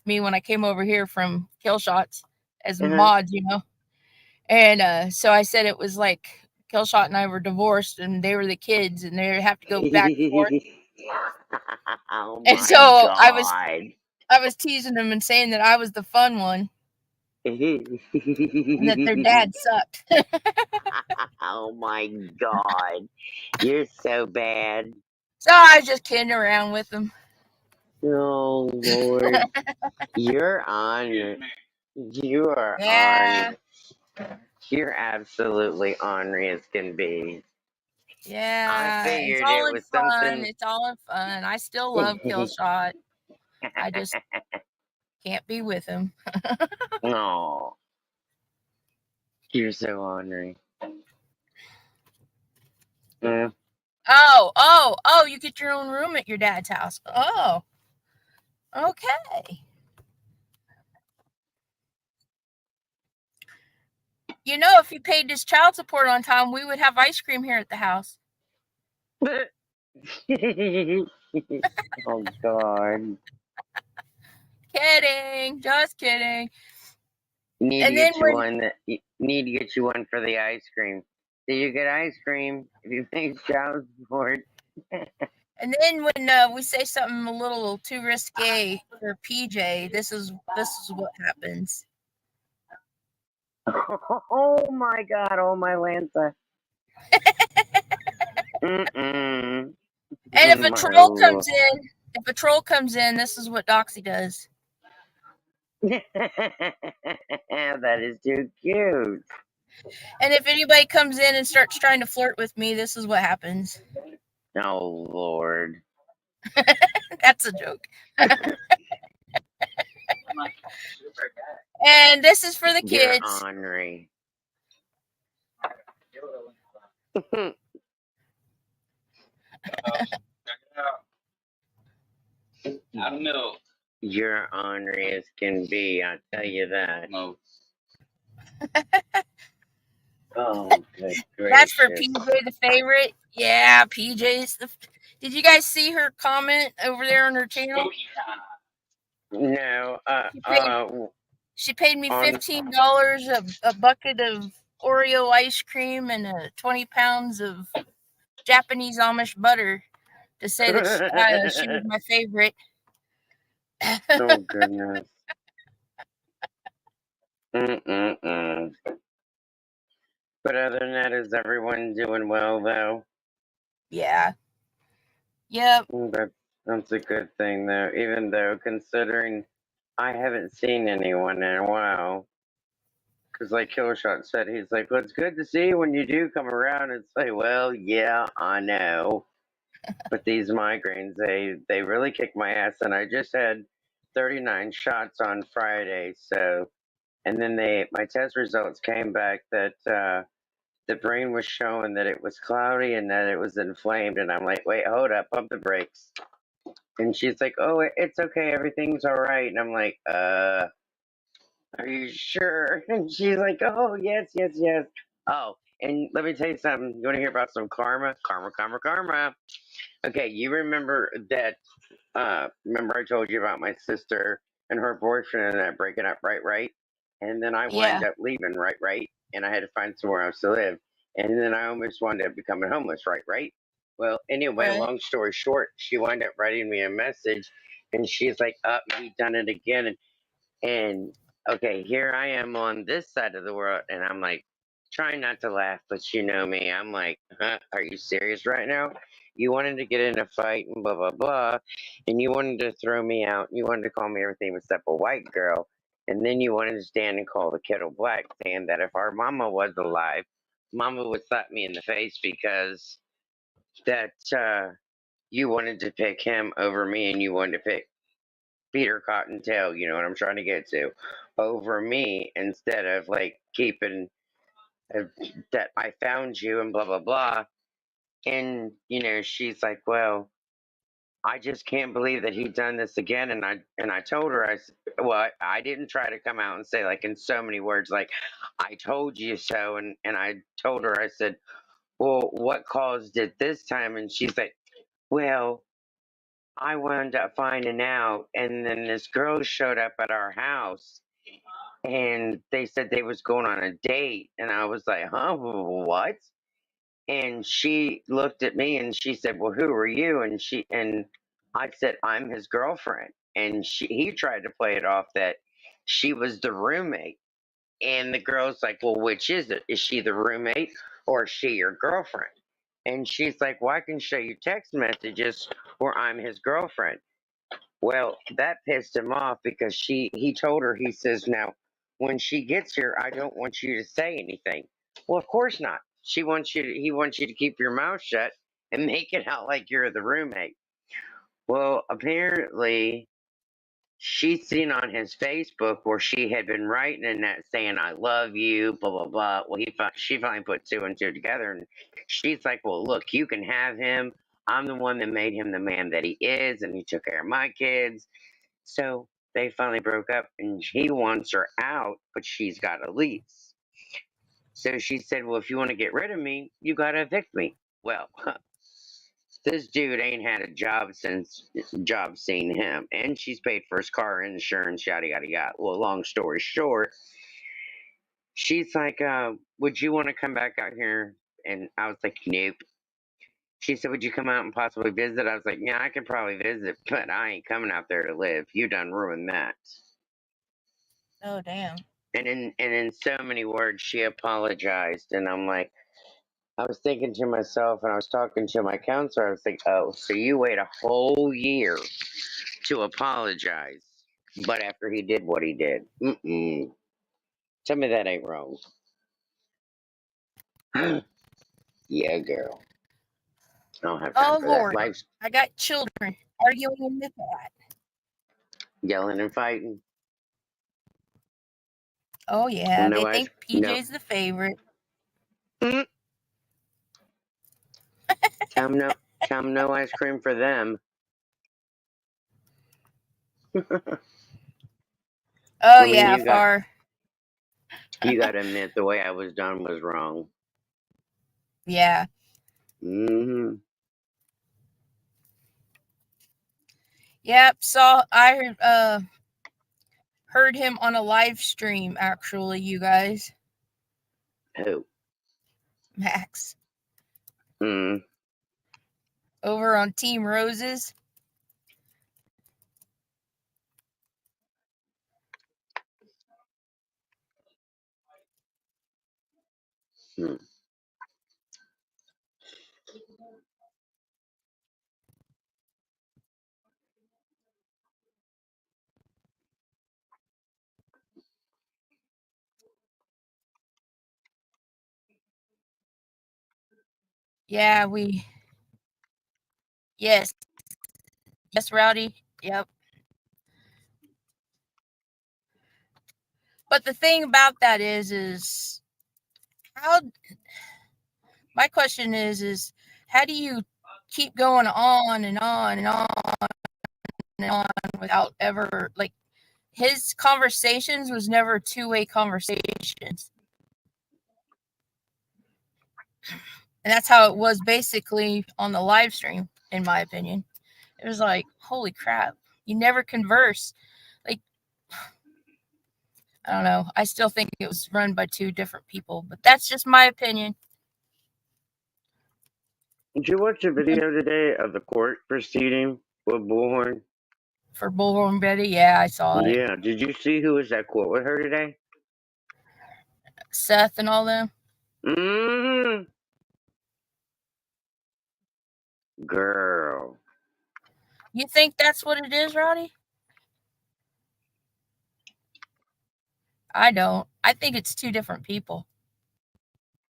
me when I came over here from Kill Shots as mods, you know. And so I said it was like Killshot and I were divorced and they were the kids and they have to go back and forth. Oh And my so god. I was teasing them and saying that I was the fun one and that their dad sucked. Oh my god. You're so bad. So I was just kidding around with them. Oh Lord. You're on. You are Yeah. on. You're absolutely ornery as can be. Yeah, I it's figured all it in was fun. something. It's all in fun. I still love Killshot. I just can't be with him. No. You're so ornery. Mm. Oh, you get your own room at your dad's house. Oh, okay. You know, if you paid his child support on time, we would have ice cream here at the house. Oh God. Kidding, just kidding. Need And to then get you when one that need to get you one for the ice cream. Do you get ice cream if you pay child support? and then when we say something a little too risque for PJ, this is what happens. Oh my God! Oh my Lanza. Mm-mm. And if a My troll Lord. comes in, this is what Doxy does. That is too cute. And if anybody comes in and starts trying to flirt with me, this is what happens. Oh Lord. That's a joke. And this is for the You're kids. ornery. Out of milk. You're ornery as can be, I'll tell you that. No. Oh, good That's for gracious. PJ the favorite. Yeah, PJ's the. Did you guys see her comment over there on her channel? No, She paid me on $15 a bucket of Oreo ice cream and 20 pounds of Japanese Amish butter to say that she was my favorite. oh goodness. Mm-mm-mm. But other than that, is everyone doing well though? Yeah. Yep. That's a good thing though. Even though considering I haven't seen anyone in a while. Because like Killshot said, he's like, well, it's good to see you when you do come around. It's like, well, yeah, I know. But these migraines, they really kick my ass. And I just had 39 shots on Friday. So, and then my test results came back that the brain was showing that it was cloudy and that it was inflamed. And I'm like, wait, hold up, pump the brakes. And she's like, oh, it's okay, everything's all right. And I'm like, are you sure? And she's like, oh, yes, yes, yes. Oh, and let me tell you something. You want to hear about some karma? Karma, karma, karma. Okay, you remember that, remember I told you about my sister and her boyfriend and that breaking up, right? And then I wind Yeah. up leaving, right? And I had to find somewhere else to live. And then I almost wound up becoming homeless, right? Well, anyway, Right. long story short, she wound up writing me a message and she's like, he done it again. And okay, here I am on this side of the world, and I'm like, trying not to laugh, but you know me. I'm like, huh, are you serious right now? You wanted to get in a fight and blah, blah, blah, and you wanted to throw me out. You wanted to call me everything except a white girl. And then you wanted to stand and call the kettle black, saying that if our mama was alive, mama would slap me in the face because that you wanted to pick him over me and you wanted to pick Peter Cottontail, you know what I'm trying to get to, over me instead of like keeping that I found you and blah blah blah. And she's like, well, I just can't believe that he done this again. And I told her, well, I didn't try to come out and say like in so many words like I told you so. And I told her, I said, well, what caused it this time? And she's like, well, I wound up finding out, and then this girl showed up at our house, and they said they was going on a date, and I was like, huh, what? And she looked at me and she said, well, who are you? And I said, I'm his girlfriend. And he tried to play it off that she was the roommate. And the girl's like, well, which is it? Is she the roommate or is she your girlfriend? And she's like, well, I can show you text messages where I'm his girlfriend. Well, that pissed him off because he told her, he says, now, when she gets here, I don't want you to say anything. Well, of course not. He wants you to keep your mouth shut and make it out like you're the roommate. Well, apparently, she's seen on his Facebook where she had been writing in that saying, I love you, blah, blah, blah. Well, she finally put two and two together, and she's like, well, look, you can have him. I'm the one that made him the man that he is, and he took care of my kids. So they finally broke up, and he wants her out, but she's got a lease. So she said, well, if you want to get rid of me, you got to evict me. Well, this dude ain't had a job since job seen him, and she's paid for his car insurance, yada yada yada. Well, long story short, she's like, would you want to come back out here? And I was like, nope. She said, would you come out and possibly visit? I was like, yeah, I could probably visit, but I ain't coming out there to live. You done ruined that. Oh, damn. And in so many words, she apologized, and I'm like, I was thinking to myself, and I was talking to my counselor. I was like, oh, so you wait a whole year to apologize, but after he did what he did, tell me that ain't wrong. Yeah, girl. I don't have time Oh, for that. Lord. Life's I got children arguing in the cat. yelling and fighting. Oh, yeah. No They ice. think No. PJ's the favorite. Tell 'em no ice cream for them. Oh, I mean, yeah, you got. far. You got to admit the way I was done was wrong. Yeah. Mm-hmm. Yep. I heard him on a live stream, actually, you guys. Who? Max. Mm. Over on Team Roses. Hmm. Yeah, yes. Yes, Rowdy. Yep. But the thing about that is how, my question is how do you keep going on and on and on and on without ever, like, his conversations was never two-way conversations. And that's how it was basically on the live stream, in my opinion. It was like, holy crap, you never converse. Like, I don't know. I still think it was run by two different people, but that's just my opinion. Did you watch a video today of the court proceeding with Bullhorn? For Bullhorn Betty, yeah, I saw it. Yeah. Did you see who was at court with her today? Seth and all them. Mm-hmm. Girl. You think that's what it is, Roddy? I don't. I think it's two different people.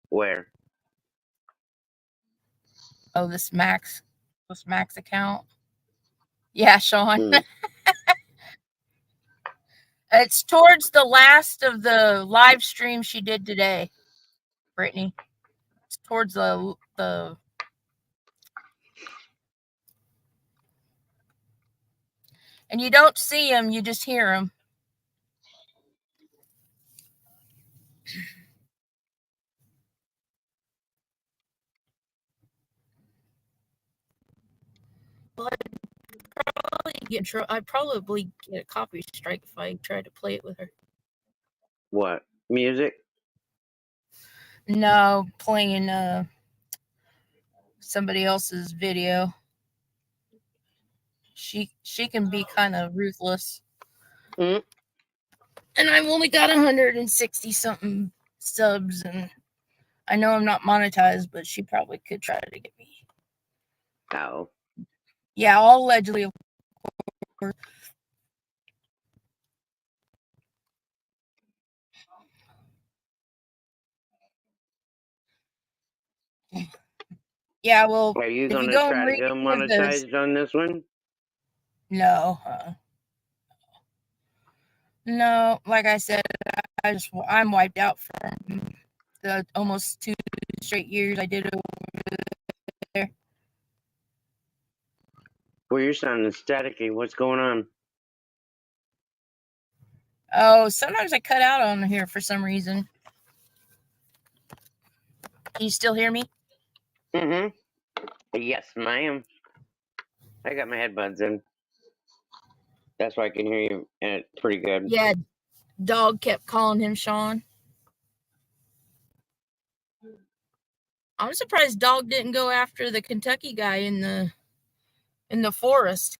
Where? Oh, this Max account. Yeah, Sean. It's towards the last of the live stream she did today, Brittany. It's towards the and you don't see him, you just hear him. I'd probably get a copy strike if I tried to play it with her. What? Music? No, playing somebody else's video. She can be kind of ruthless. Mm. And I've only got 160 something subs, and I know I'm not monetized, but she probably could try to get me. Oh. Yeah, all allegedly. Yeah, well, are you if going you to go and try to read go any of those, monetized on this one? no, no. Like I said, I'm wiped out from the almost 2 straight years I did over there. Well, you're sounding staticky. What's going on? Oh, sometimes I cut out on here for some reason. Can you still hear me? Mm-hmm. Yes, ma'am. I got my headbuds in. That's why I can hear you pretty good. Yeah, dog kept calling him Sean. I'm surprised dog didn't go after the Kentucky guy in the forest.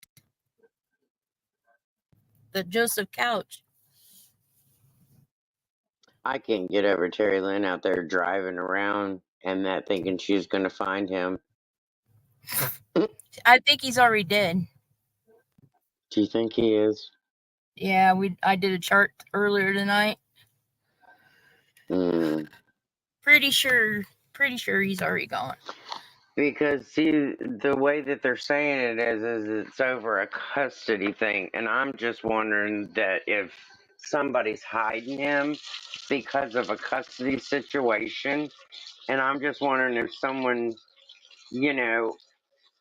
The Joseph Couch. I can't get over Terry Lynn out there driving around and that thinking she's going to find him. I think he's already dead. Do you think he is? Yeah, I did a chart earlier tonight. Pretty sure he's already gone. Because see, the way that they're saying it is it's over a custody thing, and I'm just wondering that if somebody's hiding him because of a custody situation, and I'm just wondering if someone, you know,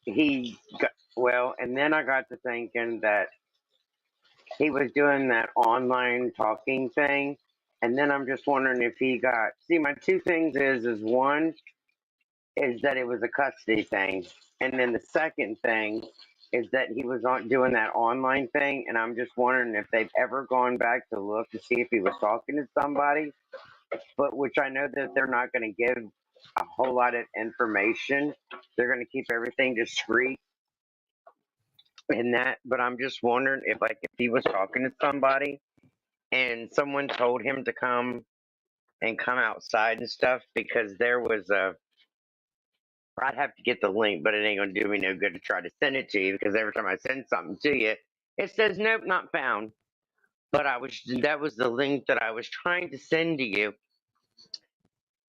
and then I got to thinking that he was doing that online talking thing, And then I'm just wondering if he got, see, my two things is one is that it was a custody thing. And then the second thing is that he was on doing that online thing. And I'm just wondering if they've ever gone back to look to see if he was talking to somebody, but which I know that they're not going to give a whole lot of information. They're going to keep everything discreet in that. But I'm just wondering if he was talking to somebody and someone told him to come outside and stuff, because there was I'd have to get the link, but it ain't gonna do me no good to try to send it to you, because every time I send something to you, it says nope, not found. But that was the link that I was trying to send to you.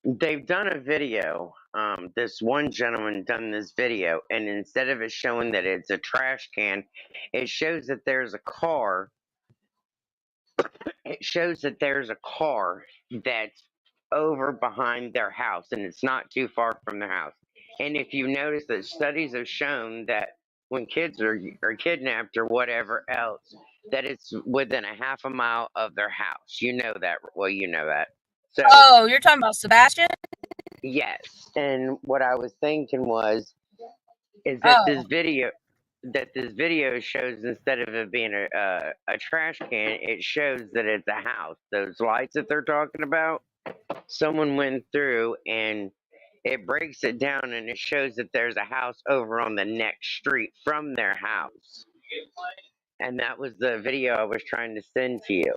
They've done a video. This one gentleman done this video, and instead of it showing that it's a trash can, it shows that there's a car. It shows that there's a car that's over behind their house, and it's not too far from their house. And if you notice that studies have shown that when kids are kidnapped or whatever else, that it's within a half a mile of their house. You know that. Well, you know that. So. Oh, you're talking about Sebastian? Yes. And what I was thinking is that this video shows, instead of it being a trash can, it shows that it's a house. Those lights that they're talking about, someone went through and it breaks it down, and it shows that there's a house over on the next street from their house. And that was the video I was trying to send to you.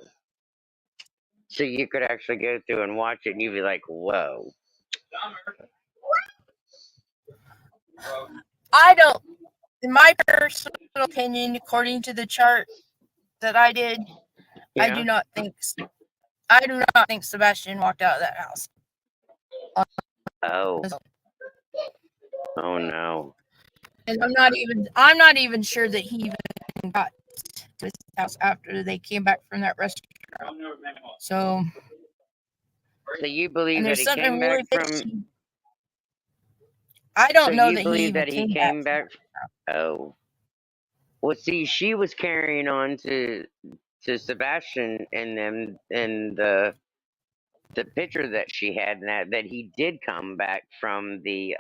So you could actually go through and watch it, and you'd be like, whoa. I don't, in my personal opinion, according to the chart that I did, Yeah. I do not think Sebastian walked out of that house. Oh. Oh no. And I'm not even sure that he even got to his house after they came back from that restaurant. So you believe that there's he something came really back from? fishy. I don't know you that believe he even that he came back. Oh. Well, see, she was carrying on to Sebastian and them, and the picture that she had, and that he did come back from the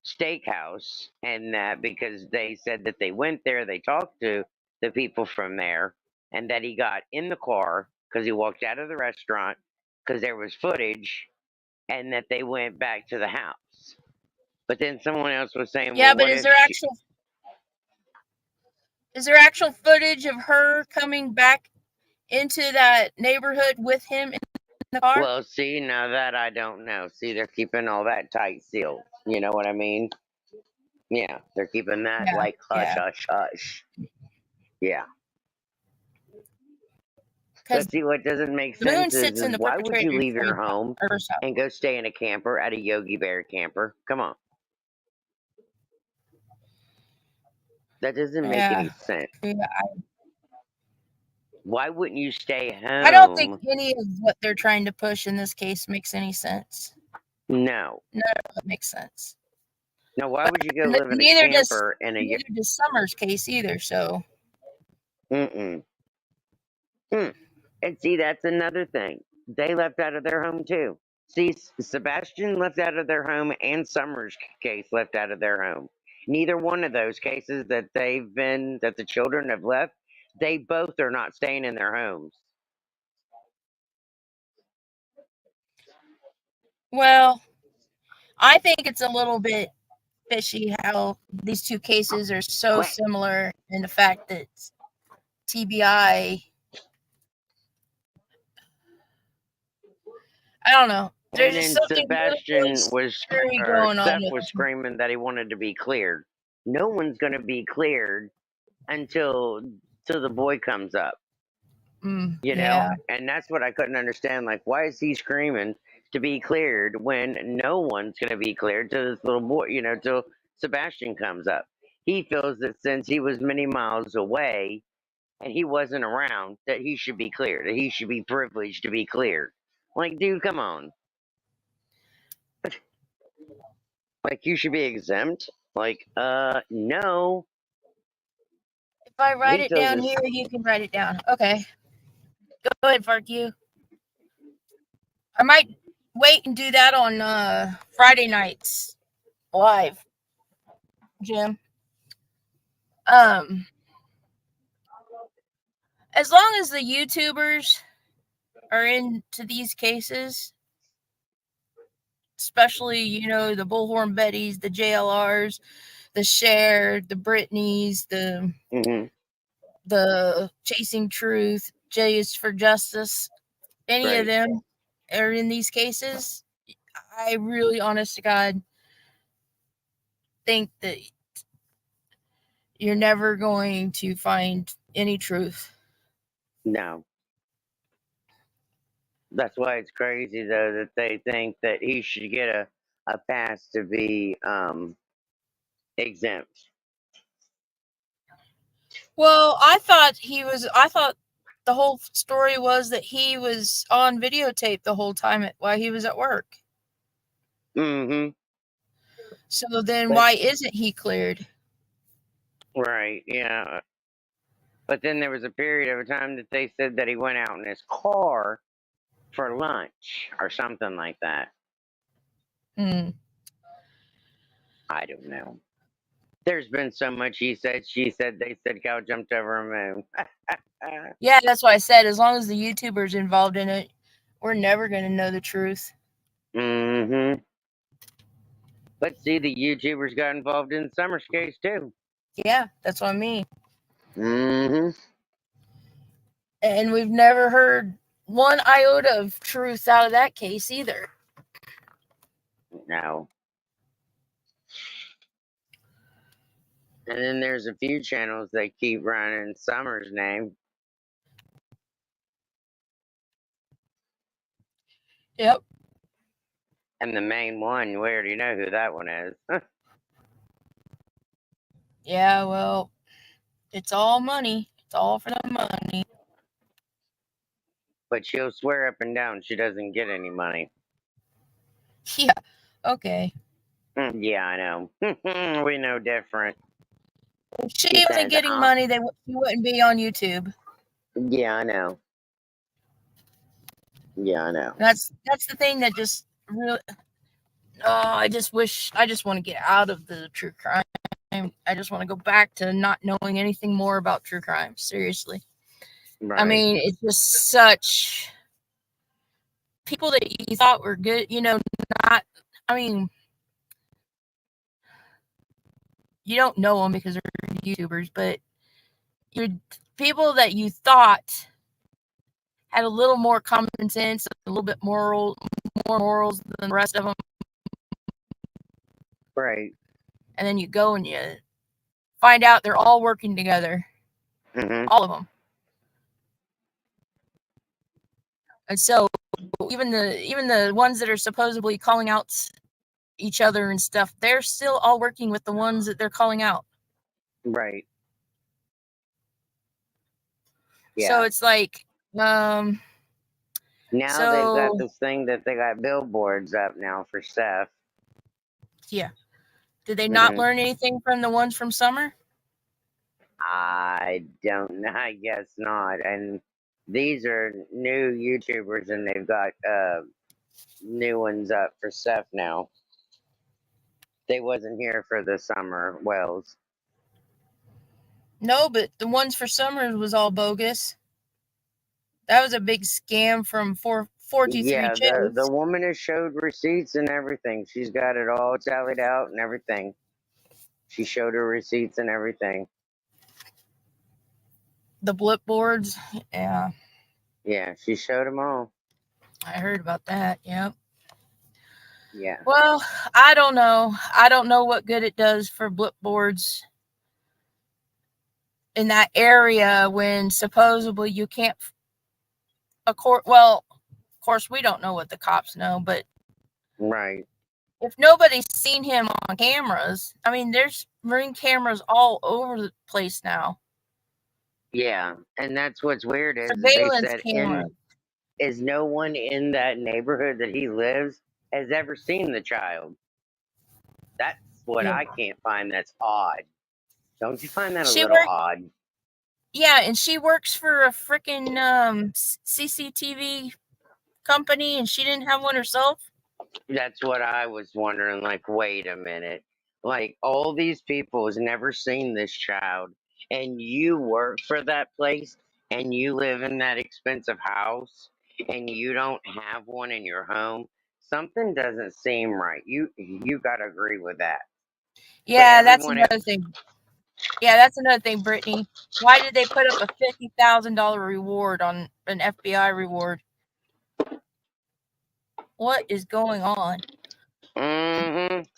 steakhouse, and that because they said that they went there, they talked to the people from there, and that he got in the car because he walked out of the restaurant because there was footage, and that they went back to the house. But then someone else was saying, yeah, well, but what is if there actual footage of her coming back into that neighborhood with him in the car? Well, see, now that I don't know. See, they're keeping all that tight sealed. You know what I mean? Yeah, they're keeping that like hush, hush, hush. Yeah. But see, what doesn't make sense is why would you leave your home and go stay in a camper at a Yogi Bear camper? Come on. That doesn't make any sense. Yeah, Why wouldn't you stay home? I don't think any of what they're trying to push in this case makes any sense. No. None of it makes sense. Now, why would you go live in a camper in a... Neither does Summer's case either, so... And see, that's another thing. They left out of their home, too. See, Sebastian left out of their home, and Summer's case left out of their home. Neither one of those cases that the children have left, they both are not staying in their homes. Well, I think it's a little bit fishy how these two cases are so similar in the fact that TBI... I don't know. There's And just then something Sebastian really scary going on. Seth was screaming that he wanted to be cleared. No one's going to be cleared until the boy comes up. You know, and that's what I couldn't understand. Like, why is he screaming to be cleared when no one's going to be cleared till this little boy, you know, till Sebastian comes up? He feels that since he was many miles away and he wasn't around, that he should be cleared, that he should be privileged to be cleared. Like, dude, come on. Like, you should be exempt? Like, no. If I write it down here, you can write it down. Okay. Go ahead, Fark, you. I might wait and do that on Friday nights live, Jim. As long as the YouTubers are into these cases, especially, you know, the Bullhorn Bettys, the JLRs, the Cher, the Britneys, the Chasing Truth, J is for Justice, any of Right. them are in these cases, I really, honest to God, think that you're never going to find any truth. No. That's why it's crazy though that they think that he should get a pass to be exempt. Well, I thought the whole story was that he was on videotape the whole time while he was at work. Mm-hmm. So then why isn't he cleared? Right, yeah. But then there was a period of time that they said that he went out in his car for lunch or something like that. Hmm. I don't know. There's been so much he said, she said, they said, cow jumped over a moon. Yeah, that's why I said as long as the YouTuber's involved in it, we're never going to know the truth. Mm-hmm. But see, the YouTubers got involved in Summer's case too. Yeah, that's what I mean. Mm-hmm. And we've never heard one iota of truth out of that case either. No. And then there's a few channels that keep running Summer's name. Yep. And the main one, we already know who that one is. Yeah, well, it's all money. It's all for the money. But she'll swear up and down she doesn't get any money. Yeah, okay. Yeah, I know. We know different. If she wasn't getting money, she wouldn't be on YouTube. Yeah, I know. Yeah, I know. That's the thing that just really. I just want to get out of the true crime. I just want to go back to not knowing anything more about true crime. Seriously. Right. I mean, it's just such people that you thought were good, you know, not. I mean, you don't know them because they're YouTubers, but you're people that you thought had a little more common sense, a little bit more morals than the rest of them. Right. And then you go and you find out they're all working together. Mm-hmm. All of them. And so even the ones that are supposedly calling out each other and stuff, they're still all working with the ones that they're calling out. Right. Yeah. So it's like, now so, they've got this thing that they got billboards up now for Steph. Yeah. Did they not learn anything from the ones from Summer? I don't know. I guess not. And these are new YouTubers, and they've got new ones up for Steph now. They wasn't here for the Summer Wells. No, but the ones for Summer was all bogus. That was a big scam from 423 Yeah, CHEVEZ. the woman has showed receipts and everything. She's got it all tallied out and everything. She showed her receipts and everything. The blip boards, yeah. Yeah, she showed them all. I heard about that, yep. Yeah. Well, I don't know. I don't know what good it does for blip boards in that area when supposedly you can't. Of course, we don't know what the cops know, but right. If nobody's seen him on cameras, I mean, there's Ring cameras all over the place now. Yeah, and that's what's weird is Surveillance they said cameras. is no one in that neighborhood that he lives has ever seen the child. That's what I can't find. That's odd. Don't you find that a little odd? Yeah, and she works for a freaking CCTV company and she didn't have one herself? That's what I was wondering. Like, wait a minute. Like, all these people has never seen this child, and you work for that place, and you live in that expensive house, and you don't have one in your home. Something doesn't seem right. You gotta agree with that. Yeah, that's everyone another thing. Yeah, that's another thing, Brittany. Why did they put up a $50,000 reward on an FBI reward? What is going on?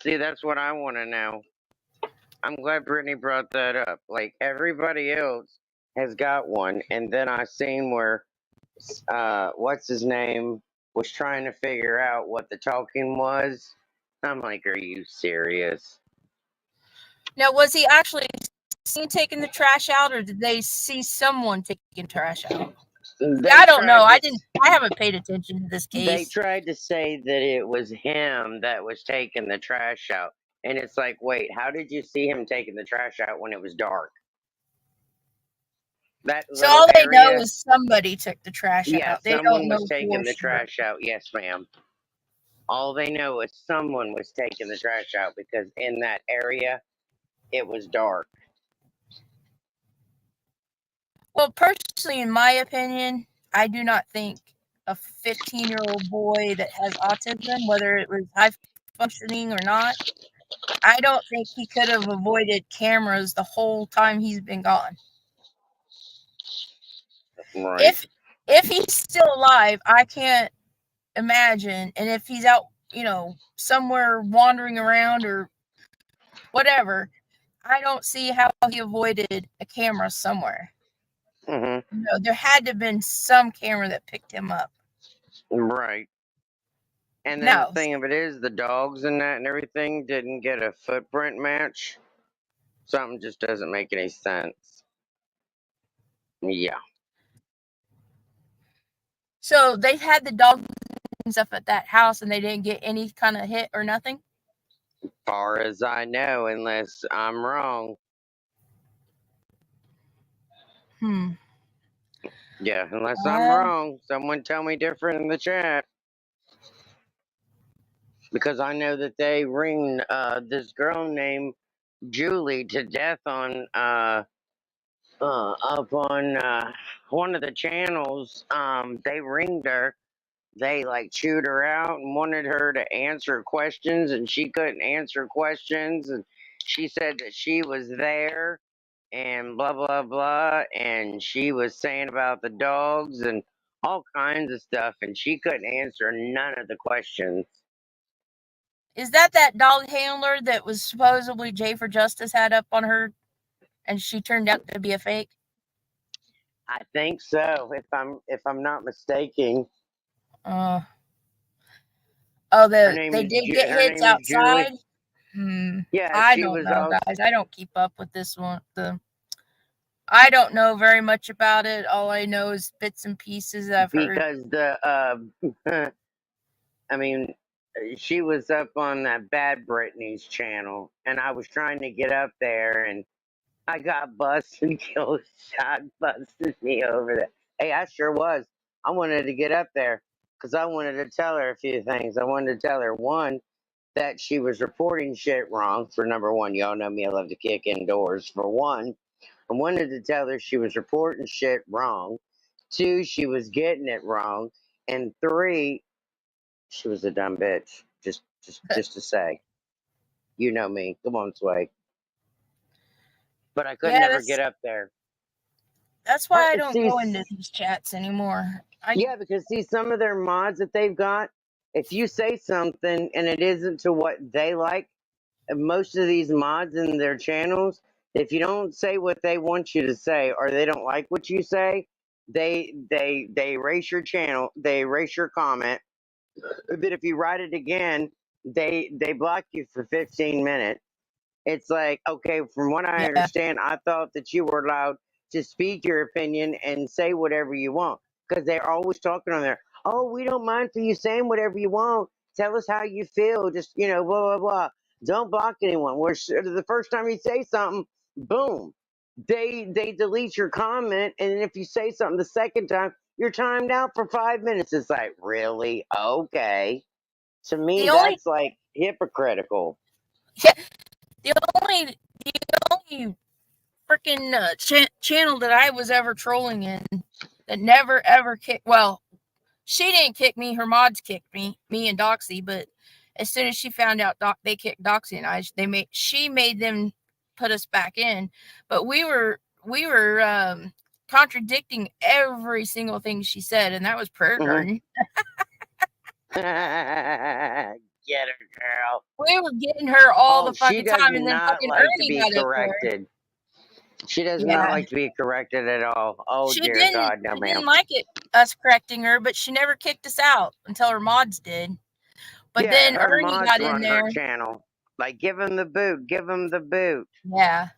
See, that's what I want to know. I'm glad Brittany brought that up. Like, everybody else has got one, and then I seen where what's his name was trying to figure out what the talking was. I'm like, are you serious? Now, was he actually seen taking the trash out, or did they see someone taking trash out? I don't know. I haven't paid attention to this case. They tried to say that it was him that was taking the trash out. And it's like, wait, how did you see him taking the trash out when it was dark? That So little all they know area- is somebody took the trash Yeah, out. They someone don't know was taking for the sure. trash out. Yes, ma'am. All they know is someone was taking the trash out because in that area, it was dark. Well, personally, in my opinion, I do not think a 15-year-old boy that has autism, whether it was high functioning or not, I don't think he could have avoided cameras the whole time he's been gone. Right. If he's still alive, I can't imagine. And if he's out, somewhere wandering around or whatever, I don't see how he avoided a camera somewhere. There had to have been some camera that picked him up. Right. And then the thing of it is, the dogs and that and everything didn't get a footprint match. Something just doesn't make any sense. Yeah. So they had the dogs and stuff at that house, and they didn't get any kind of hit or nothing? Far as I know, unless I'm wrong. Yeah, unless I'm wrong. Someone tell me different in the chat. Because I know that they ringed this girl named Julie to death on up on one of the channels. They ringed her. They like chewed her out and wanted her to answer questions, and she couldn't answer questions, and she said that she was there and blah blah blah, and she was saying about the dogs and all kinds of stuff, and she couldn't answer none of the questions. Is that dog handler that was supposedly Jay for Justice had up on her, and she turned out to be a fake? I think so, if I'm not mistaken. They did get hits outside. Yeah, I she don't was know, guys. I don't keep up with this one. I don't know very much about it. All I know is bits and pieces I've heard. Because I mean, she was up on that Bad Britney's channel, and I was trying to get up there, and I got busted, killed, shot, busted me over there. Hey, I sure was. I wanted to get up there because I wanted to tell her a few things. I wanted to tell her, one, that she was reporting shit wrong. For number one, y'all know me, I love to kick indoors. For one, I wanted to tell her she was reporting shit wrong. Two, she was getting it wrong. And three, she was a dumb bitch. Just to say. You know me. Come on, Sway. But I could never get up there. That's why I don't go into these chats anymore. Yeah, because see, some of their mods that they've got, if you say something and it isn't to what they like, most of these mods in their channels, if you don't say what they want you to say or they don't like what you say, they erase your channel, they erase your comment. But if you write it again, they block you for 15 minutes. It's like, okay, from what I understand, I thought that you were allowed to speak your opinion and say whatever you want, because they're always talking on there. Oh, we don't mind for you saying whatever you want. Tell us how you feel. Just, blah, blah, blah. Don't block anyone. The first time you say something, boom, they delete your comment. And if you say something the second time, You're timed out for 5 minutes. It's like, really? Okay. To me, The only that's like hypocritical. the only freaking channel that I was ever trolling in that never ever kicked. Well, she didn't kick me. Her mods kicked me and Doxy. But as soon as she found out they kicked Doxy and I, she made them put us back in. But we were contradicting every single thing she said, and that was Prayer Garden. Get her, girl. We were getting her all the She fucking does time, and then not fucking like to Ernie be got up there. corrected. She does Yeah. not like to be corrected at all. Oh, She dear didn't. God, no, She ma'am. didn't like it us correcting her, but she never kicked us out until her mods did. But Yeah, then her Ernie mods got in run there. her channel. Like, give him the boot. Give him the boot. Yeah.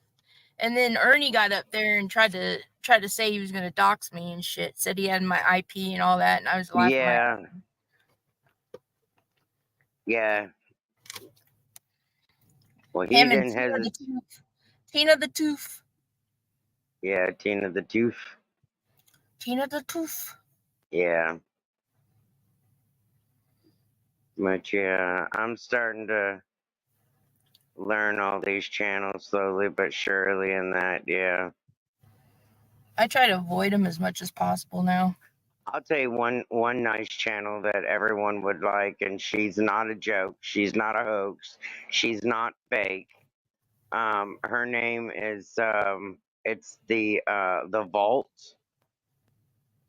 And then Ernie got up there and tried to say he was gonna dox me and shit. Said he had my IP and all that, and I was laughing. Yeah. Yeah. Well, he Him and didn't hesitate. Tina the Tooth. Yeah, Tina the Tooth. Tina the Tooth. Yeah. But yeah, I'm starting to learn all these channels slowly but surely, and that, yeah. I try to avoid them as much as possible now. I'll tell you one nice channel that everyone would like, and she's not a joke. She's not a hoax. She's not fake. Her name is it's the Vault.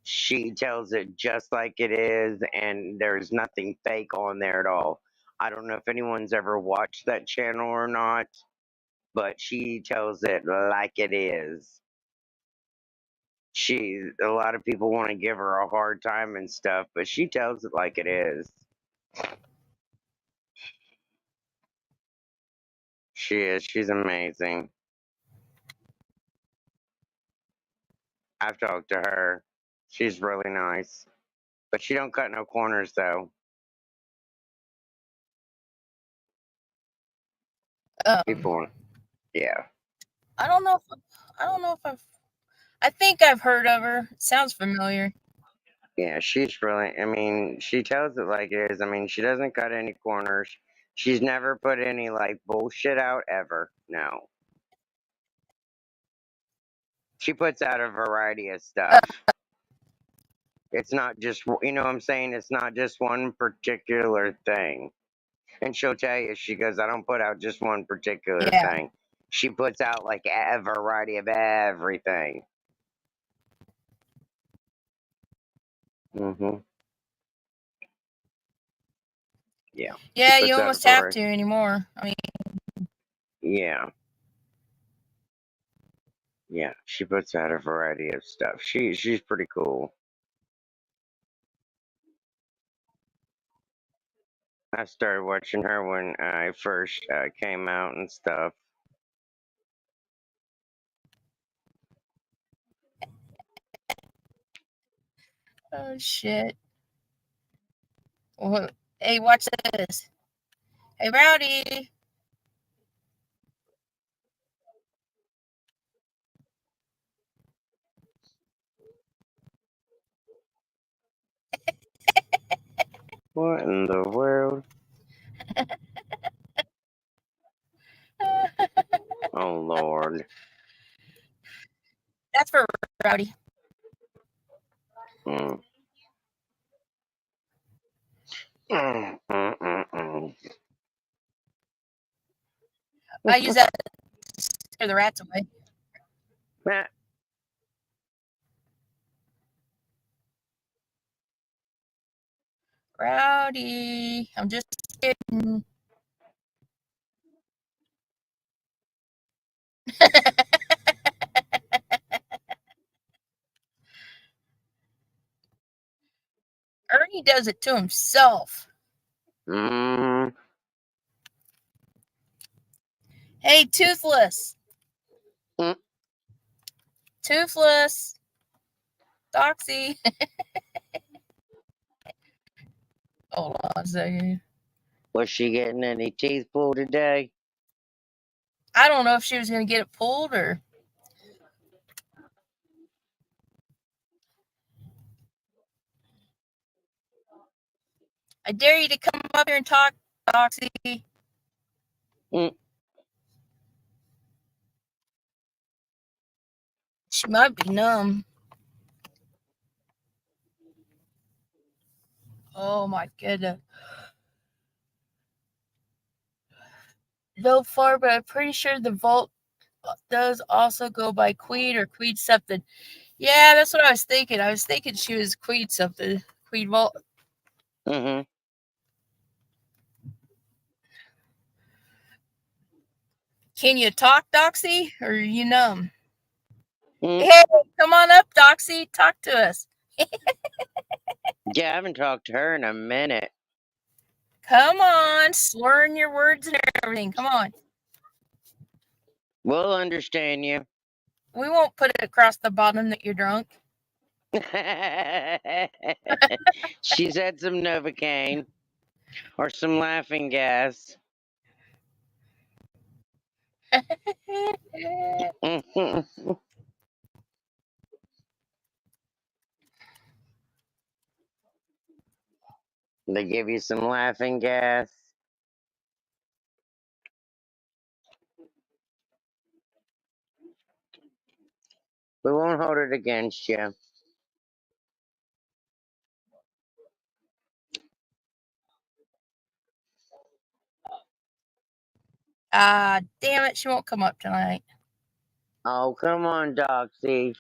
She tells it just like it is, and there's nothing fake on there at all. I don't know if anyone's ever watched that channel or not, but she tells it like it is. A lot of people want to give her a hard time and stuff, but she tells it like it is. She's amazing. I've talked to her. She's really nice. But she don't cut no corners though. People, yeah. I don't know if I think I've heard of her. It sounds familiar. Yeah, she's really, I mean, she tells it like it is. I mean, she doesn't cut any corners. She's never put any, like, bullshit out ever. No. She puts out a variety of stuff. It's not just, you know what I'm saying? It's not just one particular thing. And she'll tell you, she goes, I don't put out just one particular thing. She puts out, like, a variety of everything. Mm-hmm. Yeah. Yeah, you almost have to anymore. I mean, yeah. Yeah, she puts out a variety of stuff. She's pretty cool. I started watching her when I first came out and stuff. oh shit. Well, hey, watch this. Hey, Rowdy. What in the world? Oh, Lord. That's for Rowdy. Mm. I use that to scare the rats away. Rowdy. I'm just kidding. Ernie does it to himself. Mm. Hey, Toothless. Mm. Toothless. Doxy. Hold on a second. Was she getting any teeth pulled today? I don't know if she was going to get it pulled or... dare you to come up here and talk, Doxy. She might be numb. Oh my goodness. No far, but I'm pretty sure the vault does also go by Queen or Queen something. Yeah, that's what I was thinking. I was thinking she was Queen something. Queen Vault. Mm-hmm. Can you talk, Doxy? Or are you numb? Mm. Hey, come on up, Doxy. Talk to us. Yeah, I haven't talked to her in a minute. Come on, slurring your words and everything. Come on. We'll understand you. We won't put it across the bottom that you're drunk. She's had some Novocaine or some laughing gas. They give you some laughing gas. We won't hold it against you. Damn it, she won't come up tonight. Oh, come on, Doxy.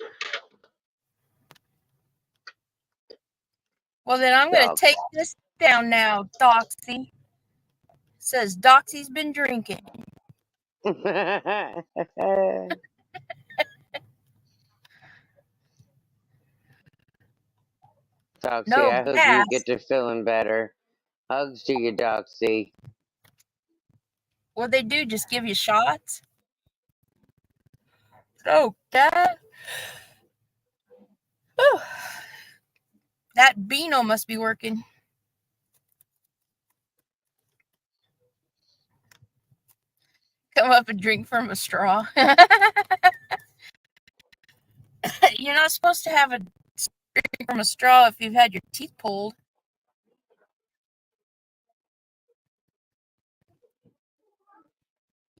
Well, then I'm going to take this down now, Doxy. Says Doxy's been drinking. Doxy, No I hope you gas. get to feeling better. Hugs to you, Doxy. What they do, just give you shots? Oh, that. Whew. That Beano must be working. Come up and drink from a straw. You're not supposed to have a drink from a straw if you've had your teeth pulled.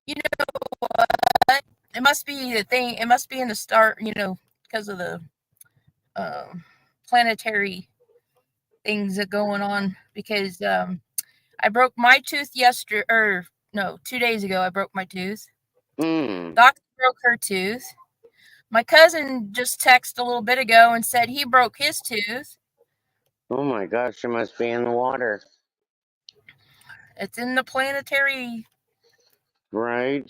You know what? It must be the thing. It must be in the start, because of the planetary things that going on. Because I broke my tooth 2 days ago. I broke my tooth. Doc broke her tooth. My cousin just texted a little bit ago and said he broke his tooth. Oh my gosh, it must be in the water. It's in the planetary. Right.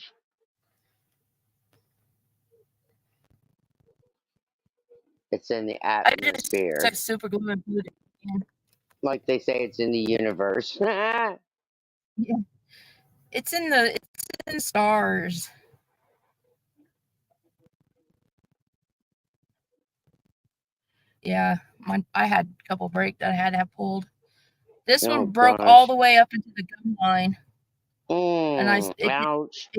It's in the atmosphere. I just took super glue and glued it in. Like they say, it's in the universe. Yeah. It's in stars. Yeah, I had a couple break that I had to have pulled. This one broke all the way up into the gum line. And ouch.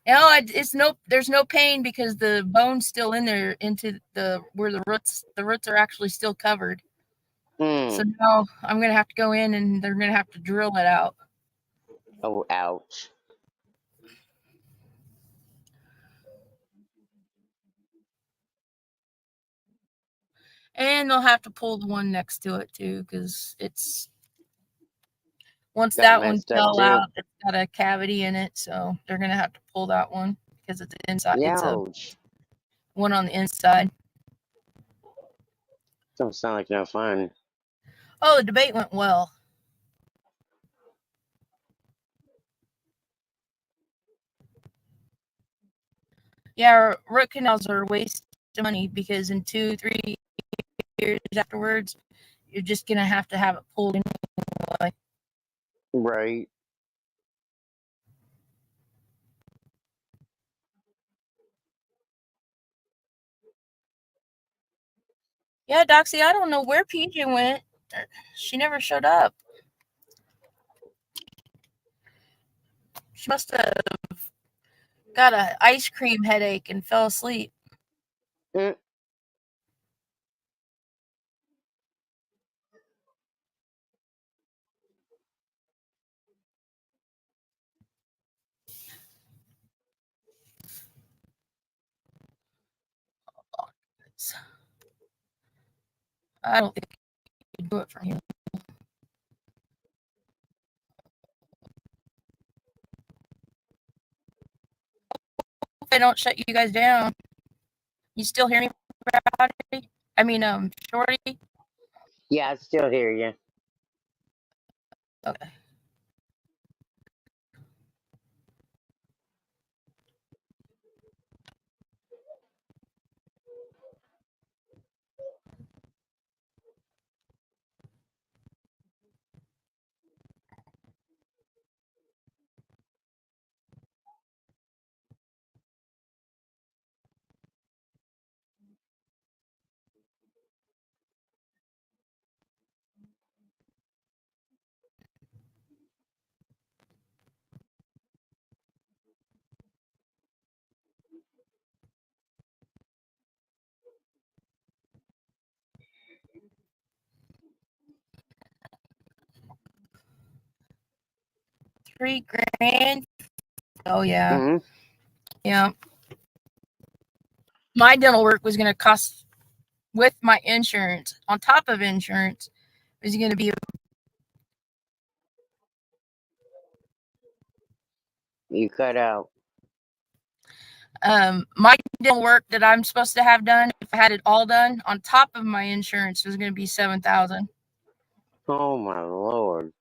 There's no pain because the bone's still in there into where the roots are actually still covered. So now I'm gonna have to go in and they're gonna have to drill it out. Oh, ouch. And they'll have to pull the one next to it too, because once Got that one messed up, fell too. out, it's got a cavity in it, so they're gonna have to pull that one because it's inside. It's a one on the inside. Don't sound like no fun. Oh, the debate went well. Yeah, root canals are a waste of money because in 2-3 years afterwards, you're just gonna have to have it pulled anyway. Right. Yeah, Doxy, I don't know where PJ went. She never showed up. She must have got an ice cream headache and fell asleep. So, I don't think you can do it for him. They don't shut you guys down. You still hear me, Rowdy? I mean, Shorty? Yeah, I still hear you. Okay. $3,000. Oh yeah. Mm-hmm. Yeah. My dental work was going to cost, with my insurance, on top of insurance, was going to be. You cut out. My dental work that I'm supposed to have done, if I had it all done, on top of my insurance, was going to be $7,000. Oh my Lord.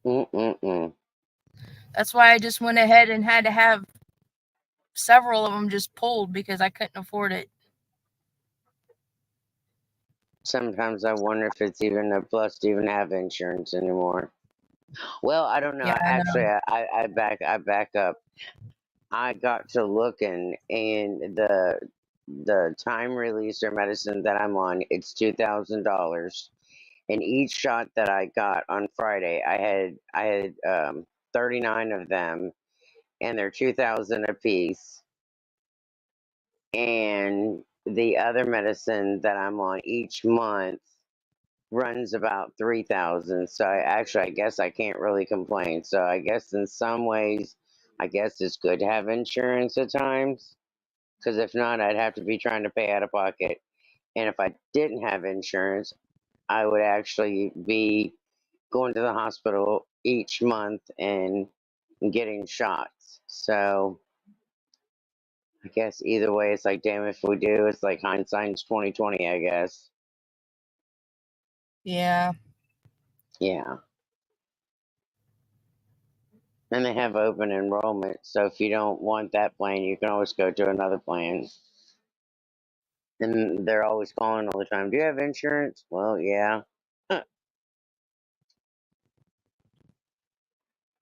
Mm-mm-mm. That's why I just went ahead and had to have several of them just pulled because I couldn't afford it. Sometimes I wonder if it's even a plus to even have insurance anymore. Well, I don't know. Yeah, I Actually, know. I back up. I got to looking, and the time releaser medicine that I'm on, it's $2,000, and each shot that I got on Friday, I had 39 of them, and they're 2,000 a piece. And the other medicine that I'm on each month runs about 3,000. So I guess I can't really complain. So I guess in some ways, I guess it's good to have insurance at times, because if not, I'd have to be trying to pay out of pocket. And if I didn't have insurance, I would actually be going to the hospital each month and getting shots. So I guess either way, it's like, damn if we do. It's like hindsight's 2020, I guess. Yeah. Yeah. And they have open enrollment, so if you don't want that plan, you can always go to another plan. And they're always calling all the time. Do you have insurance? Well, yeah.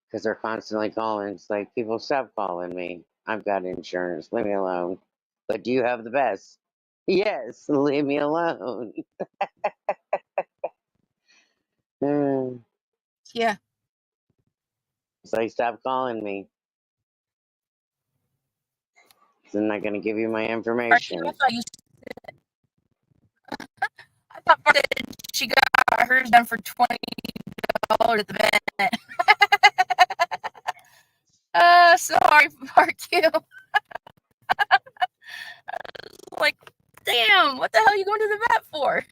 Because they're constantly calling. It's like, people, stop calling me. I've got insurance. Leave me alone. But do you have the best? Yes, leave me alone. Yeah. It's like, stop calling me. I'm not going to give you my information. I thought that she got hers done for $20 at the vet. Sorry, Mark. Like, damn, what the hell are you going to the vet for?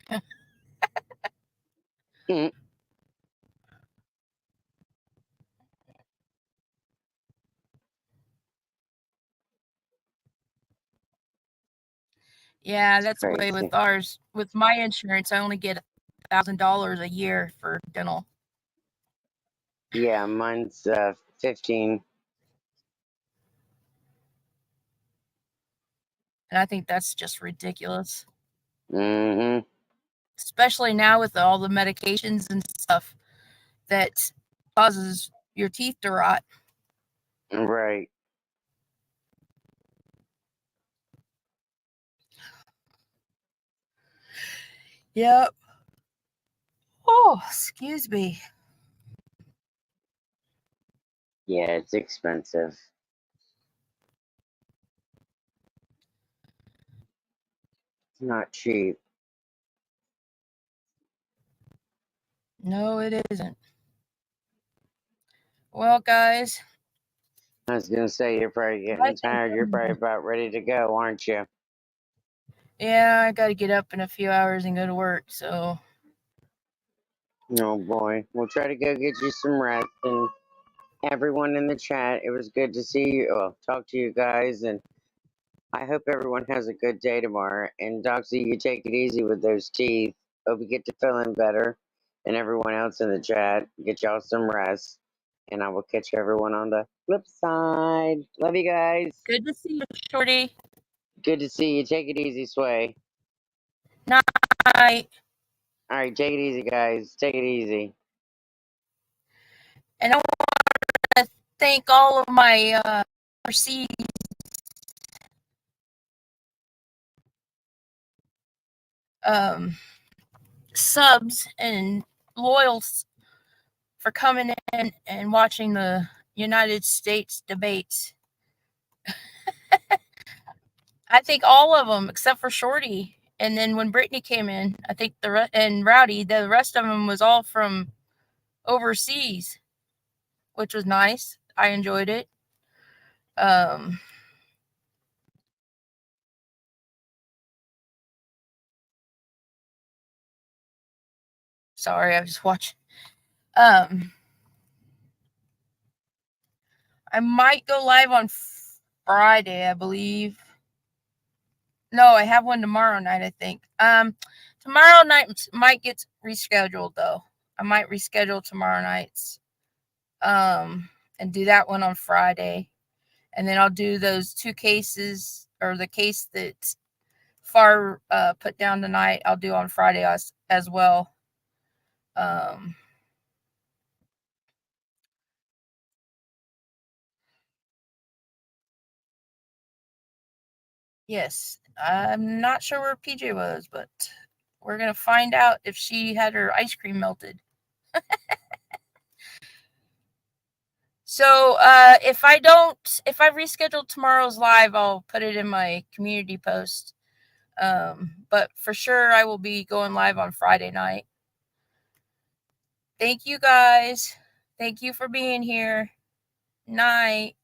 Yeah, that's the way with ours. With my insurance, I only get $1,000 a year for dental. Yeah, mine's 15. And I think that's just ridiculous. Mm-hmm. Especially now with all the medications and stuff that causes your teeth to rot. Right. Yep. Oh, excuse me. Yeah, it's expensive. It's not cheap. No, it isn't. Well, guys. I was going to say, you're probably getting tired. You're probably about ready to go, aren't you? Yeah, I got to get up in a few hours and go to work. So. Oh boy. We'll try to go get you some rest. And everyone in the chat, it was good to see you. Well, talk to you guys. And I hope everyone has a good day tomorrow. And Doxy, you take it easy with those teeth. Hope you get to feeling better. And everyone else in the chat, get y'all some rest. And I will catch everyone on the flip side. Love you guys. Good to see you, Shorty. Good to see you. Take it easy, Sway. Night. All right, take it easy, guys. Take it easy. And I want to thank all of my overseas subs and loyals for coming in and watching the United States debates. I think all of them except for Shorty. And then when Brittany came in, I think and Rowdy, the rest of them was all from overseas, which was nice. I enjoyed it. Sorry, I was watching. I might go live on Friday, I believe. No, I have one tomorrow night, I think. Tomorrow night might get rescheduled though. I might reschedule tomorrow nights. And do that one on Friday. And then I'll do those two cases, or the case that Far put down tonight, I'll do on Friday as well. Yes, I'm not sure where PJ was, but we're going to find out if she had her ice cream melted. So if I reschedule tomorrow's live, I'll put it in my community post. But for sure, I will be going live on Friday night. Thank you guys. Thank you for being here. Night.